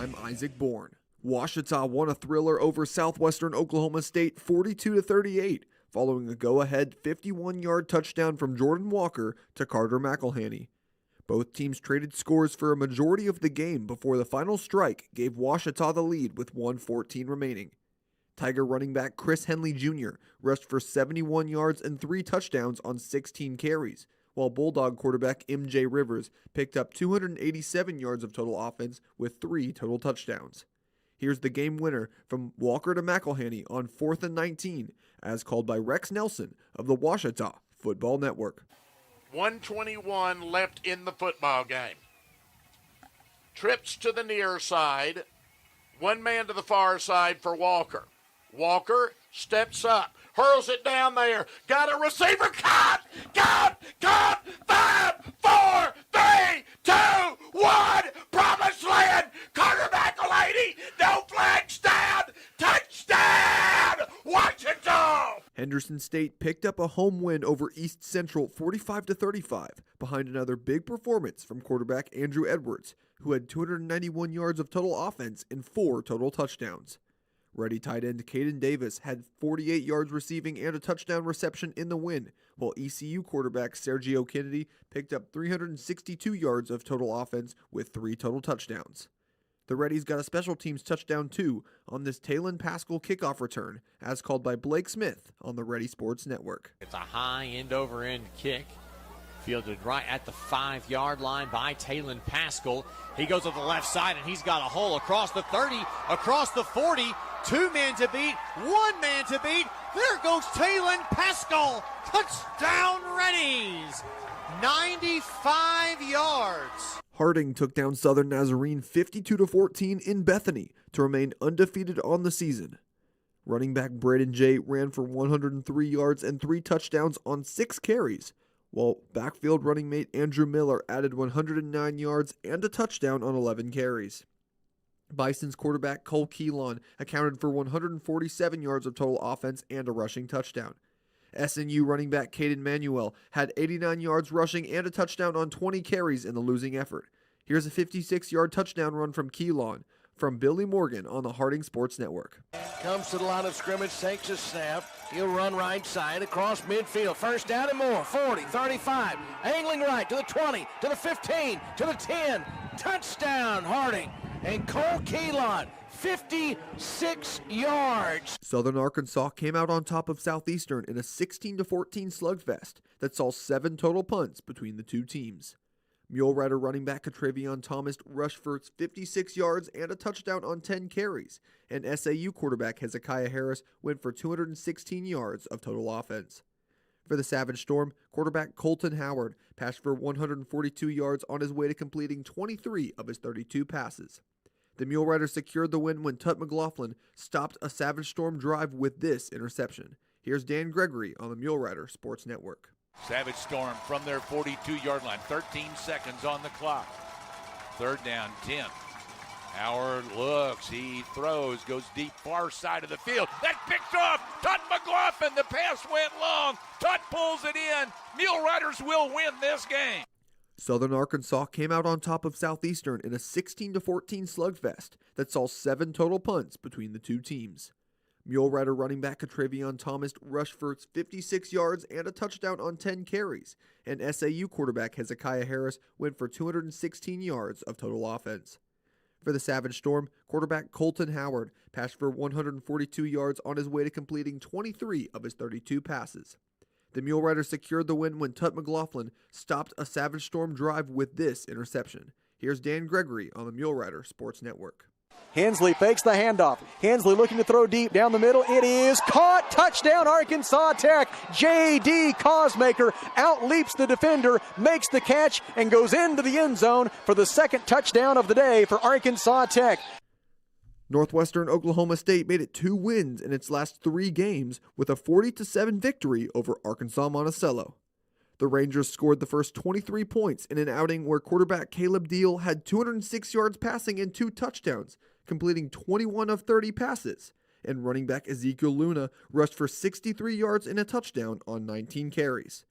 S17: I'm Isaac Bourne. Ouachita won a thriller over Southwestern Oklahoma State 42-38, following a go-ahead 51-yard touchdown from Jordan Walker to Carter McElhaney. Both teams traded scores for a majority of the game before the final strike gave Ouachita the lead with 1:14 remaining. Tiger running back Chris Henley Jr. rushed for 71 yards and 3 touchdowns on 16 carries, while Bulldog quarterback MJ Rivers picked up 287 yards of total offense with 3 total touchdowns. Here's the game winner from Walker to McElhaney on 4th and 19, as called by Rex Nelson of the Ouachita Football Network.
S18: 1:21 left in the football game. Trips to the near side. One man to the far side for Walker. Walker steps up, hurls it down there. Got a receiver. Caught! 5, 4, 3, 2, 1. Promised land. Carter McElhaney. No flags down. Touchdown, Washington!
S17: Henderson State picked up a home win over East Central 45-35 behind another big performance from quarterback Andrew Edwards, who had 291 yards of total offense and 4 total touchdowns. Ready tight end Caden Davis had 48 yards receiving and a touchdown reception in the win, while ECU quarterback Sergio Kennedy picked up 362 yards of total offense with 3 total touchdowns. The Reddies got a special teams touchdown too on this Talon Pascal kickoff return, as called by Blake Smith on the Ready Sports Network.
S19: It's a high end-over-end kick, fielded right at the 5-yard line by Talon Pascal. He goes to the left side, and he's got a hole across the 30, across the 40. 2 men to beat, 1 man to beat. There goes Talon Pascal. Touchdown Reddies. 95 yards.
S17: Harding took down Southern Nazarene 52-14 in Bethany to remain undefeated on the season. Running back Braden Jay ran for 103 yards and 3 touchdowns on 6 carries, while backfield running mate Andrew Miller added 109 yards and a touchdown on 11 carries. Bison's quarterback Cole Keelan accounted for 147 yards of total offense and a rushing touchdown. SNU running back Caden Manuel had 89 yards rushing and a touchdown on 20 carries in the losing effort. Here's a 56-yard touchdown run from Keelan from Billy Morgan on the Harding Sports Network.
S20: Comes to the line of scrimmage, takes a snap. He'll run right side across midfield. First down and more. 40, 35. Angling right to the 20, to the 15, to the 10. Touchdown, Harding. And Cole Keelan, 56 yards.
S17: Southern Arkansas came out on top of Southeastern in a 16-14 slugfest that saw 7 total punts between the two teams. Mule Rider running back Katravion Thomas rushed for 56 yards and a touchdown on 10 carries, and SAU quarterback Hezekiah Harris went for 216 yards of total offense. For the Savage Storm, quarterback Colton Howard passed for 142 yards on his way to completing 23 of his 32 passes. The Mule Riders secured the win when Tut McLaughlin stopped a Savage Storm drive with this interception. Here's Dan Gregory on the Mule Rider Sports Network.
S21: Savage Storm from their 42-yard line, 13 seconds on the clock. 3rd down, 10. Howard looks, he throws, goes deep far side of the field. That picked off Tut McLaughlin. The pass went long. Tut pulls it in. Mule Riders will win this game.
S17: Southern Arkansas came out on top of Southeastern in a 16-14 slugfest that saw 7 total punts between the two teams. Mule Rider running back Katravion Thomas rushed for 56 yards and a touchdown on 10 carries, and SAU quarterback Hezekiah Harris went for 216 yards of total offense. For the Savage Storm, quarterback Colton Howard passed for 142 yards on his way to completing 23 of his 32 passes. The Mule Riders secured the win when Tut McLaughlin stopped a Savage Storm drive with this interception. Here's Dan Gregory on the Mule Rider Sports Network.
S22: Hensley fakes the handoff. Hensley looking to throw deep down the middle. It is caught. Touchdown, Arkansas Tech. J.D. Cosmaker outleaps the defender, makes the catch, and goes into the end zone for the 2nd touchdown of the day for Arkansas Tech.
S17: Northwestern Oklahoma State made it 2 wins in its last 3 games with a 40-7 victory over Arkansas Monticello. The Rangers scored the first 23 points in an outing where quarterback Caleb Deal had 206 yards passing and 2 touchdowns, completing 21 of 30 passes, and running back Ezekiel Luna rushed for 63 yards and a touchdown on 19 carries.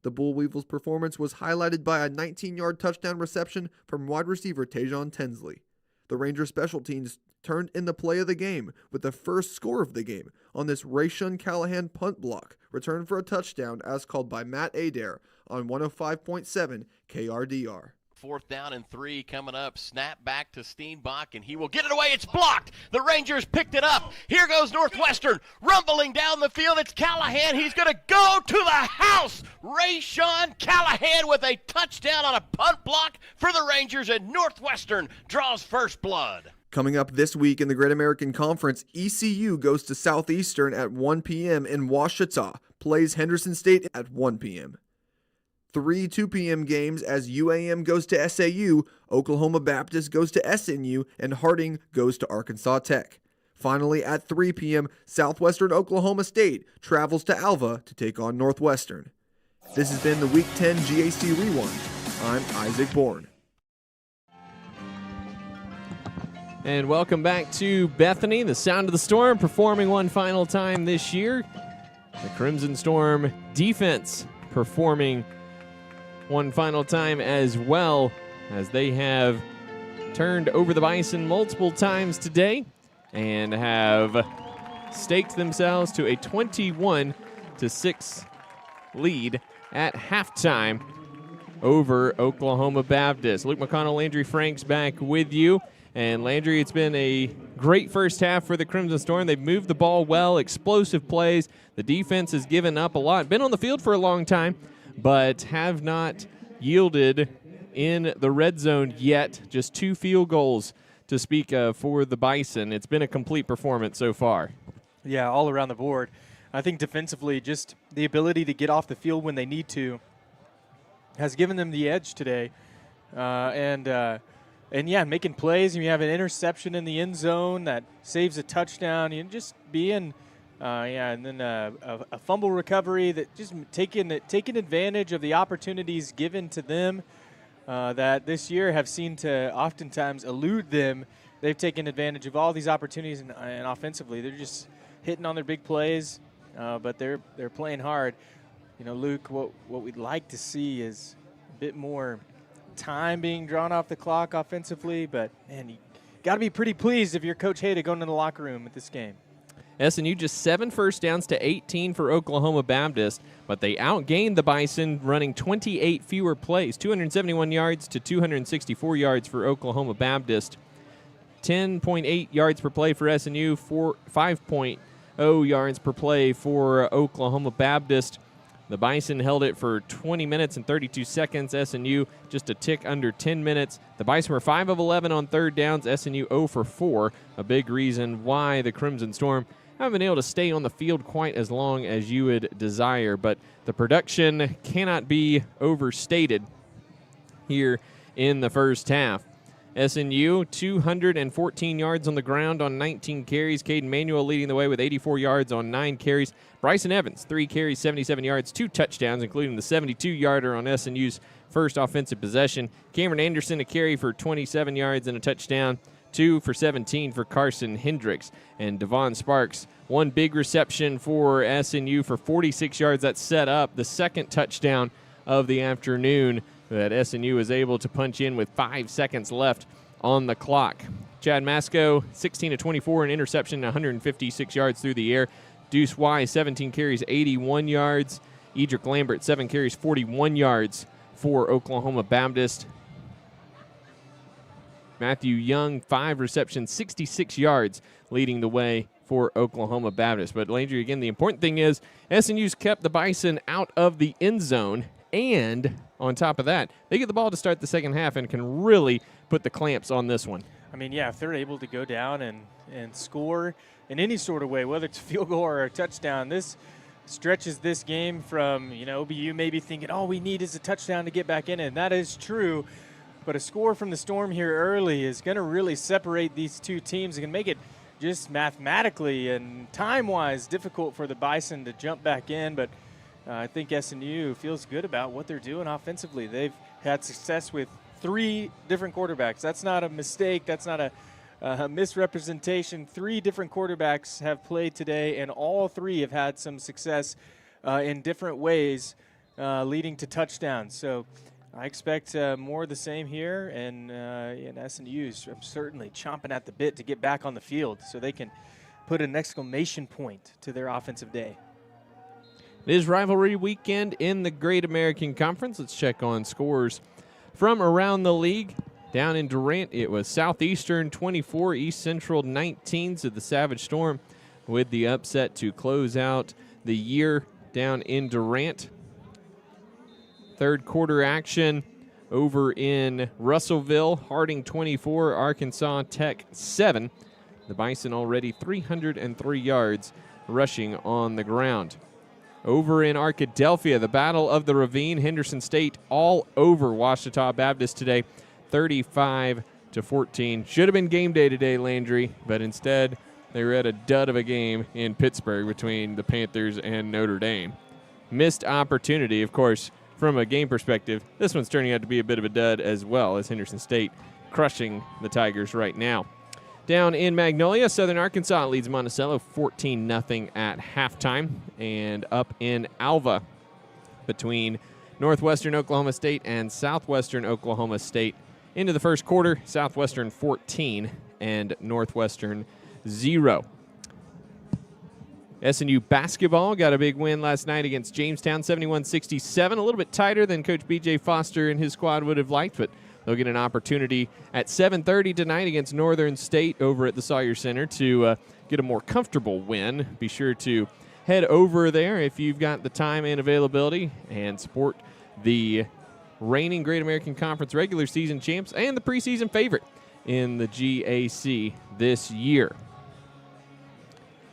S17: The Bull Weevils' performance was highlighted by a 19-yard touchdown reception from wide receiver Tajon Tensley. The Rangers special teams turned in the play of the game with the first score of the game on this Rayshun Callahan punt block, returned for a touchdown as called by Matt Adair on 105.7 KRDR.
S3: 4th down and 3 coming up. Snap back to Steenbach, and he will get it away. It's blocked. The Rangers picked it up. Here goes Northwestern, rumbling down the field. It's Callahan. He's going to go to the house. Rayshun Callahan with a touchdown on a punt block for the Rangers, and Northwestern draws first blood.
S17: Coming up this week in the Great American Conference, ECU goes to Southeastern at 1 p.m. in Ouachita, plays Henderson State at 1 p.m. 3 2 p.m. games as UAM goes to SAU, Oklahoma Baptist goes to SNU, and Harding goes to Arkansas Tech. Finally, at 3 p.m., Southwestern Oklahoma State travels to Alva to take on Northwestern. This has been the Week 10 GAC Rewind. I'm Isaac Bourne.
S1: And welcome back to Bethany, the Sound of the Storm, performing one final time this year. The Crimson Storm defense performing one final time as well, as they have turned over the Bison multiple times today and have staked themselves to a 21-6 lead at halftime over Oklahoma Baptist. Luke McConnell, Landry Franks back with you. And Landry, it's been a great first half for the Crimson Storm. They've moved the ball well, explosive plays. The defense has given up a lot, been on the field for a long time, but have not yielded in the red zone yet. Just 2 field goals to speak of for the Bison. It's been a complete performance so far.
S2: Yeah, all around the board. I think defensively, just the ability to get off the field when they need to has given them the edge today. And yeah, making plays. You have an interception in the end zone that saves a touchdown. You just being and then a fumble recovery that just taking advantage of the opportunities given to them that this year have seemed to oftentimes elude them. They've taken advantage of all these opportunities, and offensively, they're just hitting on their big plays, but they're playing hard. You know, Luke, what we'd like to see is a bit more time being drawn off the clock offensively, but man, you got to be pretty pleased if you're Coach Hayda going in the locker room at this game.
S1: SNU just 7 first downs to 18 for Oklahoma Baptist, but they outgained the Bison, running 28 fewer plays, 271 yards to 264 yards for Oklahoma Baptist, 10.8 yards per play for SNU, 5.0 yards per play for Oklahoma Baptist. The Bison held it for 20 minutes and 32 seconds. SNU just a tick under 10 minutes. The Bison were 5 of 11 on third downs. SNU 0 for 4. A big reason why the Crimson Storm haven't been able to stay on the field quite as long as you would desire. But the production cannot be overstated here in the first half. SNU, 214 yards on the ground on 19 carries. Caden Manuel leading the way with 84 yards on 9 carries. Bryson Evans, 3 carries, 77 yards, 2 touchdowns, including the 72-yarder on SNU's first offensive possession. Cameron Anderson, a carry for 27 yards and a touchdown. 2 for 17 for Carson Hendricks. And Devon Sparks, 1 big reception for SNU for 46 yards. That set up the second touchdown of the afternoon that SNU was able to punch in with 5 seconds left on the clock. Chad Masco, 16 of 24, an interception, 156 yards through the air. Deuce Wise, 17 carries, 81 yards. Edric Lambert, 7 carries, 41 yards for Oklahoma Baptist. Matthew Young, 5 receptions, 66 yards, leading the way for Oklahoma Baptist. But Landry, again, the important thing is SNU's kept the Bison out of the end zone, and on top of that, they get the ball to start the second half and can really put the clamps on this one.
S2: I mean, yeah, if they're able to go down and score in any sort of way, whether it's a field goal or a touchdown, this stretches this game from, OBU maybe thinking, all we need is a touchdown to get back in it. And that is true. But a score from the Storm here early is going to really separate these two teams. It can make it just mathematically and time-wise difficult for the Bison to jump back in. But I think SNU feels good about what they're doing offensively. They've had success with 3 different quarterbacks. That's not a mistake. That's not a misrepresentation. 3 different quarterbacks have played today, and all 3 have had some success in different ways. leading to touchdowns. So I expect more of the same here, and SNU is certainly chomping at the bit to get back on the field so they can put an exclamation point to their offensive day.
S1: It is rivalry weekend in the Great American Conference. Let's check on scores from around the league. Down in Durant, it was Southeastern 24, East Central 19, so the Savage Storm with the upset to close out the year down in Durant. Third quarter action over in Russellville, Harding 24, Arkansas Tech 7. The Bison already 303 yards rushing on the ground. Over in Arkadelphia, the Battle of the Ravine, Henderson State all over Ouachita Baptist today, 35-14. Should have been game day today, Landry, but instead they were at a dud of a game in Pittsburgh between the Panthers and Notre Dame. Missed opportunity, of course, from a game perspective. This one's turning out to be a bit of a dud as well, as Henderson State crushing the Tigers right now. Down in Magnolia, Southern Arkansas leads Monticello 14-0 at halftime. And up in Alva, between Northwestern Oklahoma State and Southwestern Oklahoma State, into the first quarter, Southwestern 14 and Northwestern 0. SNU basketball got a big win last night against Jamestown, 71-67. A little bit tighter than Coach B.J. Foster and his squad would have liked, but they'll get an opportunity at 7:30 tonight against Northern State over at the Sawyer Center to get a more comfortable win. Be sure to head over there if you've got the time and availability and support the reigning Great American Conference regular season champs and the preseason favorite in the GAC this year.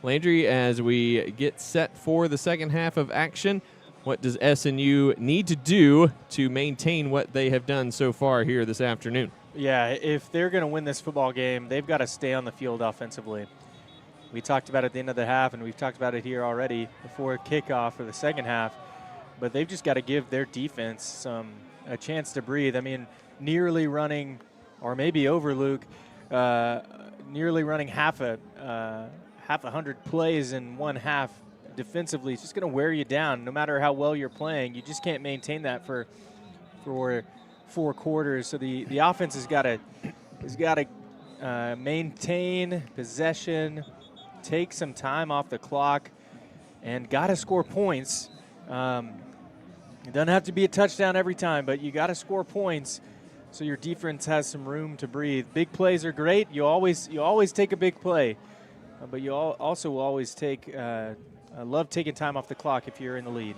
S1: Landry, as we get set for the second half of action, what does SNU need to do to maintain what they have done so far here this afternoon?
S2: Yeah, if they're going to win this football game, they've got to stay on the field offensively. We talked about it at the end of the half, and we've talked about it here already before kickoff for the second half. But they've just got to give their defense a chance to breathe. I mean, nearly running, or maybe over, Luke, nearly running half a 100 plays in one half defensively. It's just going to wear you down no matter how well you're playing. You just can't maintain that for 4 quarters. So the offense has got to maintain possession, take some time off the clock, and got to score points. It doesn't have to be a touchdown every time, but you got to score points so your defense has some room to breathe. Big plays are great. You always take a big play, but you also will always take. I love taking time off the clock if you're in the lead.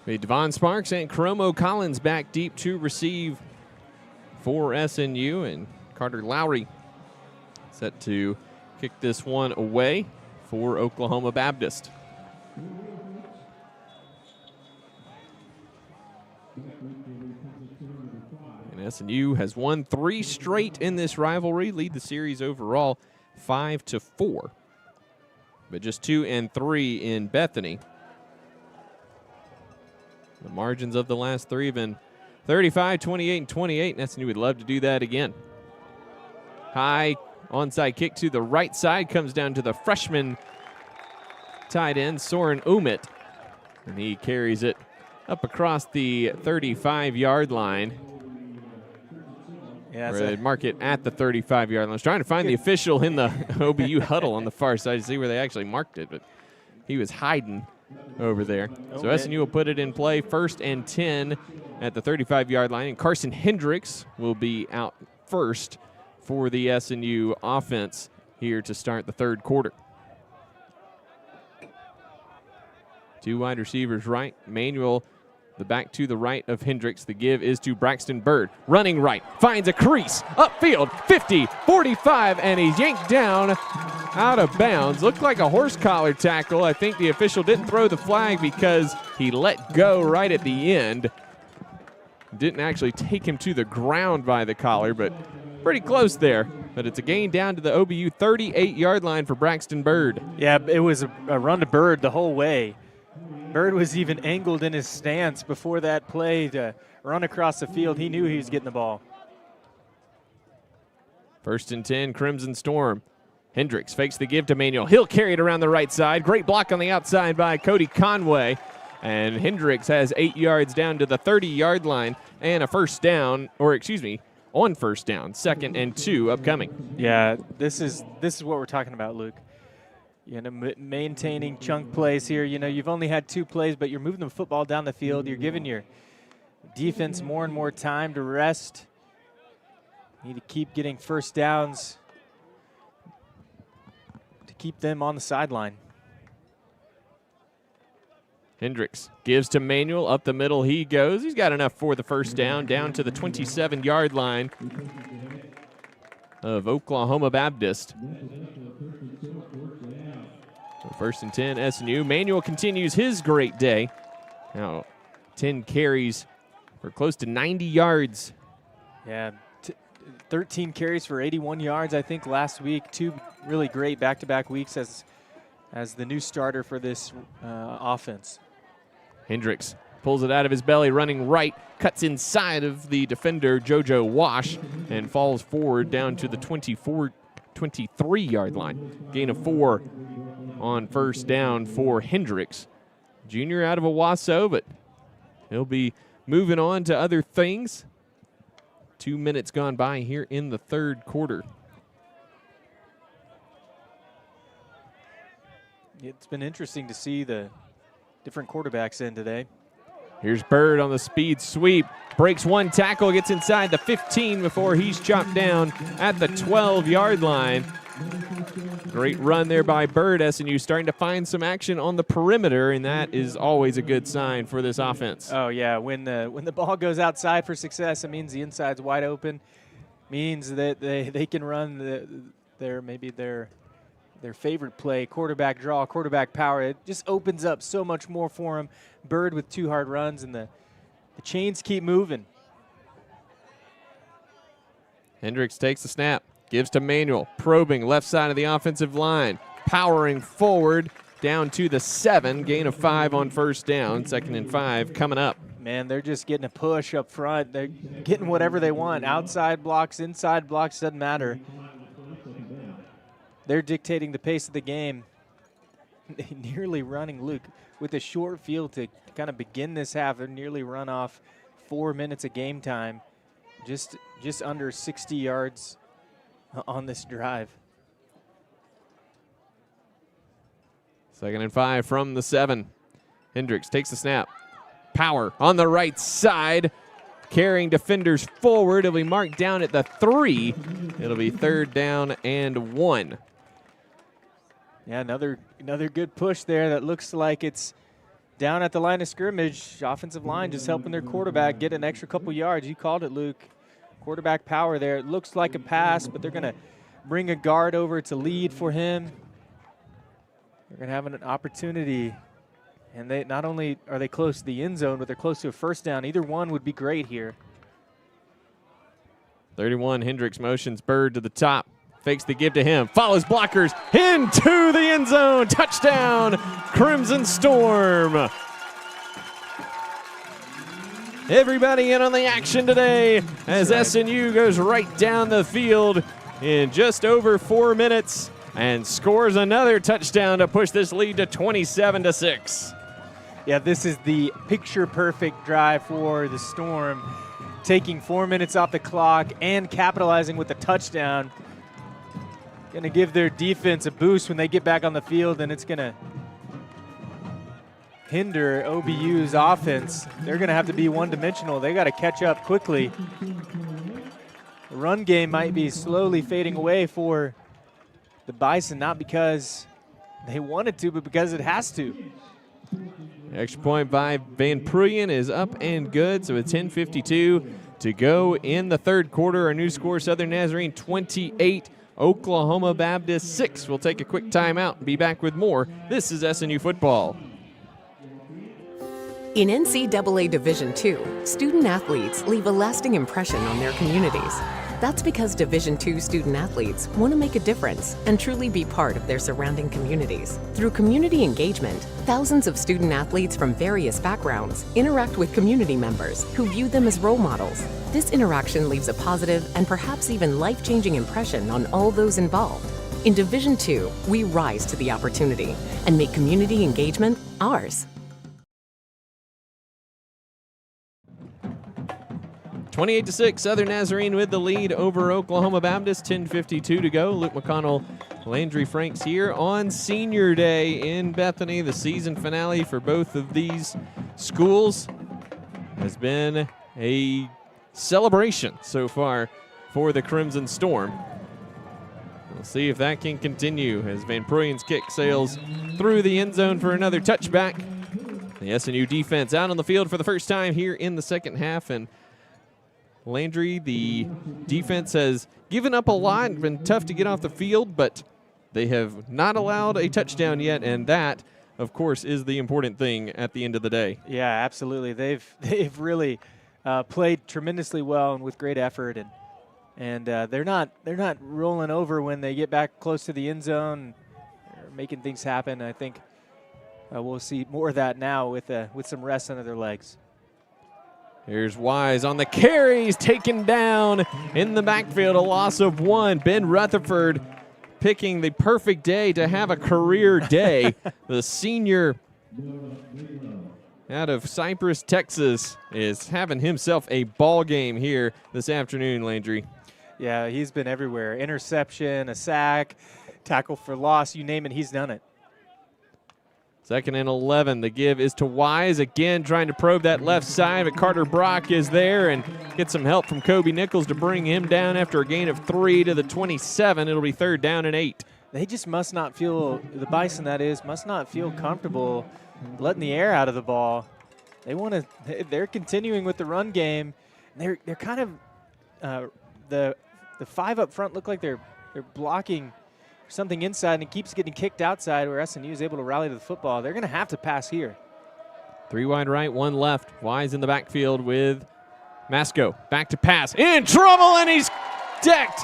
S1: Devon Sparks and Chromo Collins back deep to receive for SNU, and Carter Lowry set to kick this one away for Oklahoma Baptist. And SNU has won 3 straight in this rivalry, lead the series overall 5-4. But just 2 and 3 in Bethany. The margins of the last 3 have been 35, 28, and 28, and SNU would love to do that again. High onside kick to the right side comes down to the freshman tight end, Soren Umit, and he carries it up across the 35-yard line. Yeah, they'd mark it at the 35-yard line. I was trying to find the official in the OBU huddle on the far side to see where they actually marked it, but he was hiding over there. So SNU will put it in play, 1st and 10 at the 35-yard line, and Carson Hendricks will be out first for the SNU offense here to start the third quarter. 2 wide receivers right. Manuel, the back to the right of Hendricks. The give is to Braxton Bird. Running right, finds a crease, upfield, 50, 45, and he's yanked down out of bounds. Looked like a horse collar tackle. I think the official didn't throw the flag because he let go right at the end. Didn't actually take him to the ground by the collar, but pretty close there. But it's a gain down to the OBU 38-yard line for Braxton Bird.
S2: Yeah, it was a run to Bird the whole way. Bird was even angled in his stance before that play to run across the field. He knew he was getting the ball.
S1: 1st and 10, Crimson Storm. Hendricks fakes the give to Manuel. He'll carry it around the right side. Great block on the outside by Cody Conway. And Hendricks has 8 yards down to the 30-yard line and a first down, on first down, 2nd and 2 upcoming.
S2: Yeah, this is what we're talking about, Luke. Maintaining chunk plays here. You've only had 2 plays, but you're moving the football down the field. You're giving your defense more and more time to rest. You need to keep getting first downs to keep them on the sideline.
S1: Hendricks gives to Manuel. Up the middle he goes. He's got enough for the first down to the 27-yard line of Oklahoma Baptist. So 1st and 10, SNU. Manuel continues his great day. Now 10 carries for close to 90 yards.
S2: Yeah, 13 carries for 81 yards, I think, last week. 2 really great back-to-back weeks as the new starter for this offense.
S1: Hendricks pulls it out of his belly, running right, cuts inside of the defender, JoJo Wash, and falls forward down to the 23-yard line. Gain of 4 on first down for Hendricks. Junior out of Owasso, but he'll be moving on to other things. 2 minutes gone by here in the 3rd quarter.
S2: It's been interesting to see the different quarterbacks in today.
S1: Here's Bird on the speed sweep. Breaks 1 tackle, gets inside the 15 before he's chopped down at the 12-yard line. Great run there by Bird. SNU starting to find some action on the perimeter, and that is always a good sign for this offense.
S2: Oh, yeah. When the ball goes outside for success, it means the inside's wide open. Means that they can run their favorite play, quarterback draw, quarterback power. It just opens up so much more for him. Bird with 2 hard runs, and the chains keep moving.
S1: Hendricks takes the snap, gives to Manuel, probing left side of the offensive line, powering forward down to the 7, gain of 5 on first down, 2nd and 5 coming up.
S2: Man, they're just getting a push up front. They're getting whatever they want. Outside blocks, inside blocks, doesn't matter. They're dictating the pace of the game. Nearly running, Luke, with a short field to kind of begin this half. They're nearly run off 4 minutes of game time. Just under 60 yards on this drive.
S1: 2nd and 5 from the 7. Hendricks takes the snap. Power on the right side. Carrying defenders forward. It'll be marked down at the 3. It'll be 3rd down and 1.
S2: Yeah, another good push there that looks like it's down at the line of scrimmage. Offensive line just helping their quarterback get an extra couple yards. You called it, Luke. Quarterback power there. It looks like a pass, but they're going to bring a guard over to lead for him. They're going to have an opportunity. And they not only are they close to the end zone, but they're close to a first down. Either one would be great here.
S1: 31, Hendricks motions Bird to the top. Fakes the give to him. Follows blockers into the end zone. Touchdown, Crimson Storm. Everybody in on the action today as SNU goes right down the field in just over 4 minutes and scores another touchdown to push this lead to 27-6.
S2: Yeah, this is the picture-perfect drive for the Storm, taking 4 minutes off the clock and capitalizing with a touchdown. Going to give their defense a boost when they get back on the field, and it's going to hinder OBU's offense. They're going to have to be one-dimensional. They got to catch up quickly. The run game might be slowly fading away for the Bison, not because they wanted to, but because it has to.
S1: Extra point by Van Pruyen is up and good, so it's 10:52 to go in the 3rd quarter. Our new score, Southern Nazarene 28, Oklahoma Baptist 6. We'll take a quick timeout and be back with more. This is SNU Football.
S4: In NCAA Division II, student athletes leave a lasting impression on their communities. That's because Division II student athletes want to make a difference and truly be part of their surrounding communities. Through community engagement, thousands of student athletes from various backgrounds interact with community members who view them as role models. This interaction leaves a positive and perhaps even life-changing impression on all those involved. In Division II, we rise to the opportunity and make community engagement ours.
S1: 28-6, Southern Nazarene with the lead over Oklahoma Baptist. 10:52 to go. Luke McConnell, Landry Franks here on Senior Day in Bethany. The season finale for both of these schools has been a celebration so far for the Crimson Storm. We'll see if that can continue as Van Proyen's kick sails through the end zone for another touchback. The SNU defense out on the field for the first time here in the second half, and Landry, the defense has given up a lot, been tough to get off the field, but they have not allowed a touchdown yet, and that, of course, is the important thing at the end of the day.
S2: Yeah, absolutely. They've really played tremendously well and with great effort, and they're not rolling over when they get back close to the end zone, or making things happen. I think we'll see more of that now with some rest under their legs.
S1: Here's Wise on the carry. He's taken down in the backfield, a loss of 1. Ben Rutherford picking the perfect day to have a career day. The senior out of Cypress, Texas, is having himself a ball game here this afternoon, Landry.
S2: Yeah, he's been everywhere. Interception, a sack, tackle for loss, you name it, he's done it.
S1: 2nd and 11. The give is to Wise. Again, trying to probe that left side, but Carter Brock is there and gets some help from Kobe Nichols to bring him down after a gain of 3 to the 27. It'll be 3rd down and 8.
S2: They just must not feel, the Bison that is, must not feel comfortable letting the air out of the ball. They're continuing with the run game. They're kind of, the 5 up front look like they're blocking something inside, and it keeps getting kicked outside where SNU is able to rally to the football. They're going to have to pass here.
S1: 3 wide right, 1 left. Wise in the backfield with Masco. Back to pass. In trouble, and he's decked.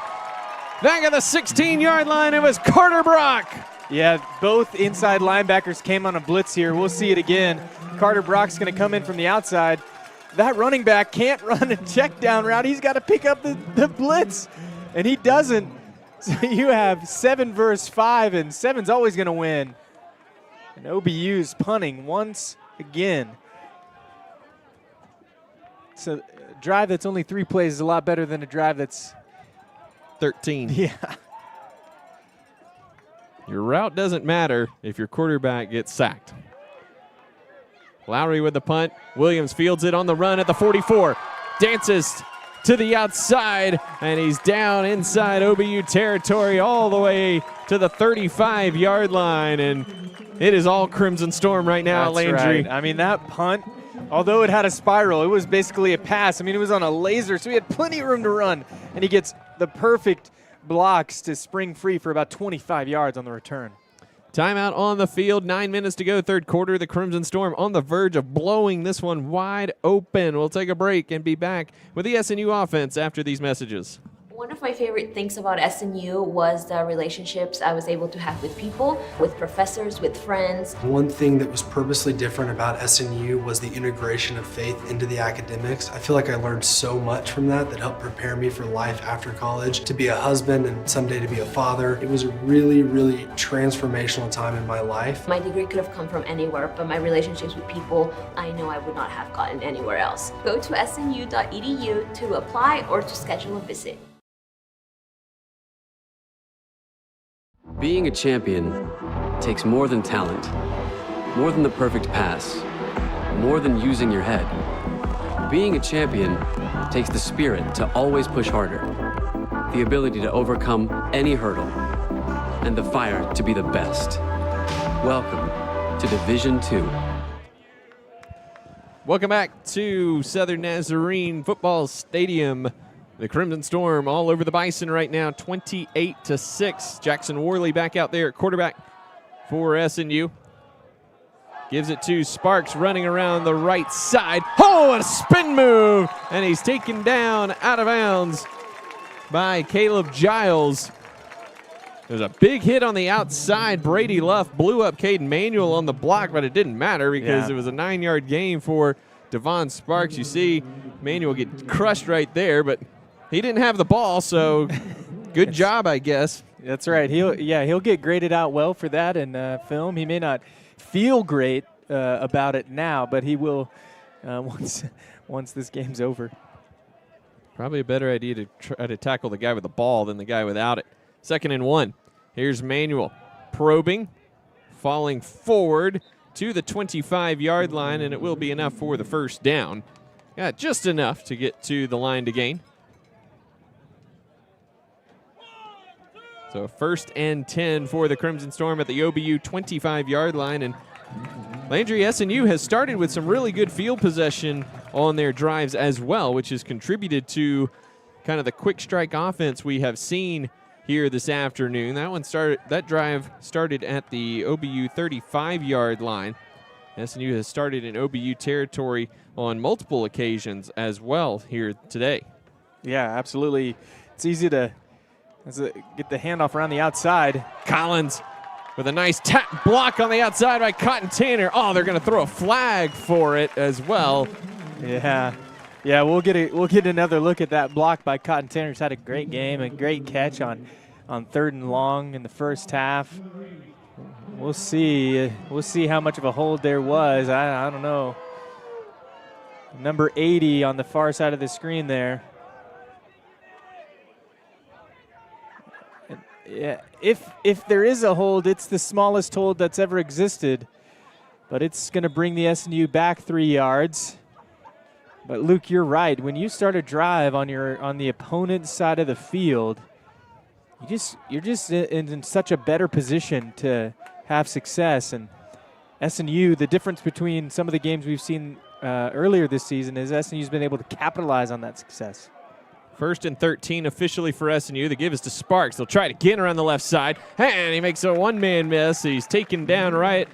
S1: Back at the 16-yard line, it was Carter Brock.
S2: Yeah, both inside linebackers came on a blitz here. We'll see it again. Carter Brock's going to come in from the outside. That running back can't run a check down route. He's got to pick up the blitz, and he doesn't. So you have 7 versus 5, and 7's always going to win. And OBU's punting once again. So a drive that's only 3 plays is a lot better than a drive that's
S1: 13.
S2: Yeah.
S1: Your route doesn't matter if your quarterback gets sacked. Lowry with the punt. Williams fields it on the run at the 44. Dances to the outside, and he's down inside OBU territory all the way to the 35-yard line, and it is all Crimson Storm right now,
S2: That's
S1: Landry.
S2: Right. I mean, that punt, although it had a spiral, it was basically a pass. I mean, it was on a laser, so he had plenty of room to run, and he gets the perfect blocks to spring free for about 25 yards on the return.
S1: Timeout on the field, 9 minutes to go, 3rd quarter. The Crimson Storm on the verge of blowing this one wide open. We'll take a break and be back with the SNU offense after these messages.
S8: One of my favorite things about SNU was the relationships I was able to have with people, with professors, with friends.
S9: One thing that was purposely different about SNU was the integration of faith into the academics. I feel like I learned so much from that helped prepare me for life after college, to be a husband and someday to be a father. It was a really, really transformational time in my life.
S8: My degree could have come from anywhere, but my relationships with people, I know I would not have gotten anywhere else. Go to snu.edu to apply or to schedule a visit.
S5: Being a champion takes more than talent, more than the perfect pass, more than using your head. Being a champion takes the spirit to always push harder, the ability to overcome any hurdle, and the fire to be the best. Welcome to Division II.
S1: Welcome back to Southern Nazarene Football Stadium. The Crimson Storm all over the Bison right now, 28-6. Jackson Worley back out there at quarterback for SNU. Gives it to Sparks running around the right side. Oh, a spin move! And he's taken down out of bounds by Caleb Giles. There's a big hit on the outside. Brady Luff blew up Caden Manuel on the block, but it didn't matter because it was a 9-yard gain for Devon Sparks. You see Manuel get crushed right there, but he didn't have the ball, so good job, I guess.
S2: That's right. He'll get graded out well for that in film. He may not feel great about it now, but he will once this game's over.
S1: Probably a better idea to try to tackle the guy with the ball than the guy without it. 2nd and 1. Here's Manuel probing, falling forward to the 25-yard line, and it will be enough for the first down. Got just enough to get to the line to gain. So 1st and 10 for the Crimson Storm at the OBU 25-yard line. And Landry, SNU has started with some really good field possession on their drives as well, which has contributed to kind of the quick strike offense we have seen here this afternoon. That drive started at the OBU 35-yard line. SNU has started in OBU territory on multiple occasions as well here today.
S2: Yeah, absolutely. It's easy to get the handoff around the outside.
S1: Collins with a nice tap block on the outside by Cotton Tanner. Oh, they're going to throw a flag for it as well.
S2: Yeah, we'll get another look at that block by Cotton Tanner. He's had a great game, a great catch on 3rd and long in the first half. We'll see how much of a hold there was. I don't know. Number 80 on the far side of the screen there. Yeah, if there is a hold, it's the smallest hold that's ever existed. But it's going to bring the SNU back 3 yards. But Luke, you're right. When you start a drive on the opponent's side of the field, you're just in such a better position to have success. And SNU, the difference between some of the games we've seen earlier this season is SNU's been able to capitalize on that success.
S1: 1st and 13 officially for SNU. The give is to Sparks. They'll try it again around the left side. And he makes a one-man miss. He's taken down right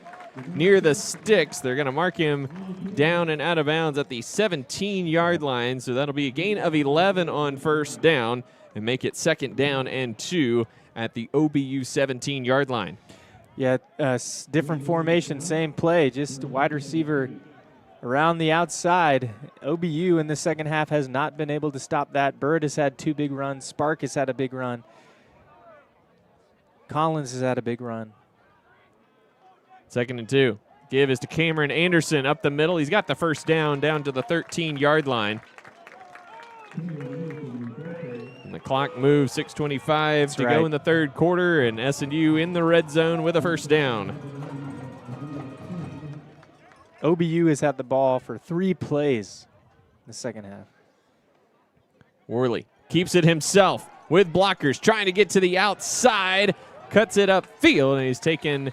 S1: near the sticks. They're going to mark him down and out of bounds at the 17-yard line. So that'll be a gain of 11 on 1st down and make it 2nd down and 2 at the OBU 17-yard line.
S2: Yeah, different formation, same play, just wide receiver around the outside. OBU in the second half has not been able to stop that. Bird has had 2 big runs. Spark has had a big run. Collins has had a big run.
S1: 2nd and 2. Give is to Cameron Anderson up the middle. He's got the first down to the 13-yard line. And the clock moves, 6:25 to go in the 3rd quarter, and SNU in the red zone with a first down.
S2: OBU has had the ball for 3 plays in the second half.
S1: Worley keeps it himself with blockers, trying to get to the outside, cuts it upfield, and he's taken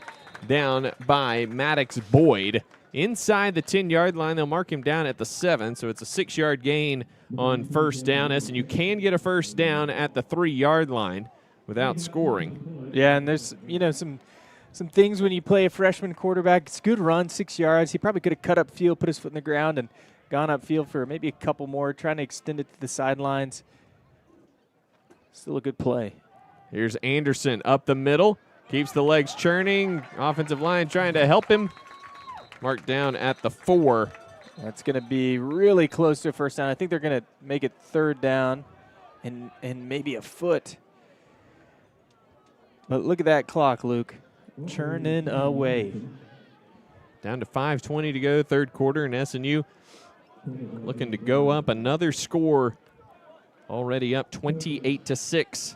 S1: down by Maddox Boyd. Inside the 10-yard line, they'll mark him down at the 7, so it's a 6-yard gain on first down. SNU can get a first down at the 3-yard line without scoring.
S2: Yeah, and there's some things when you play a freshman quarterback. It's a good run, 6 yards. He probably could have cut up field, put his foot in the ground, and gone upfield for maybe a couple more, trying to extend it to the sidelines. Still a good play.
S1: Here's Anderson up the middle. Keeps the legs churning. Offensive line trying to help him. Marked down at the 4.
S2: That's going to be really close to a first down. I think they're going to make it 3rd down and maybe a foot. But look at that clock, Luke. Churning away.
S1: Down to 5:20 to go, 3rd quarter, and SNU looking to go up another score. Already up 28-6.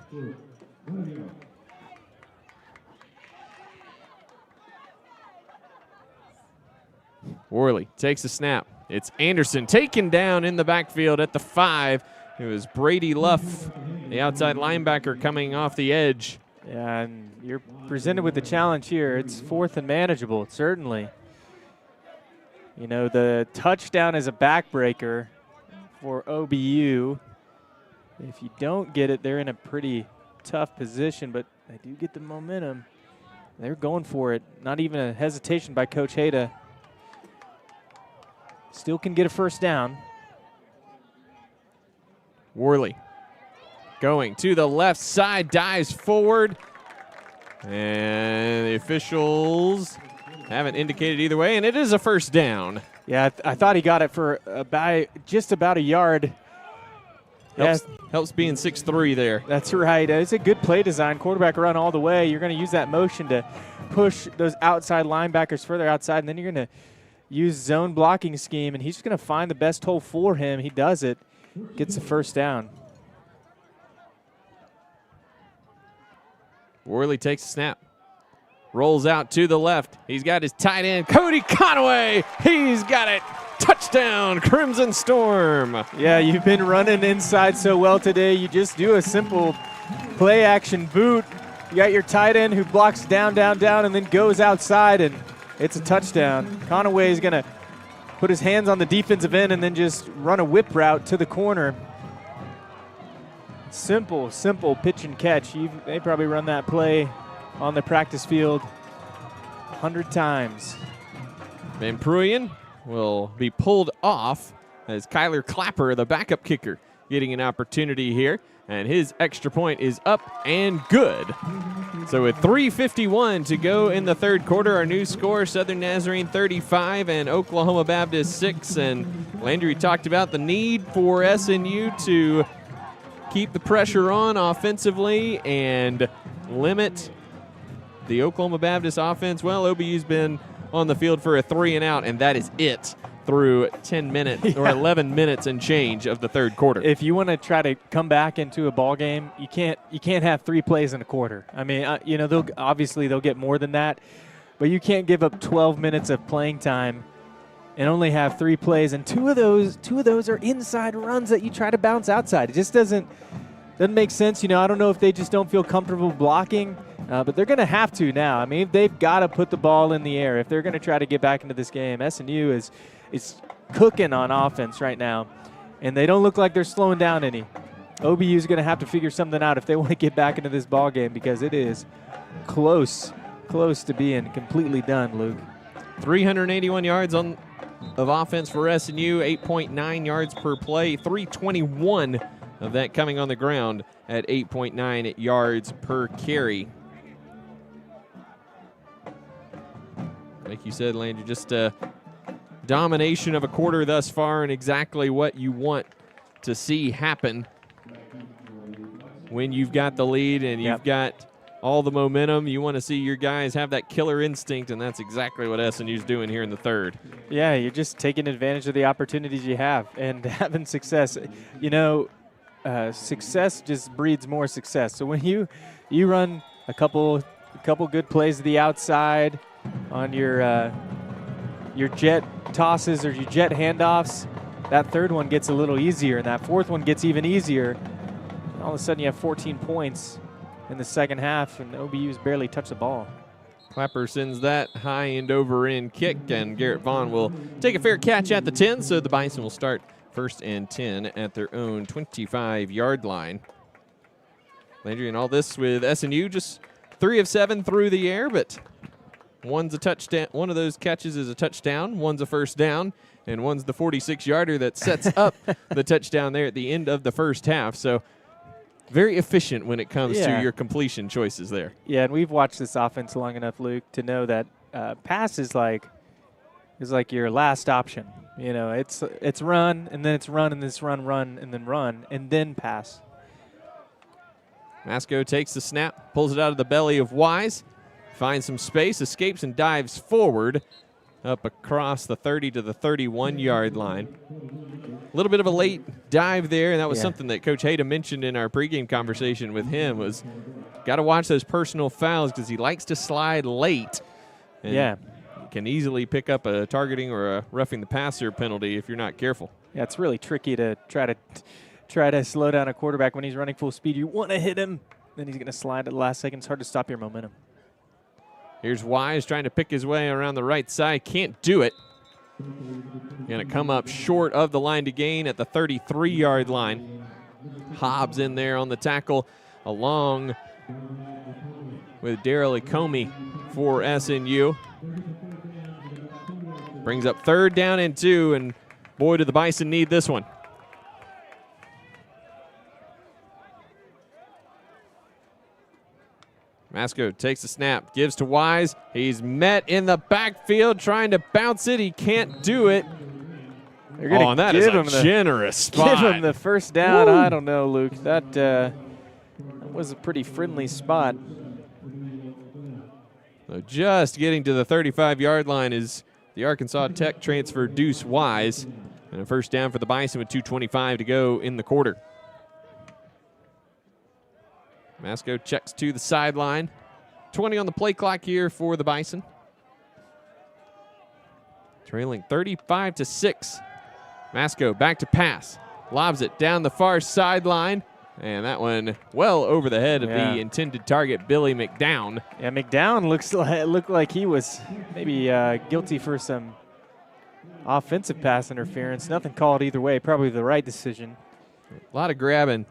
S1: Worley takes a snap. It's Anderson taken down in the backfield at the 5. It was Brady Luff, the outside linebacker, coming off the edge.
S2: Yeah, and you're presented with the challenge here. It's 4th and manageable, certainly. You know, the touchdown is a backbreaker for OBU. If you don't get it, they're in a pretty tough position, but they do get the momentum. They're going for it. Not even a hesitation by Coach Hayda. Still can get a first down.
S1: Worley going to the left side, dives forward. And the officials haven't indicated either way, and it is a first down.
S2: Yeah, I thought he got it for just about a yard.
S1: Helps being 6'3" there.
S2: That's right. It's a good play design. Quarterback run all the way. You're going to use that motion to push those outside linebackers further outside, and then you're going to use zone blocking scheme, and he's just going to find the best hole for him. He does it. gets the first down.
S1: Worley takes a snap. Rolls out to the left. He's got his tight end, Cody Conaway. He's got it. Touchdown, Crimson Storm.
S2: Yeah, you've been running inside so well today. You just do a simple play action boot. You got your tight end who blocks down, down, down, and then goes outside, and it's a touchdown. Conaway is going to put his hands on the defensive end and then just run a whip route to the corner. Simple, simple pitch and catch. They probably run that play on the practice field 100 times.
S1: Van Pruyen will be pulled off as Kyler Clapper, the backup kicker, getting an opportunity here. And his extra point is up and good. So with 3:51 to go in the third quarter, our new score, Southern Nazarene 35 and Oklahoma Baptist 6. And Landry talked about the need for SNU to keep the pressure on offensively and limit the Oklahoma Baptist offense. Well, OBU's been on the field for a 3 and out, and that is it through 10 minutes or 11 minutes and change of the third quarter.
S2: If you want to try to come back into a ball game, you can't have 3 plays in a quarter. I mean, they'll get more than that, but you can't give up 12 minutes of playing time and only have 3 plays, and two of those are inside runs that you try to bounce outside. It just doesn't make sense. I don't know if they just don't feel comfortable blocking, but they're going to have to now. I mean, they've got to put the ball in the air if they're going to try to get back into this game. SNU is cooking on offense right now, and they don't look like they're slowing down any. OBU is going to have to figure something out if they want to get back into this ball game, because it is close to being completely done, Luke.
S1: 381 yards of offense for SNU, 8.9 yards per play, 321 of that coming on the ground at 8.9 yards per carry. Like you said, Landry, just domination of a quarter thus far, and exactly what you want to see happen when you've got the lead and you've got all the momentum. You want to see your guys have that killer instinct, and that's exactly what SNU's doing here in the third.
S2: Yeah, you're just taking advantage of the opportunities you have and having success. Success just breeds more success. So when you run a couple good plays to the outside on your jet tosses or your jet handoffs, that third one gets a little easier, and that fourth one gets even easier. And all of a sudden you have 14 points in the second half, and OBU's barely touched the ball.
S1: Clapper sends that high and over in kick, and Garrett Vaughn will take a fair catch at the 10, so the Bison will start 1st and 10 at their own 25-yard line. Landry, and all this with SNU, just 3 of 7 through the air, but one's a touchdown. One of those catches is a touchdown. One's a first down, and one's the 46-yarder that sets up the touchdown there at the end of the first half. So very efficient when it comes to your completion choices there.
S2: Yeah, and we've watched this offense long enough, Luke, to know that pass is like your last option. It's run, and then it's run, and then it's run, and then pass.
S1: Masco takes the snap, pulls it out of the belly of Wise, finds some space, escapes, and dives forward up across the 30 to the 31-yard line. A little bit of a late dive there, and that was something that Coach Hayda mentioned in our pregame conversation with him, was got to watch those personal fouls because he likes to slide late. And can easily pick up a targeting or a roughing the passer penalty if you're not careful.
S2: Yeah, it's really tricky to try to slow down a quarterback when he's running full speed. You want to hit him, then he's going to slide at the last second. It's hard to stop your momentum.
S1: Here's Wise trying to pick his way around the right side. Can't do it. Going to come up short of the line to gain at the 33-yard line. Hobbs in there on the tackle along with Darryl Ikomi for SNU. Brings up 3rd down and 2, and boy, do the Bison need this one. Masco takes the snap, gives to Wise. He's met in the backfield trying to bounce it. He can't do it. And that is a generous spot.
S2: Give him the first down. Woo. I don't know, Luke. That was a pretty friendly spot.
S1: So just getting to the 35-yard line is the Arkansas Tech transfer Deuce Wise. And a first down for the Bison with 2:25 to go in the quarter. Masco checks to the sideline. 20 on the play clock here for the Bison. Trailing 35-6. Masco back to pass. Lobs it down the far sideline. And that one well over the head of the intended target, Billy McDown.
S2: Yeah, McDown looked like he was maybe guilty for some offensive pass interference. Nothing called either way. Probably the right decision.
S1: A lot of grabbing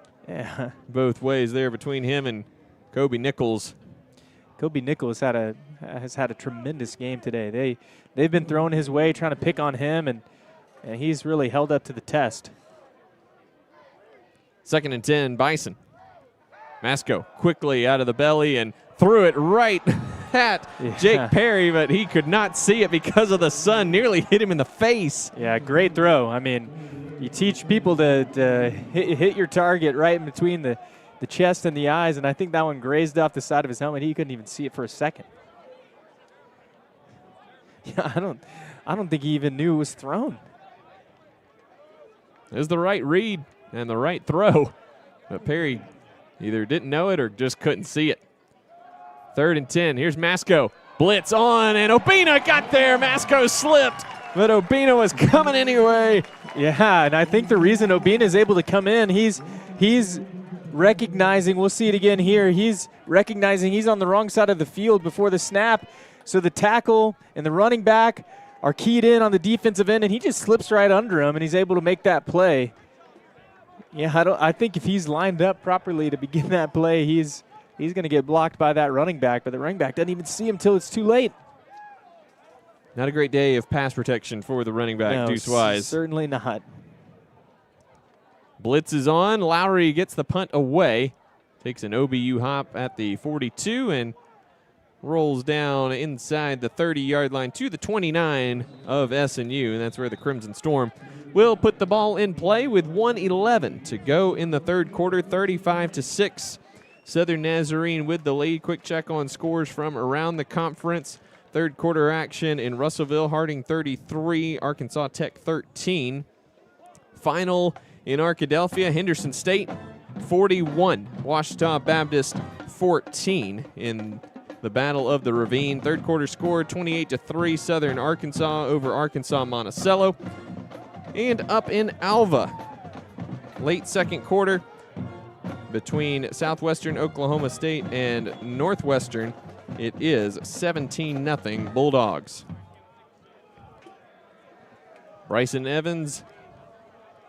S1: both ways there between him and Kobe Nichols.
S2: Kobe Nichols has had a tremendous game today. They've been thrown his way, trying to pick on him, and he's really held up to the test.
S1: 2nd and 10, Bison. Masco quickly out of the belly and threw it right at Jake Perry, but he could not see it because of the sun. Nearly hit him in the face.
S2: Yeah, great throw. I mean, you teach people to hit your target right in between the chest and the eyes, and I think that one grazed off the side of his helmet. He couldn't even see it for a second. Yeah, I don't think he even knew it was thrown.
S1: It was the right read and the right throw, but Perry either didn't know it or just couldn't see it. 3rd and 10. Here's Masco. Blitz on, and Obina got there. Masco slipped, but Obina was coming anyway.
S2: Yeah, and I think the reason Obina is able to come in, he's recognizing, we'll see it again here, he's recognizing he's on the wrong side of the field before the snap. So the tackle and the running back are keyed in on the defensive end, and he just slips right under him, and he's able to make that play. Yeah, I think if he's lined up properly to begin that play, he's going to get blocked by that running back, but the running back doesn't even see him till it's too late.
S1: Not a great day of pass protection for the running back,
S2: No,
S1: Deuce Wise.
S2: Certainly not.
S1: Blitz is on. Lowry gets the punt away. Takes an OBU hop at the 42 and rolls down inside the 30-yard line to the 29 of SNU, and that's where the Crimson Storm will put the ball in play with 1:11 to go in the third quarter, 35-6. Southern Nazarene with the lead. Quick check on scores from around the conference. Third quarter action in Russellville, Harding 33, Arkansas Tech 13. Final in Arkadelphia, Henderson State 41, Ouachita Baptist 14 in the Battle of the Ravine. Third quarter score 28-3, Southern Arkansas over Arkansas Monticello. And up in Alva, late second quarter between Southwestern Oklahoma State and Northwestern, it is 17-0 Bulldogs. Bryson Evans,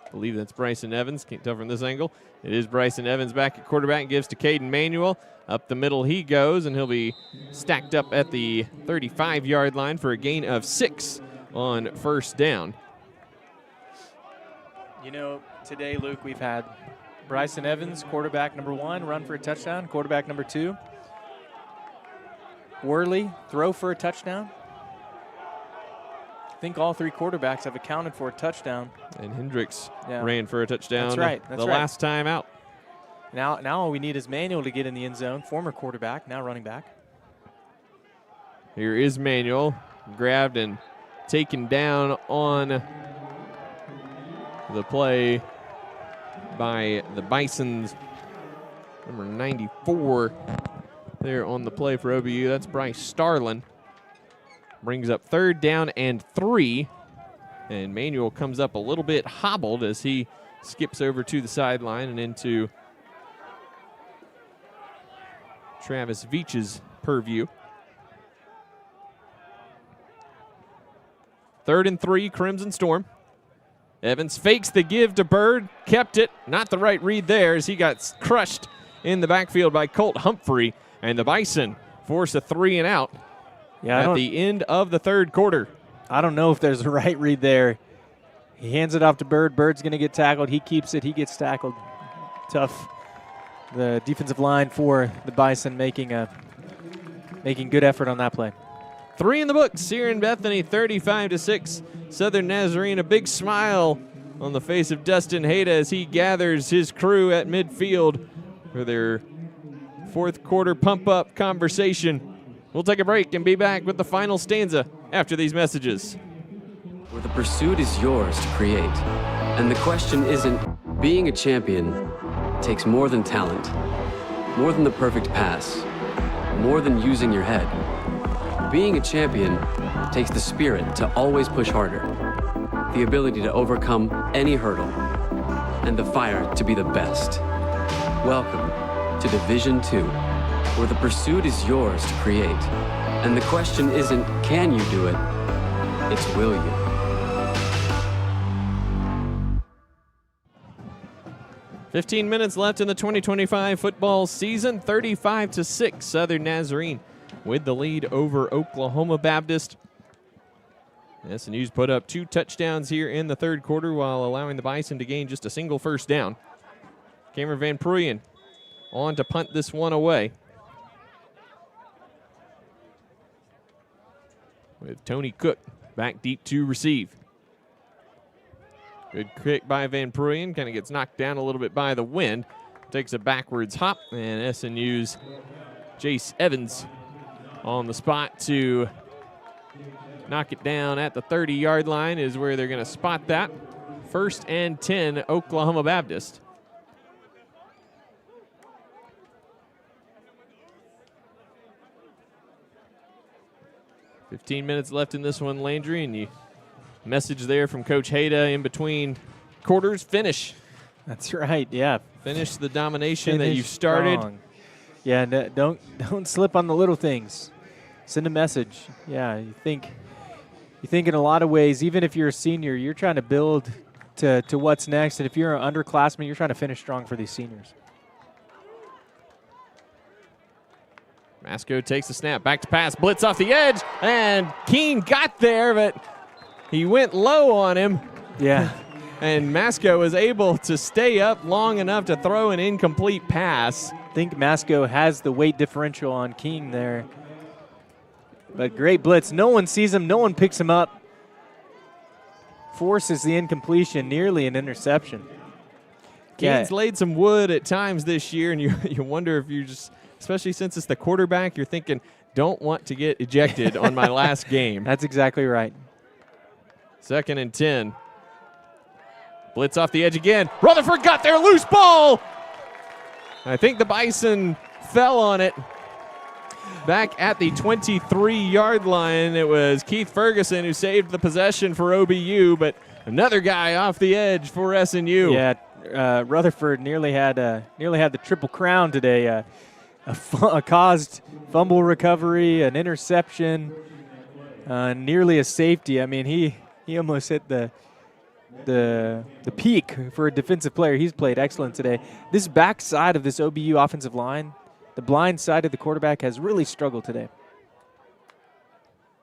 S1: I believe that's Bryson Evans, can't tell from this angle. It is Bryson Evans back at quarterback, gives to Caden Manuel. Up the middle he goes, and he'll be stacked up at the 35-yard line for a gain of 6 on first down.
S2: You know, today, Luke, we've had Bryson Evans, quarterback number 1, run for a touchdown. Quarterback number 2, Worley, throw for a touchdown. I think all 3 quarterbacks have accounted for a touchdown.
S1: And Hendricks ran for a touchdown.
S2: That's right. That's
S1: the
S2: right.
S1: last time out.
S2: Now all we need is Manuel to get in the end zone. Former quarterback, now running back.
S1: Here is Manuel, grabbed and taken down on the play by the Bisons. Number 94 there on the play for OBU. That's Bryce Starlin. Brings up 3rd down and 3. And Manuel comes up a little bit hobbled as he skips over to the sideline and into Travis Veach's purview. 3rd and 3, Crimson Storm. Evans fakes the give to Bird, kept it. Not the right read there as he got crushed in the backfield by Colt Humphrey. And the Bison force a 3 and out at the end of the third quarter.
S2: I don't know if there's a right read there. He hands it off to Bird. Bird's going to get tackled. He keeps it. He gets tackled. Tough. The defensive line for the Bison making good effort on that play.
S1: 3 in the books here in Bethany, 35-6. Southern Nazarene, a big smile on the face of Dustin Hayda as he gathers his crew at midfield for their fourth quarter pump-up conversation. We'll take a break and be back with the final stanza after these messages.
S5: where the pursuit is yours to create. And the question isn't, being a champion takes more than talent, more than the perfect pass, more than using your head. Being a champion takes the spirit to always push harder, the ability to overcome any hurdle, and the fire to be the best. Welcome to Division II, where the pursuit is yours to create. And the question isn't, can you do it? It's will you.
S1: "15 minutes left in the 2025 football season. 35-6, Southern Nazarene with the lead over Oklahoma Baptist. SNU's put up 2 touchdowns here in the third quarter while allowing the Bison to gain just a single first down. Cameron Van Pruyen on to punt this one away, with Tony Cook back deep to receive. Good kick by Van Pruyen. Kind of gets knocked down a little bit by the wind. Takes a backwards hop, and SNU's Jace Evans on the spot to knock it down at the 30-yard line is where they're going to spot that. 1st and 10, Oklahoma Baptist. "15 minutes left in this one, Landry, and you message there from Coach Hayda in between quarters. Finish.
S2: That's right, yeah.
S1: Finish the domination that you've started.
S2: Strong. Yeah, don't slip on the little things. Send a message. Yeah, you think in a lot of ways, even if you're a senior, you're trying to build to what's next. And if you're an underclassman, you're trying to finish strong for these seniors.
S1: Masco takes the snap, back to pass, blitz off the edge, and Keene got there, but he went low on him.
S2: Yeah.
S1: And Masco was able to stay up long enough to throw an incomplete pass.
S2: I think Masco has the weight differential on King there. But great blitz. No one sees him. No one picks him up. Forces the incompletion, nearly an interception.
S1: Keene's laid some wood at times this year, and you wonder if you just, especially since it's the quarterback, you're thinking, don't want to get ejected on my last game.
S2: That's exactly right.
S1: 2nd and 10. Blitz off the edge again. Rutherford got there, loose ball. I think the Bison fell on it. Back at the 23-yard line, it was Keith Ferguson who saved the possession for OBU, but another guy off the edge for SNU.
S2: Yeah, Rutherford nearly had the triple crown today. A caused fumble recovery, an interception, nearly a safety. I mean, he almost hit the peak for a defensive player. He's played excellent today. This backside of this OBU offensive line, the blind side of the quarterback, has really struggled today.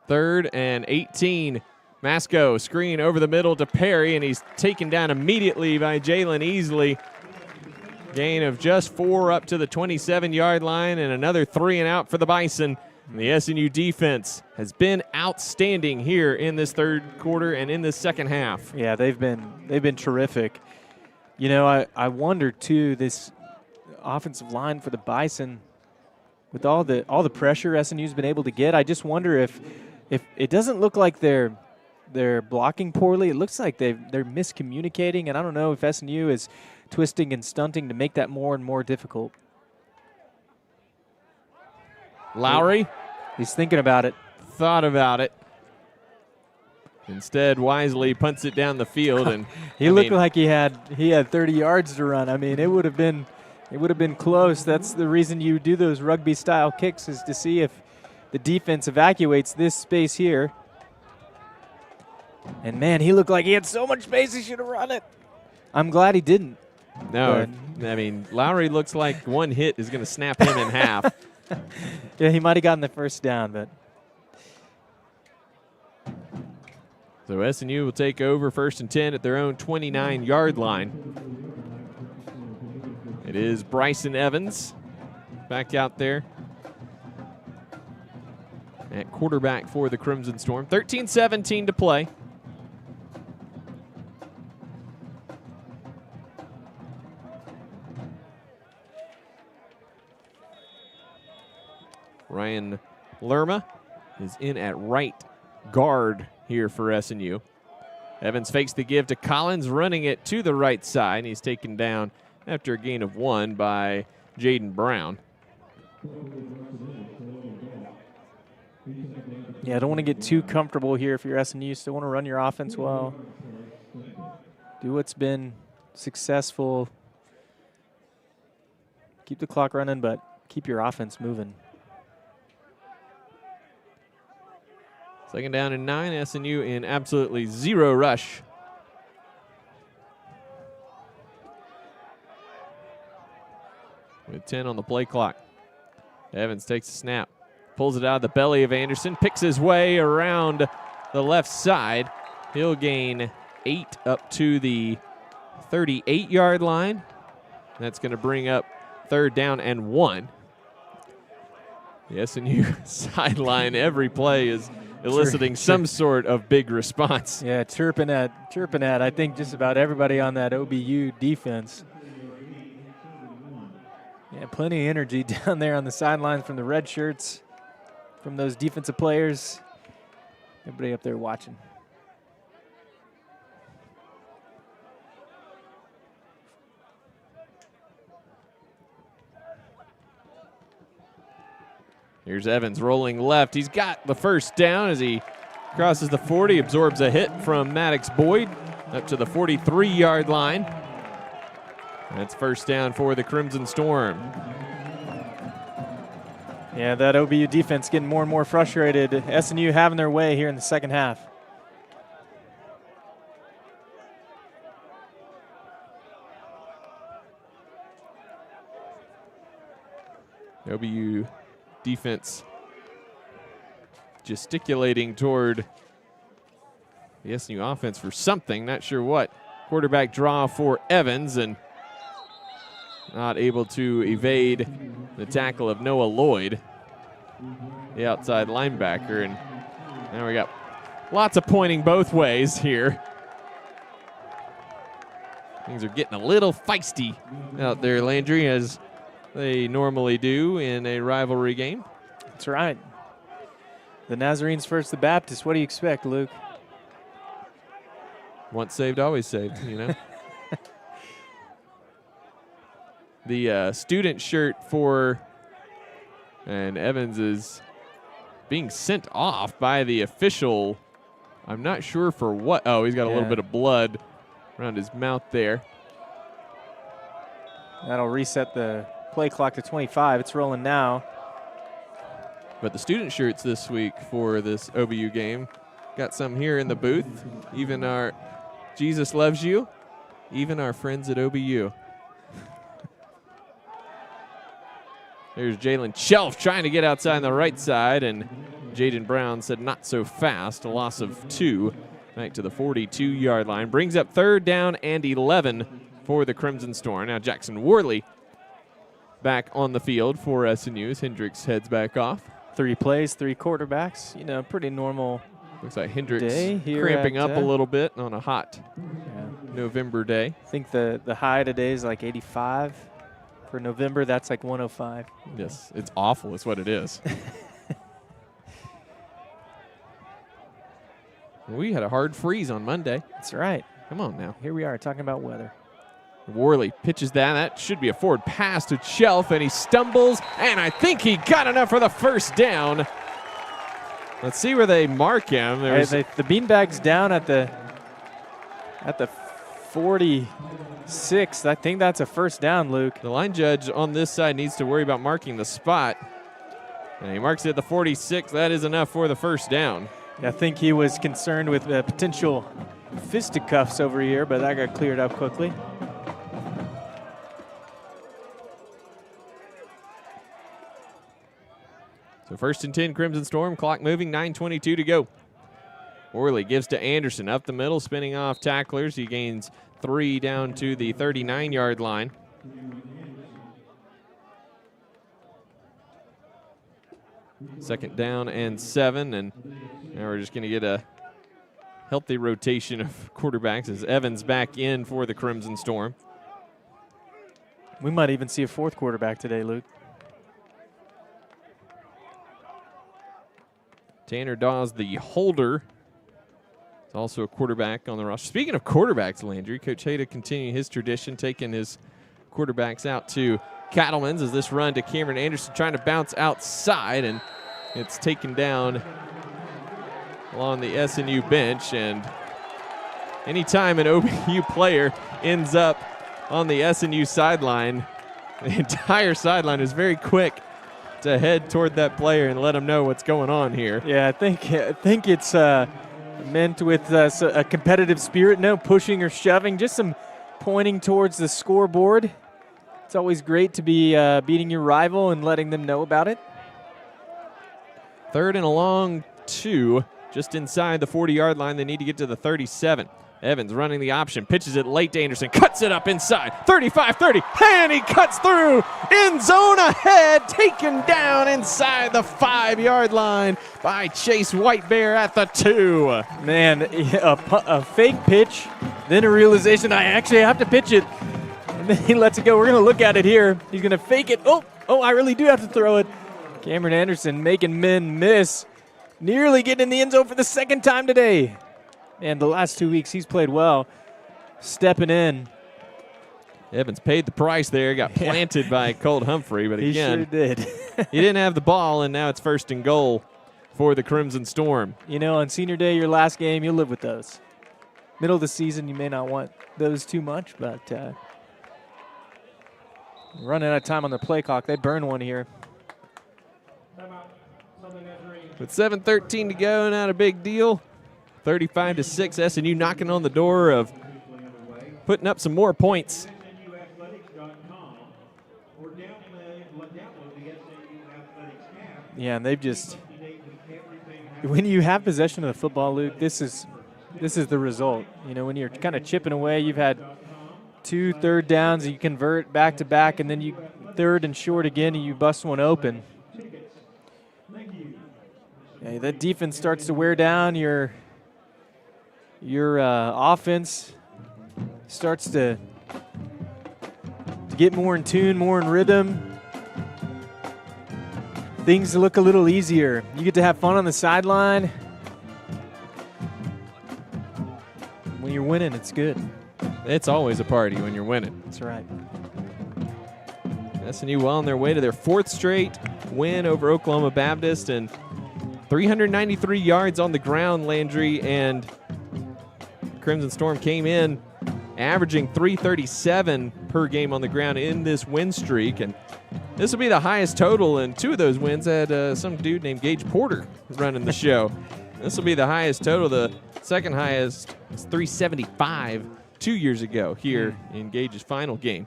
S1: 3rd and 18. Masco screen over the middle to Perry, and he's taken down immediately by Jalen Easley. Gain of just 4 up to the 27-yard line, and another 3 and out for the Bison. And the SNU defense has been outstanding here in this third quarter and in this second half.
S2: Yeah, they've been terrific. You know, I wonder too, this offensive line for the Bison, with all the pressure SNU's been able to get, I just wonder if it doesn't look like they're blocking poorly. It looks like they're miscommunicating, and I don't know if SNU is twisting and stunting to make that more and more difficult.
S1: Lowry.
S2: He's thinking about it.
S1: Thought about it. Instead, wisely punts it down the field, and
S2: he looked like he had 30 yards to run. I mean, it would have been close. That's the reason you do those rugby-style kicks, is to see if the defense evacuates this space here. And man, he looked like he had so much space. He should have run it. I'm glad he didn't.
S1: No, I mean, Lowry looks like one hit is going to snap him in half.
S2: Yeah, he might have gotten the first down, but.
S1: So SNU will take over 1st and 10 at their own 29-yard line. It is Bryson Evans back out there at quarterback for the Crimson Storm. 13-17 to play. Ryan Lerma is in at right guard here for SNU. Evans fakes the give to Collins, running it to the right side. And he's taken down after a gain of 1 by Jaden Brown.
S2: Yeah, I don't want to get too comfortable here if you're SNU. Still want to run your offense well. Do what's been successful. Keep the clock running, but keep your offense moving.
S1: 2nd down and 9, SNU in absolutely zero rush. With 10 on the play clock. Evans takes a snap, pulls it out of the belly of Anderson, picks his way around the left side. He'll gain 8 up to the 38-yard line. That's going to bring up 3rd down and 1. The SNU sideline every play is eliciting some sort of big response.
S2: Yeah, chirping at, I think, just about everybody on that OBU defense. Yeah, plenty of energy down there on the sidelines from the red shirts, from those defensive players. Everybody up there watching.
S1: Here's Evans rolling left. He's got the 1st down as he crosses the 40, absorbs a hit from Maddox Boyd up to the 43-yard line. That's 1st down for the Crimson Storm.
S2: Yeah, that OBU defense getting more and more frustrated. SNU having their way here in the 2nd half.
S1: OBU defense gesticulating toward the SNU offense for something, not sure what. Quarterback draw for Evans and not able to evade the tackle of Noah Lloyd, the outside linebacker. And now we got lots of pointing both ways here. Things are getting a little feisty out there, Landry, as they normally do in a rivalry game.
S2: That's right. The Nazarene's first the Baptist. What do you expect, Luke?
S1: Once saved, always saved, you know. The student shirt for and Evans is being sent off by the official. I'm not sure for what. Oh, he's got a little bit of blood around his mouth there.
S2: That'll reset the play clock to 25. It's rolling now.
S1: But the student shirts this week for this OBU game, got some here in the booth. Even our Jesus loves you, even our friends at OBU. There's Jalen Shelf trying to get outside on the right side, and Jaden Brown said not so fast. A loss of 2 back to the 42-yard line. Brings up 3rd down and 11 for the Crimson Storm. Now Jackson Worley back on the field for SNU as Hendricks heads back off.
S2: 3 plays, 3 quarterbacks. You know, pretty normal.
S1: Looks like Hendricks
S2: day here
S1: cramping up a little bit on a hot November day.
S2: I think the high today is like 85. For November, that's like 105.
S1: Yes, it's awful is what it is. We had a hard freeze on Monday.
S2: That's right.
S1: Come on now.
S2: Here we are talking about weather.
S1: Worley pitches that. That should be a forward pass to Shelf, and he stumbles, and I think he got enough for the 1st down. Let's see where they mark him.
S2: The beanbag's down at the 46. I think that's a 1st down, Luke.
S1: The line judge on this side needs to worry about marking the spot. And he marks it at the 46. That is enough for the 1st down.
S2: I think he was concerned with potential fisticuffs over here, but that got cleared up quickly.
S1: So 1st and 10, Crimson Storm. Clock moving, 9:22 to go. Worley gives to Anderson up the middle, spinning off tacklers. He gains 3 down to the 39-yard line. Second down and 7, and now we're just going to get a healthy rotation of quarterbacks as Evans back in for the Crimson Storm.
S2: We might even see a 4th quarterback today, Luke.
S1: Tanner Dawes, the holder. He's also a quarterback on the roster. Speaking of quarterbacks, Landry, Coach Hayda continuing his tradition, taking his quarterbacks out to Cattleman's as this run to Cameron Anderson trying to bounce outside, and it's taken down along the SNU bench. And anytime an OBU player ends up on the SNU sideline, the entire sideline is very quick to head toward that player and let him know what's going on here.
S2: Yeah, I think it's meant with a competitive spirit, no pushing or shoving, just some pointing towards the scoreboard. It's always great to be beating your rival and letting them know about it.
S1: 3rd and a long 2, just inside the 40-yard line. They need to get to the 37. Evans running the option, pitches it late to Anderson, cuts it up inside, 35-30, and he cuts through, end zone ahead, taken down inside the 5-yard line by Chase Whitebear at the 2.
S2: Man, a fake pitch, then a realization I actually have to pitch it, and then he lets it go. We're going to look at it here. He's going to fake it. Oh, I really do have to throw it. Cameron Anderson making men miss, nearly getting in the end zone for the 2nd time today. And the last 2 weeks, he's played well, stepping in.
S1: Evans paid the price there, got planted by Colt Humphrey, but again,
S2: he sure did.
S1: he didn't have the ball, and now it's 1st and goal for the Crimson Storm.
S2: You know, on senior day, your last game, you'll live with those. Middle of the season, you may not want those too much, but running out of time on the play clock. They burn one here.
S1: With 7:13 to go, not a big deal. 35-6, SNU knocking on the door of putting up some more points.
S2: Yeah, and they've just, when you have possession of the football, Luke, this is the result. You know, when you're kind of chipping away, you've had 2 third downs, and you convert back to back, and then you 3rd and short again, and you bust one open. Yeah, that defense starts to wear down. Your offense starts to get more in tune, more in rhythm. Things look a little easier. You get to have fun on the sideline. When you're winning, it's good.
S1: It's always a party when you're winning.
S2: That's right.
S1: SNU well on their way to their 4th straight win over Oklahoma Baptist, and 393 yards on the ground, Landry, and Crimson Storm came in averaging 337 per game on the ground in this win streak, and this will be the highest total, and 2 of those wins had some dude named Gage Porter running the show. This will be the highest total. The second highest is 375 2 years ago here in Gage's final game.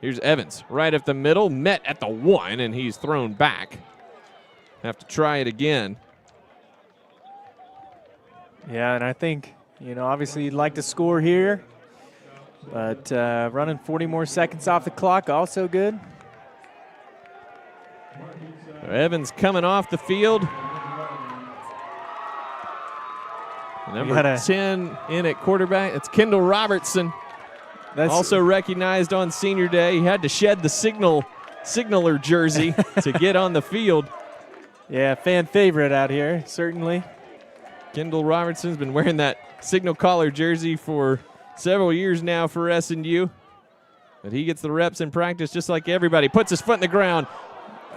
S1: Here's Evans right up the middle, met at the 1, and he's thrown back. Have to try it again.
S2: Yeah, and I think, you know, obviously you'd like to score here, but running 40 more seconds off the clock, also good.
S1: Evans coming off the field. Number 10 in at quarterback. It's Kendall Robertson. That's also recognized on senior day. He had to shed the signaler jersey to get on the field.
S2: Yeah, fan favorite out here, certainly.
S1: Kendall Robertson's been wearing that signal collar jersey for several years now for SNU. But he gets the reps in practice just like everybody. Puts his foot in the ground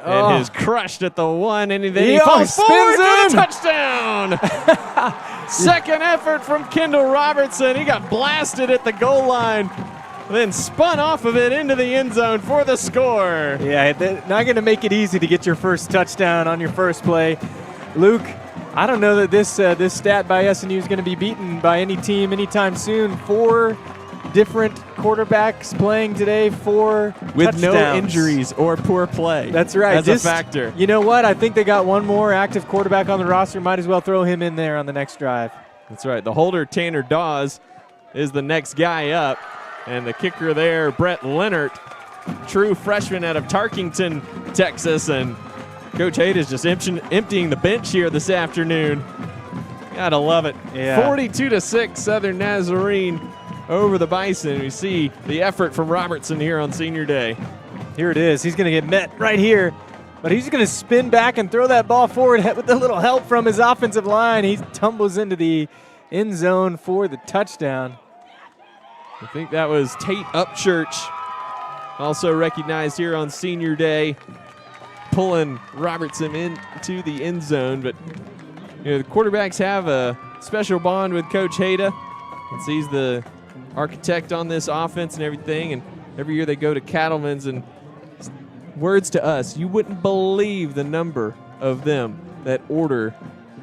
S1: and is crushed at the 1, and then he falls forward for the touchdown. Second effort from Kendall Robertson. He got blasted at the goal line, then spun off of it into the end zone for the score.
S2: Yeah, they're not going to make it easy to get your first touchdown on your first play. Luke, I don't know that this stat by SNU is going to be beaten by any team anytime soon. 4 different quarterbacks playing today, 4
S1: with
S2: touchdowns.
S1: No injuries or poor play.
S2: That's right.
S1: As a factor.
S2: You know what? I think they got one more active quarterback on the roster. Might as well throw him in there on the next drive.
S1: That's right. The holder, Tanner Dawes, is the next guy up. And the kicker there, Brett Leonard, true freshman out of Tarkington, Texas. And Coach Hayda is just emptying the bench here this afternoon. Gotta love it.
S2: Yeah.
S1: 42-6, Southern Nazarene over the Bison. We see the effort from Robertson here on senior day.
S2: Here it is. He's going to get met right here, but he's going to spin back and throw that ball forward with a little help from his offensive line. He tumbles into the end zone for the touchdown.
S1: I think that was Tate Upchurch, also recognized here on Senior Day, pulling Robertson into the end zone. But the quarterbacks have a special bond with Coach Hayda, since he's the architect on this offense and everything. And every year they go to Cattleman's, and words to us, you wouldn't believe the number of them that order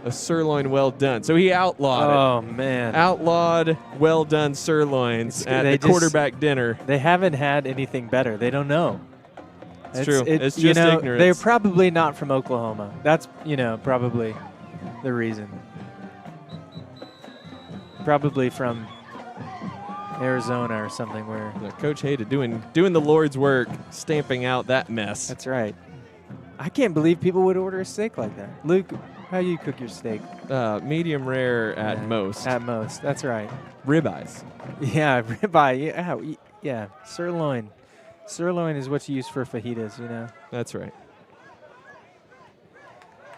S1: a sirloin well done. So he outlawed it.
S2: Oh, man.
S1: Outlawed well done sirloins at the quarterback dinner.
S2: They haven't had anything better. They don't know.
S1: It's true. It's just ignorance.
S2: They're probably not from Oklahoma. That's, probably the reason. Probably from Arizona or something where
S1: Coach Hayda doing the Lord's work, stamping out that mess.
S2: That's right. I can't believe people would order a steak like that. Luke, how do you cook your steak?
S1: Medium rare at most.
S2: At most, that's right.
S1: Ribeyes.
S2: Yeah, ribeye. Yeah, sirloin. Sirloin is what you use for fajitas,
S1: That's right.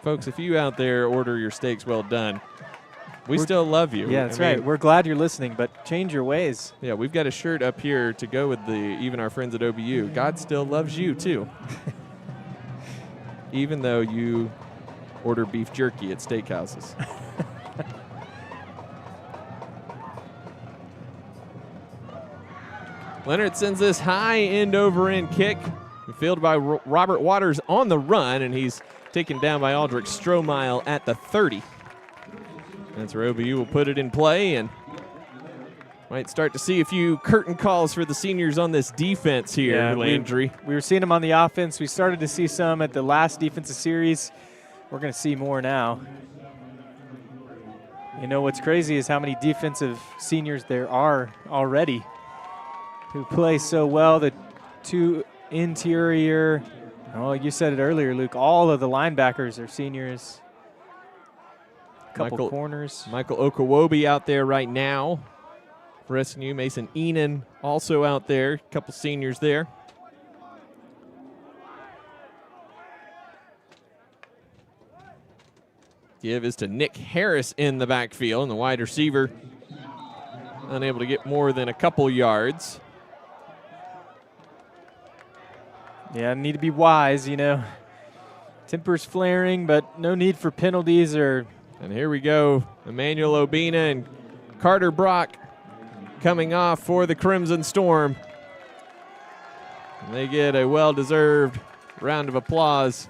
S1: Folks, if you out there order your steaks well done, we still love you.
S2: Yeah, that's right. We're glad you're listening, but change your ways.
S1: Yeah, we've got a shirt up here to go with even our friends at OBU. God still loves you, too. Even though you order beef jerky at steakhouses. Leonard sends this high end over end kick, fielded by Robert Waters on the run, and he's taken down by Aldrich Strohmile at the 30. That's where OBU will put it in play, and might start to see a few curtain calls for the seniors on this defense here, Landry.
S2: We were seeing them on the offense. We started to see some at the last defensive series. We're going to see more now. What's crazy is how many defensive seniors there are already who play so well. The two interior, you said it earlier, Luke, all of the linebackers are seniors. Couple corners.
S1: Michael Okawobi out there right now for SNU. Mason Enan also out there. Couple seniors there. Give is to Nick Harris in the backfield, and the wide receiver unable to get more than a couple yards.
S2: Yeah, need to be wise, Temper's flaring, but no need for penalties or...
S1: And here we go. Emmanuel Obina and Carter Brock coming off for the Crimson Storm. And they get a well-deserved round of applause.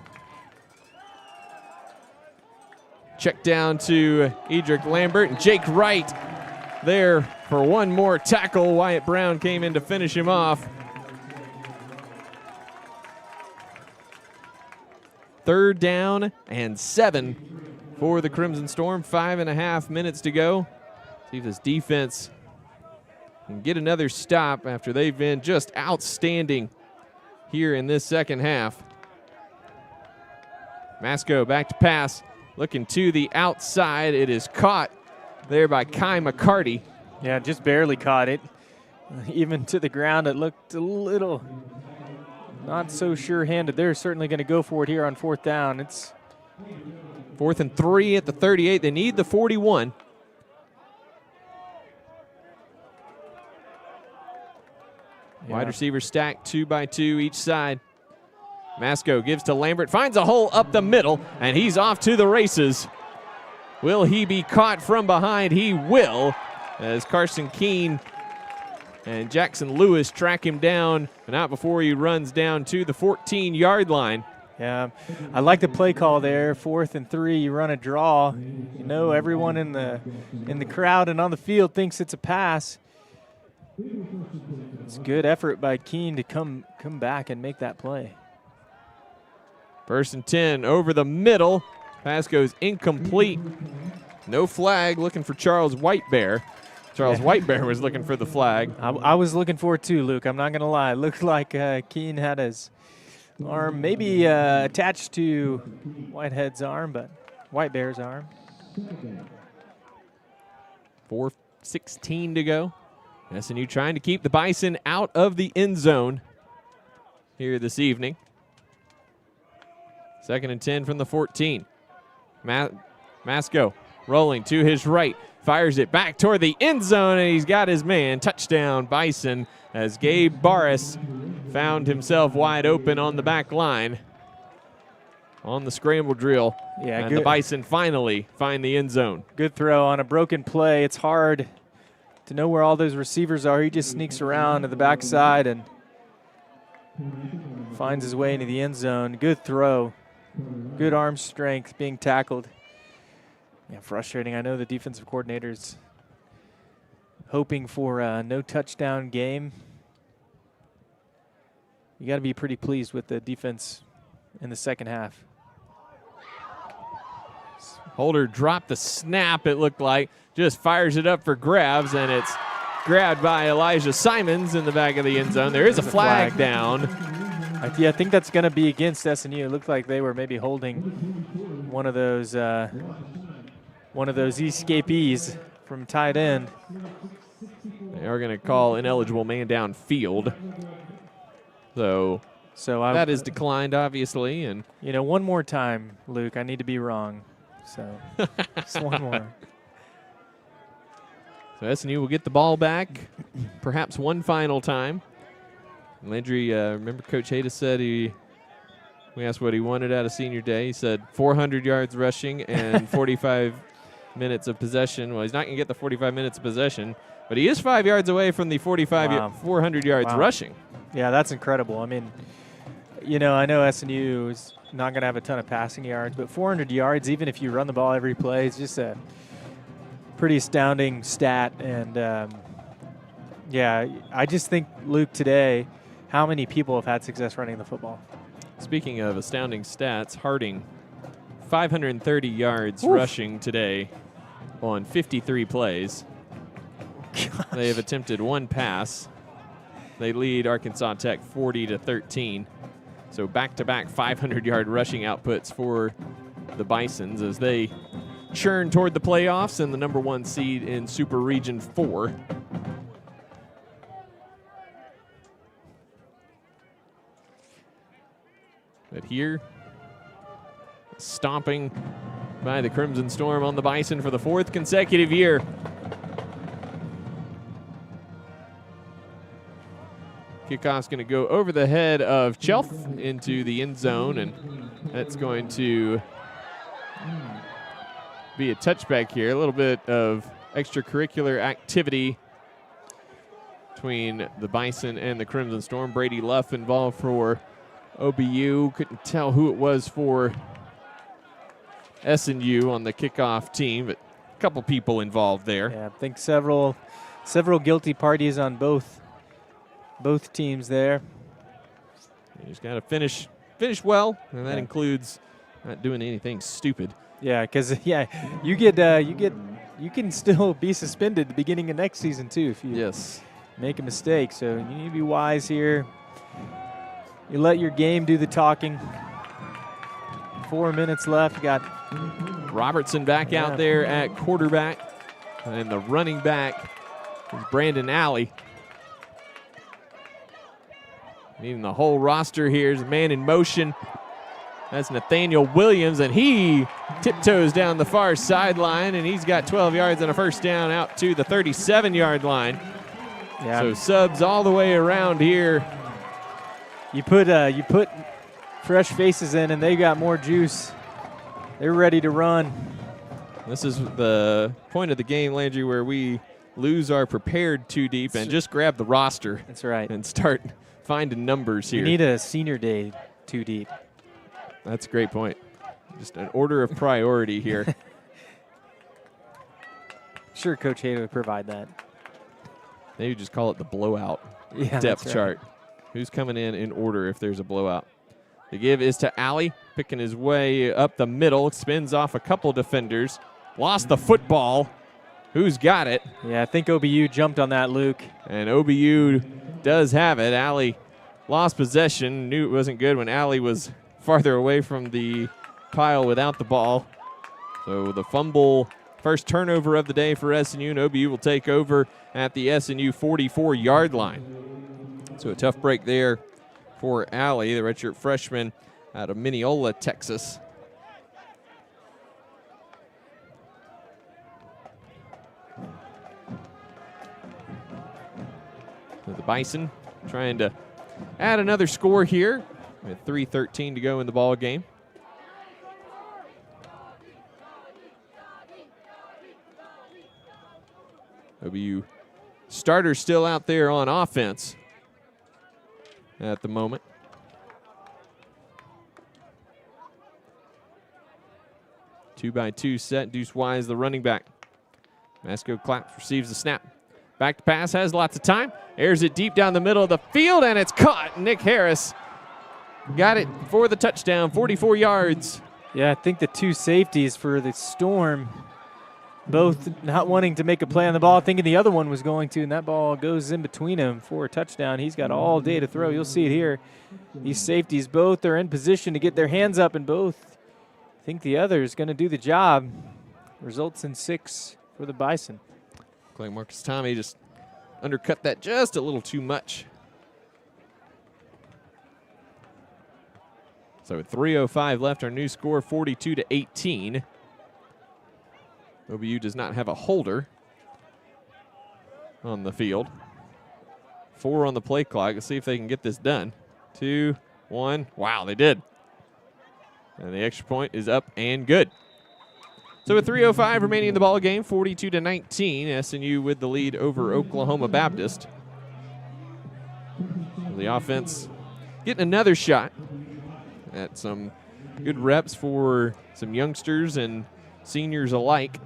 S1: Check down to Edric Lambert and Jake Wright there for one more tackle. Wyatt Brown came in to finish him off. 3rd down and 7 for the Crimson Storm. 5.5 minutes to go. See if this defense can get another stop after they've been just outstanding here in this second half. Masco back to pass, looking to the outside. It is caught there by Kai McCarty.
S2: Yeah, just barely caught it. Even to the ground, it looked a little not so sure-handed. They're certainly going to go for it here on 4th down. It's
S1: 4th and 3 at the 38. They need the 41. Yeah. Wide receiver stacked 2 by 2 each side. Masco gives to Lambert, finds a hole up the middle, and he's off to the races. Will he be caught from behind? He will, as Carson Keene and Jackson Lewis track him down, but not before he runs down to the 14-yard line.
S2: Yeah, I like the play call there. 4th and 3, you run a draw. Everyone in the crowd and on the field thinks it's a pass. It's a good effort by Keene to come back and make that play.
S1: 1st and 10 over the middle. Pass goes incomplete. No flag, looking for Charles Whitebear. Charles Whitebear was looking for the flag.
S2: I was looking for it too, Luke. I'm not going to lie. It looked like Keene had his arm maybe attached to Whitehead's arm, but Whitebear's arm.
S1: 4:16 to go. SNU trying to keep the Bison out of the end zone here this evening. 2nd and 10 from the 14. Masco rolling to his right, fires it back toward the end zone, and he's got his man. Touchdown, Bison, as Gabe Barris found himself wide open on the back line on the scramble drill.
S2: Yeah,
S1: and
S2: good.
S1: The Bison finally find the end zone.
S2: Good throw on a broken play. It's hard to know where all those receivers are. He just sneaks around to the backside and finds his way into the end zone. Good throw. Good arm strength being tackled. Yeah, frustrating. I know the defensive coordinator's hoping for a no touchdown game. You got to be pretty pleased with the defense in the second half.
S1: Holder dropped the snap, it looked like. Just fires it up for grabs, and it's grabbed by Elijah Simons in the back of the end zone. There is a flag down.
S2: I think that's going to be against SNU. It looked like they were maybe holding one of those escapees from tight end.
S1: They are going to call ineligible man downfield. So that is declined, obviously. And
S2: one more time, Luke, I need to be wrong. So just one more.
S1: So SNU will get the ball back, perhaps one final time. Landry, remember Coach Hayda said we asked what he wanted out of senior day. He said 400 yards rushing and 45 minutes of possession. Well, he's not going to get the 45 minutes of possession, but he is 5 yards away from the 400 yards rushing.
S2: Yeah, that's incredible. I mean, I know SNU is not going to have a ton of passing yards, but 400 yards, even if you run the ball every play, is just a pretty astounding stat. And, I just think, Luke, today, how many people have had success running the football?
S1: Speaking of astounding stats, Harding, 530 yards rushing today on 53 plays.
S2: Gosh.
S1: They have attempted one pass. They lead Arkansas Tech 40-13. So back-to-back 500-yard rushing outputs for the Bisons as they churn toward the playoffs and the number 1 seed in Super Region 4. But here, stomping by the Crimson Storm on the Bison for the 4th consecutive year. Kickoff's going to go over the head of Chelf into the end zone, and that's going to be a touchback here. A little bit of extracurricular activity between the Bison and the Crimson Storm. Brady Luff involved for OBU. Couldn't tell who it was for SNU on the kickoff team, but a couple people involved there.
S2: Yeah, I think several guilty parties on both teams there.
S1: You just got to finish well, and that includes not doing anything stupid.
S2: Yeah, because you can still be suspended at the beginning of next season too if you make a mistake. So you need to be wise here. You let your game do the talking. 4 minutes left. You got
S1: Robertson back out there at quarterback, and the running back is Brandon Alley. Even the whole roster here is a man in motion. That's Nathaniel Williams, and he tiptoes down the far sideline, and he's got 12 yards and a first down out to the 37-yard line.
S2: Yeah.
S1: So subs all the way around here.
S2: You put fresh faces in, and they got more juice. They're ready to run.
S1: This is the point of the game, Landry, where we lose our prepared too deep and just grab the roster.
S2: That's right.
S1: And start finding numbers here.
S2: You need a senior day too deep.
S1: That's a great point. Just an order of priority here.
S2: Sure, Coach Hayden would provide that.
S1: Maybe just call it the blowout depth chart. Who's coming in order if there's a blowout? The give is to Alley, picking his way up the middle. Spins off a couple defenders. Lost the football. Who's got it?
S2: Yeah, I think OBU jumped on that, Luke.
S1: And OBU does have it. Alley lost possession. Knew it wasn't good when Alley was farther away from the pile without the ball. So the fumble, first turnover of the day for SNU, and OBU will take over at the SNU 44-yard line. So a tough break there for Alley, the redshirt freshman out of Mineola, Texas. Bison trying to add another score here with 3:13 to go in the ball game. OBU starter still out there on offense at the moment. Two-by-two set. Deuce Wise, the running back. Masco Claps receives the snap. Back to pass, has lots of time. Airs it deep down the middle of the field, and it's caught. Nick Harris got it for the touchdown, 44 yards.
S2: Yeah, I think the two safeties for the Storm, both not wanting to make a play on the ball, thinking the other one was going to, and that ball goes in between them for a touchdown. He's got all day to throw. You'll see it here. These safeties both are in position to get their hands up, and both think the other is going to do the job. Results in 6 for the Bison.
S1: Clay Marcus Tommy just undercut that just a little too much. So with 3:05 left, our new score 42-18. OBU does not have a holder on the field. 4 on the play clock. Let's see if they can get this done. 2, 1. Wow, they did. And the extra point is up and good. So with 3:05 remaining in the ball game, 42-19, SNU with the lead over Oklahoma Baptist. The offense getting another shot at some good reps for some youngsters and seniors alike.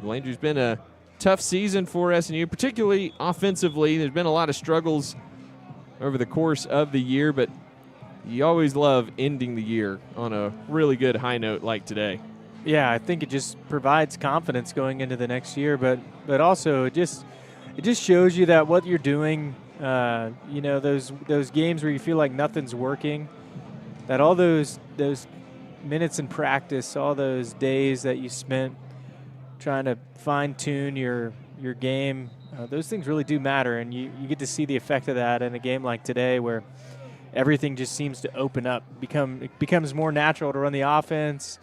S1: Landry's been a tough season for SNU, particularly offensively. There's been a lot of struggles over the course of the year, but you always love ending the year on a really good high note like today.
S2: Yeah, I think it just provides confidence going into the next year, but also it just shows you that what you're doing, you know, those games where you feel like nothing's working, that all those minutes in practice, all those days that you spent trying to fine-tune your game, those things really do matter, and you get to see the effect of that in a game like today where everything just seems to open up, it becomes more natural to run the offense.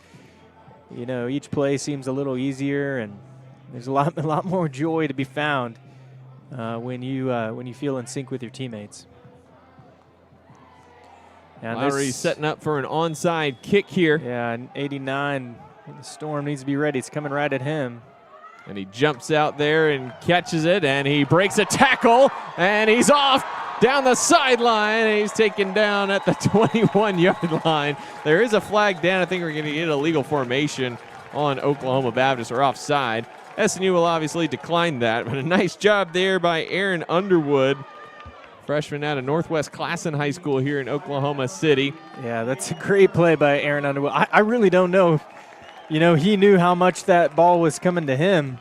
S2: You know, each play seems a little easier, and there's a lot more joy to be found when you feel in sync with your teammates. And
S1: Lowry setting up for an onside kick here.
S2: Yeah, and 89. The Storm needs to be ready. It's coming right at him.
S1: And he jumps out there and catches it, and he breaks a tackle, and he's off down the sideline, and he's taken down at the 21-yard line. There is a flag down. I think we're going to get a legal formation on Oklahoma Baptist or offside. SNU will obviously decline that, but a nice job there by Aaron Underwood, freshman out of Northwest Classen High School here in Oklahoma City.
S2: Yeah, that's a great play by Aaron Underwood. I really don't know. You know, he knew how much that ball was coming to him.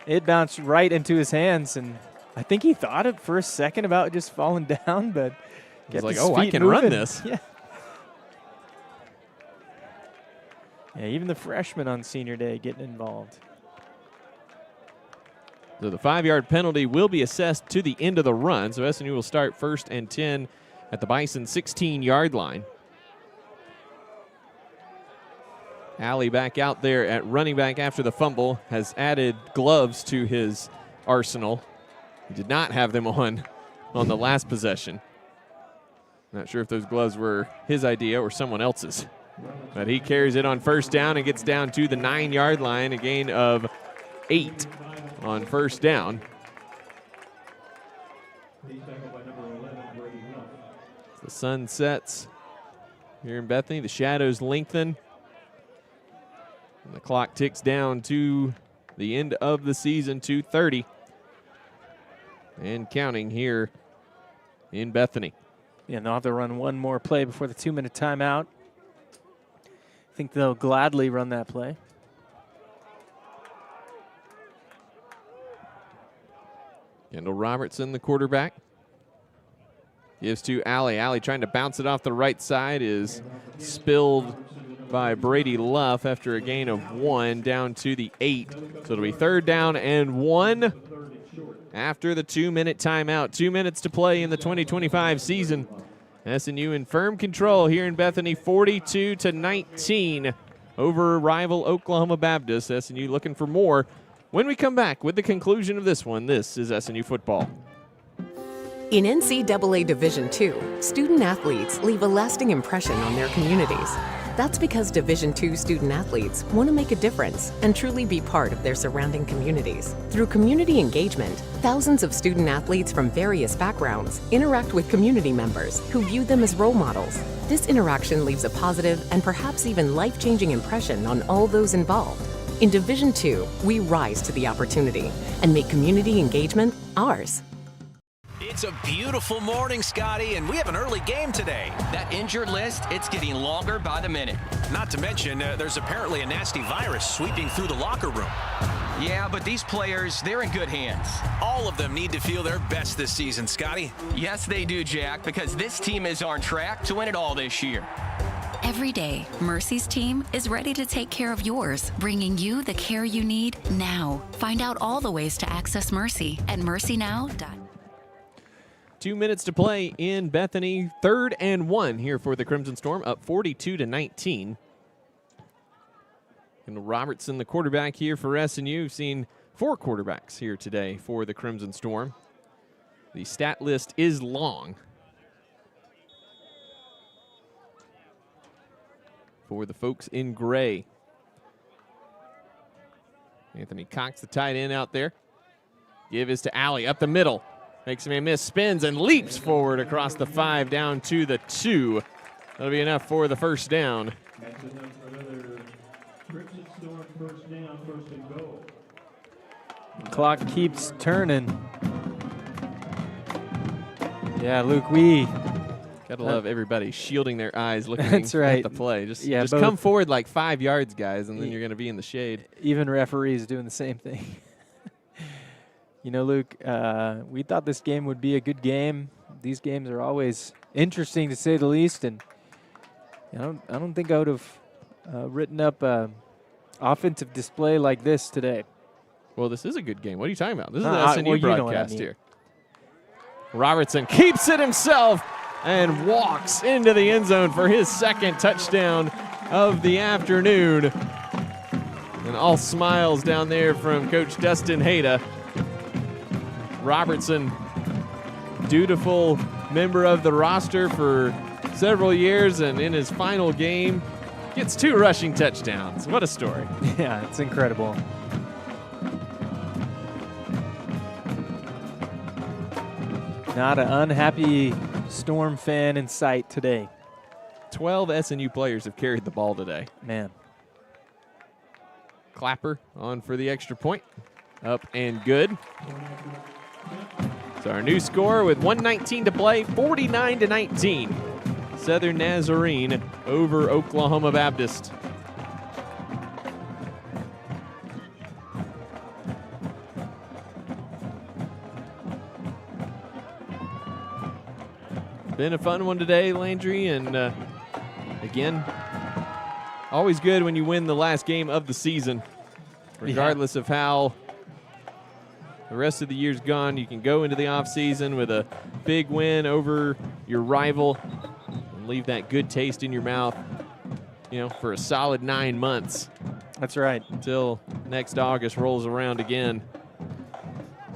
S2: It bounced right into his hands, and I think he thought it for a second about just falling down, but
S1: he's like, oh, I can run this.
S2: Yeah. Yeah, even the freshmen on senior day getting involved.
S1: So the 5-yard penalty will be assessed to the end of the run, so SNU will start 1st and 10 at the Bison 16-yard line. Alley back out there at running back after the fumble, has added gloves to his arsenal. He did not have them on the last possession. Not sure if those gloves were his idea or someone else's. But he carries it on 1st down and gets down to the 9-yard line, a gain of 8 on 1st down. The sun sets here in Bethany. The shadows lengthen. And the clock ticks down to the end of the season, 2:30. And counting here in Bethany.
S2: Yeah, they'll have to run one more play before the 2-minute timeout. I think they'll gladly run that play.
S1: Kendall Robertson, the quarterback. Gives to Alley. Alley trying to bounce it off the right side is spilled by Brady Luff after a gain of 1 down to the 8. So it'll be 3rd down and 1 after the 2-minute timeout. 2 minutes to play in the 2025 season. SNU in firm control here in Bethany, 42-19 over rival Oklahoma Baptist. SNU looking for more. When we come back with the conclusion of this one, this is SNU football.
S4: In NCAA Division II, student athletes leave a lasting impression on their communities. That's because Division II student athletes want to make a difference and truly be part of their surrounding communities. Through community engagement, thousands of student athletes from various backgrounds interact with community members who view them as role models. This interaction leaves a positive and perhaps even life-changing impression on all those involved. In Division II, we rise to the opportunity and make community engagement ours.
S11: It's a beautiful morning, Scotty, and we have an early game today.
S12: That injured list, it's getting longer by the minute.
S11: Not to mention, there's apparently a nasty virus sweeping through the locker room.
S12: Yeah, but these players, they're in good hands.
S11: All of them need to feel their best this season, Scotty.
S12: Yes, they do, Jack, because this team is on track to win it all this year.
S13: Every day, Mercy's team is ready to take care of yours, bringing you the care you need now. Find out all the ways to access Mercy at mercynow.net.
S1: 2 minutes to play in Bethany. 3rd and 1 here for the Crimson Storm, up 42-19. And Robertson, the quarterback here for SNU. We've seen 4 quarterbacks here today for the Crimson Storm. The stat list is long for the folks in gray. Anthony Cox, the tight end out there. Give is to Alley, up the middle. Makes a man miss, spins, and leaps forward across the 5 down to the 2. That'll be enough for the first down.
S10: That's enough for another Crimson Storm first down, 1st and goal.
S2: Clock keeps turning. Yeah, Luke, we
S1: gotta love everybody shielding their eyes looking
S2: That's right.
S1: at the play. Just
S2: both,
S1: come forward like 5 yards, guys, and then you're going to be in the shade.
S2: Even referees doing the same thing. You know, Luke, we thought this game would be a good game. These games are always interesting, to say the least, and I don't think I would have written up an offensive display like this today.
S1: Well, this is a good game. What are you talking about? This is the SNU broadcast
S2: you know
S1: here. Robertson keeps it himself and walks into the end zone for his 2nd touchdown of the afternoon. And all smiles down there from Coach Dustin Hayda. Robertson, dutiful member of the roster for several years, and in his final game, gets 2 rushing touchdowns. What a story.
S2: Yeah, it's incredible. Not an unhappy Storm fan in sight today.
S1: 12 SNU players have carried the ball today.
S2: Man.
S1: Clapper on for the extra point. Up and good. So our new score with 1:19 to play, 49-19. Southern Nazarene over Oklahoma Baptist. Been a fun one today, Landry, and again, always good when you win the last game of the season. Regardless of how the rest of the year's gone, you can go into the offseason with a big win over your rival and leave that good taste in your mouth, you know, for a solid 9 months.
S2: That's right.
S1: Until next August rolls around again.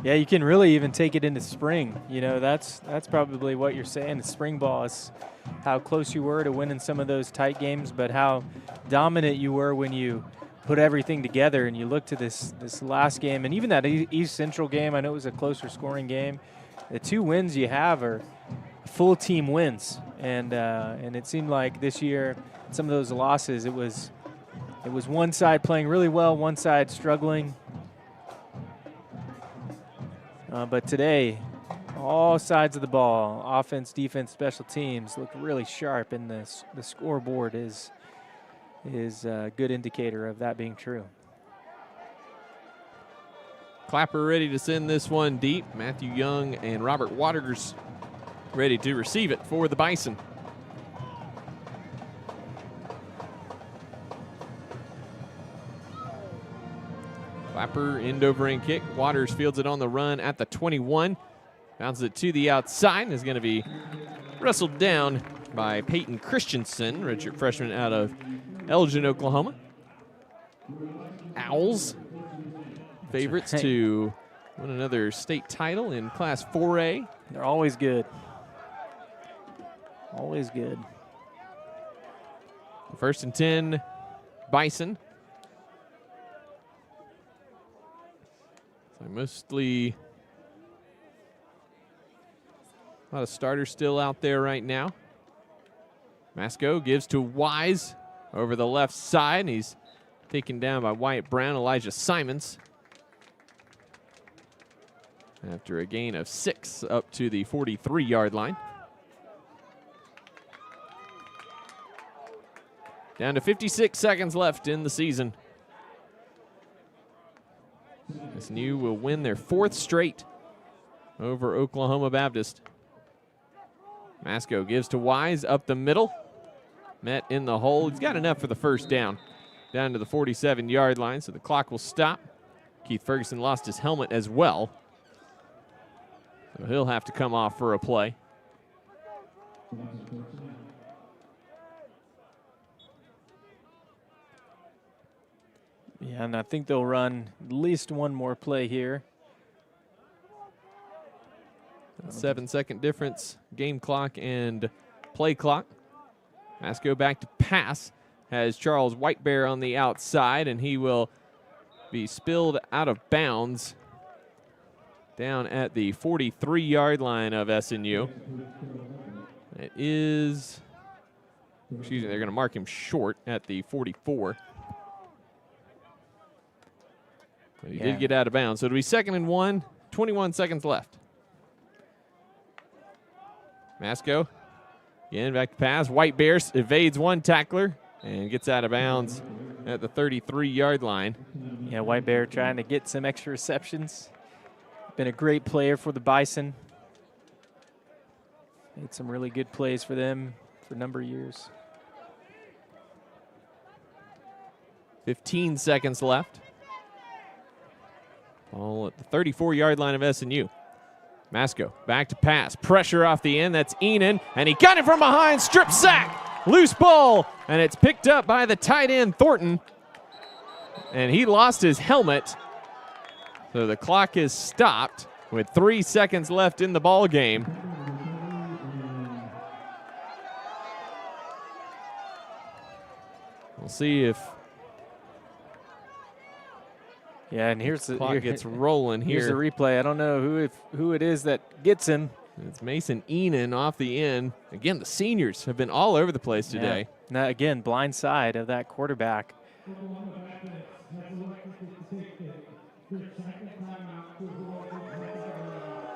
S2: Yeah, you can really even take it into spring. You know, that's probably what you're saying. The spring ball is how close you were to winning some of those tight games, but how dominant you were when you put everything together and you look to this last game, and even that East Central game. I know it was a closer scoring game. The 2 wins you have are full team wins, and it seemed like this year some of those losses, it was one side playing really well, one side struggling. But today, all sides of the ball, offense, defense, special teams, look really sharp, and the scoreboard is a good indicator of that being true.
S1: Clapper ready to send this one deep. Matthew Young and Robert Waters ready to receive it for the Bison. Clapper, end over end kick. Waters fields it on the run at the 21. Bounces it to the outside. Is going to be wrestled down by Peyton Christensen, redshirt freshman out of Elgin, Oklahoma. Owls, favorites to win another state title in Class 4A.
S2: They're always good. Always good.
S1: First and 10, Bison. So mostly a lot of starters still out there right now. Masco gives to Wise over the left side, and he's taken down by Wyatt Brown, Elijah Simons. After a gain of 6 up to the 43-yard line. Down to 56 seconds left in the season. SNU will win their 4th straight over Oklahoma Baptist. Masco gives to Wise up the middle. Met in the hole. He's got enough for the first down. Down to the 47-yard line, so the clock will stop. Keith Ferguson lost his helmet as well. So he'll have to come off for a play.
S2: Yeah, and I think they'll run at least one more play here.
S1: 7-second difference, game clock and play clock. Masco back to pass. Has Charles Whitebear on the outside, and he will be spilled out of bounds down at the 43-yard line of SNU. It is, excuse me, they're going to mark him short at the 44. But he did get out of bounds, so it'll be 2nd and 1, 21 seconds left. Masco, again, back to pass. Whitebear evades one tackler and gets out of bounds at the 33-yard line.
S2: Yeah, Whitebear trying to get some extra receptions. Been a great player for the Bison. Made some really good plays for them for a number of years.
S1: 15 seconds left. Ball at the 34-yard line of SNU. Masco back to pass. Pressure off the end. That's Enan. And he got it from behind. Strip sack. Loose ball. And it's picked up by the tight end, Thornton. And he lost his helmet. So the clock is stopped with 3 seconds left in the ball game. We'll see if
S2: and here's the
S1: clock gets rolling here.
S2: Here's the replay. I don't know who it is that gets him.
S1: It's Mason Enan off the end. Again, the seniors have been all over the place today.
S2: Now again, blind side of that quarterback.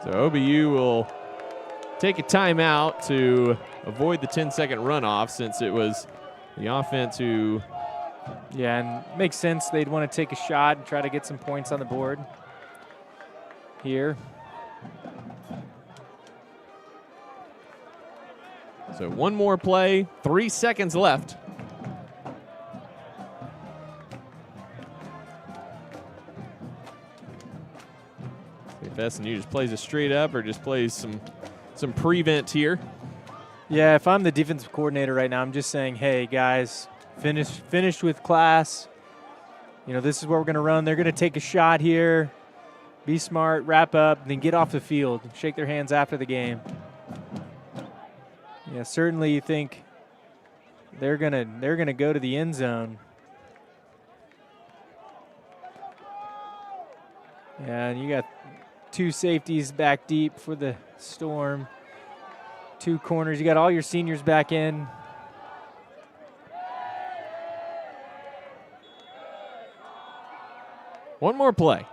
S1: So OBU will take a timeout to avoid the 10-second runoff, since it was the offense who...
S2: Yeah, and makes sense. They'd want to take a shot and try to get some points on the board here.
S1: So one more play, 3 seconds left. If SNU just plays it straight up or just plays some prevent here.
S2: Yeah, if I'm the defensive coordinator right now, I'm just saying, hey, guys, finished with class. You know, this is what we're going to run. They're going to take a shot here. Be smart, wrap up, and then get off the field. Shake their hands after the game. Yeah, certainly you think they're gonna go to the end zone. Yeah, and you got 2 safeties back deep for the Storm. 2 corners. You got all your seniors back in.
S1: One more play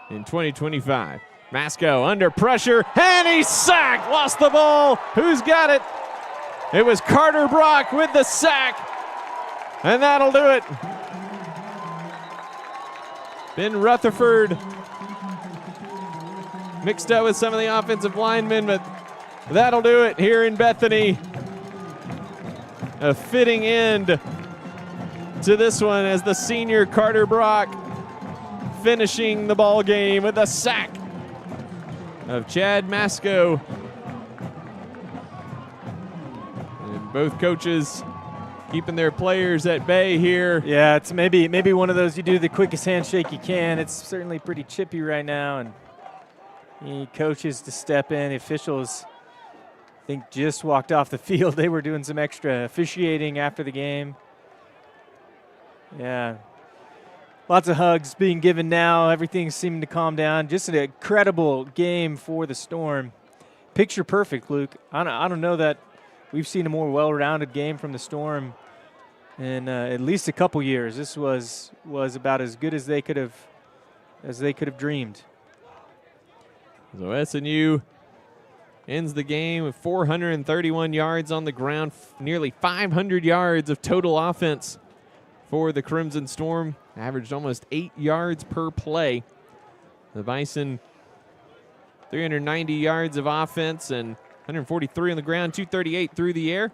S1: in 2025. Masco under pressure, and he's sacked. Lost the ball. Who's got it? It was Carter Brock with the sack, and that'll do it. Ben Rutherford mixed up with some of the offensive linemen, but that'll do it here in Bethany. A fitting end to this one as the senior Carter Brock finishing the ball game with a sack of Chad Masco. And both coaches keeping their players at bay here.
S2: Yeah, it's maybe one of those you do the quickest handshake you can. It's certainly pretty chippy right now, and he need coaches to step in. The officials, I think, just walked off the field. They were doing some extra officiating after the game. Yeah. Lots of hugs being given now. Everything's seeming to calm down. Just an incredible game for the Storm. Picture perfect, Luke. I don't know that we've seen a more well-rounded game from the Storm in at least a couple years. This was about as good as they could have dreamed.
S1: So SNU ends the game with 431 yards on the ground, nearly 500 yards of total offense for the Crimson Storm. Averaged almost 8 yards per play. The Bison, 390 yards of offense and 143 on the ground, 238 through the air.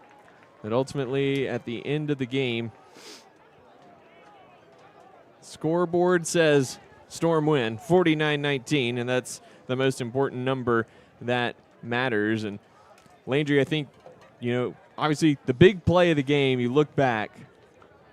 S1: But ultimately, at the end of the game, scoreboard says Storm win, 49-19, and that's the most important number that matters. And Landry, I think, obviously the big play of the game, you look back,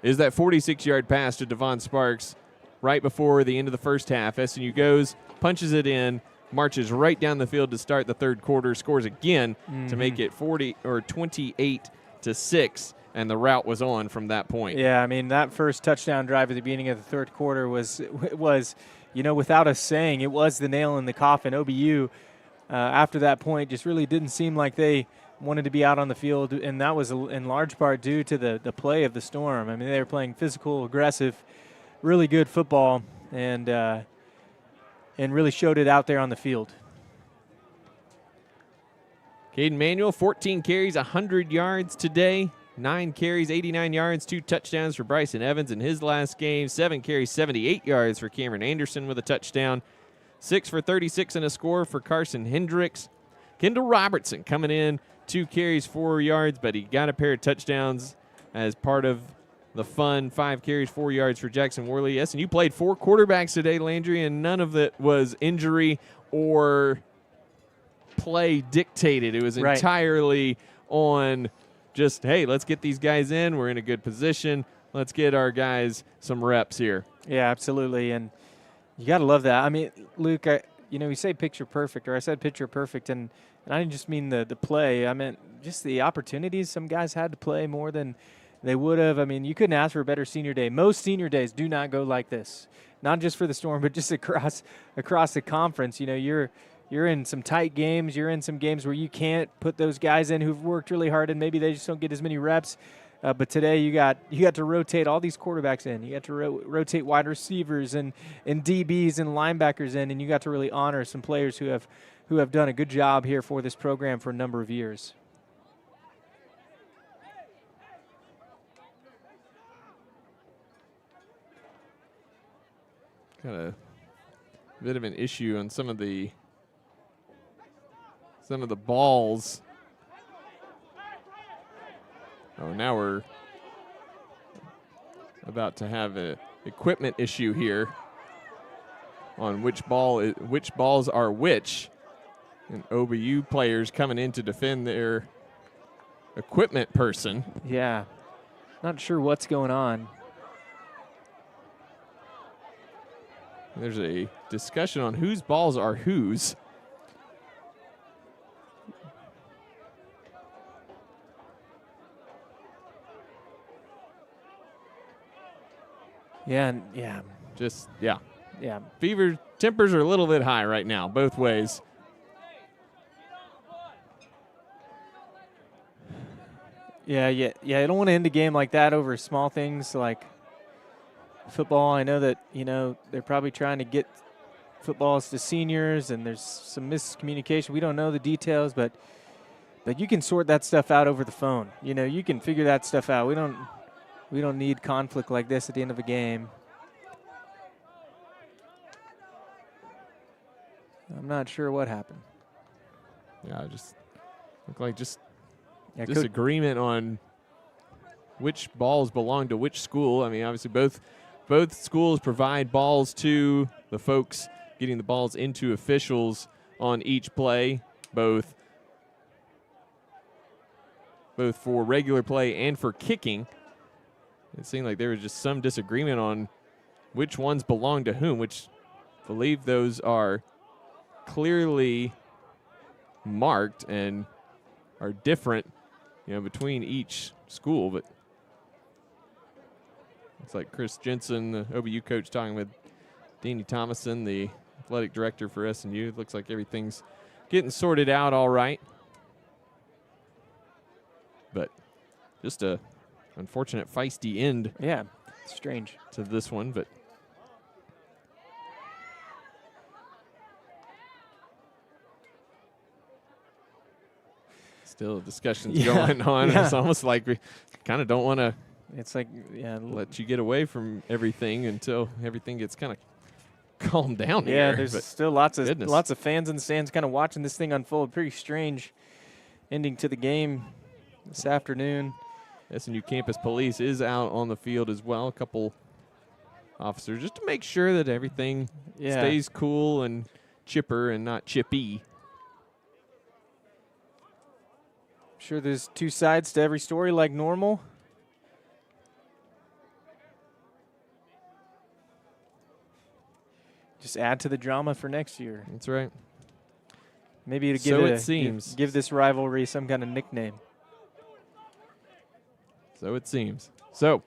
S1: is that 46-yard pass to Devon Sparks right before the end of the first half. SNU goes, punches it in, marches right down the field to start the third quarter, scores again to make it 28-6, and the route was on from that point.
S2: Yeah, I mean, that first touchdown drive at the beginning of the third quarter was without us saying, it was the nail in the coffin. OBU, after that point, just really didn't seem like they wanted to be out on the field, and that was in large part due to the play of the Storm. I mean, they were playing physical, aggressive, really good football, and really showed it out there on the field.
S1: Caden Manuel, 14 carries, 100 yards today. 9 carries, 89 yards, 2 touchdowns for Bryson Evans in his last game. 7 carries, 78 yards for Cameron Anderson with a touchdown. 6 for 36 and a score for Carson Hendricks. Kendall Robertson coming in, 2 carries, 4 yards, but he got a pair of touchdowns as part of the fun. 5 carries, 4 yards for Jackson Worley. Yes, and you played 4 quarterbacks today, Landry, and none of it was injury or play dictated. It was entirely on just, hey, let's get these guys in. We're in a good position. Let's get our guys some reps here.
S2: Yeah, absolutely, and you got to love that. I mean, Luke, we say picture perfect, or I said picture perfect, and I didn't just mean the play. I meant just the opportunities. Some guys had to play more than they would have. I mean, you couldn't ask for a better senior day. Most senior days do not go like this, not just for the Storm, but just across the conference. You're in some tight games. You're in some games where you can't put those guys in who've worked really hard, and maybe they just don't get as many reps. But today you got to rotate all these quarterbacks in. You got to rotate wide receivers and DBs and linebackers in, and you got to really honor some players who have done a good job here for this program for a number of years.
S1: Got a bit of an issue on some of the balls. Oh, now we're about to have an equipment issue here on which balls are which. And OBU players coming in to defend their equipment person.
S2: Yeah, not sure what's going on.
S1: There's a discussion on whose balls are whose.
S2: Yeah.
S1: Fever tempers are a little bit high right now, both ways.
S2: Yeah. I don't want to end a game like that over small things like football. I know that, they're probably trying to get footballs to seniors, and there's some miscommunication. We don't know the details, but you can sort that stuff out over the phone. You can figure that stuff out. We don't need conflict like this at the end of a game. I'm not sure what happened.
S1: Yeah, just look like disagreement on which balls belong to which school. I mean, obviously both schools provide balls to the folks getting the balls into officials on each play, both for regular play and for kicking. it seemed like there was just some disagreement on which ones belong to whom, which I believe those are clearly marked and are different, between each school. But it's like Chris Jensen, the OBU coach, talking with Danny Thomason, the athletic director for SNU. It looks like everything's getting sorted out all right. But just a unfortunate feisty end.
S2: Yeah, strange
S1: to this one, but still discussions going on.
S2: Yeah.
S1: It's almost like we kind of don't want to.
S2: It's like
S1: let you get away from everything until everything gets kind of calmed down.
S2: Yeah,
S1: here.
S2: there's
S1: But
S2: still lots of
S1: goodness.
S2: fans in the stands kind of watching this thing unfold. Pretty strange ending to the game this afternoon.
S1: SNU Campus Police is out on the field as well. A couple officers just to make sure that everything stays cool and chipper and not chippy.
S2: Sure, there's two sides to every story like normal. Just add to the drama for next year.
S1: That's right.
S2: Maybe to
S1: So it seems.
S2: give this rivalry some kind of nickname.
S1: So it seems. So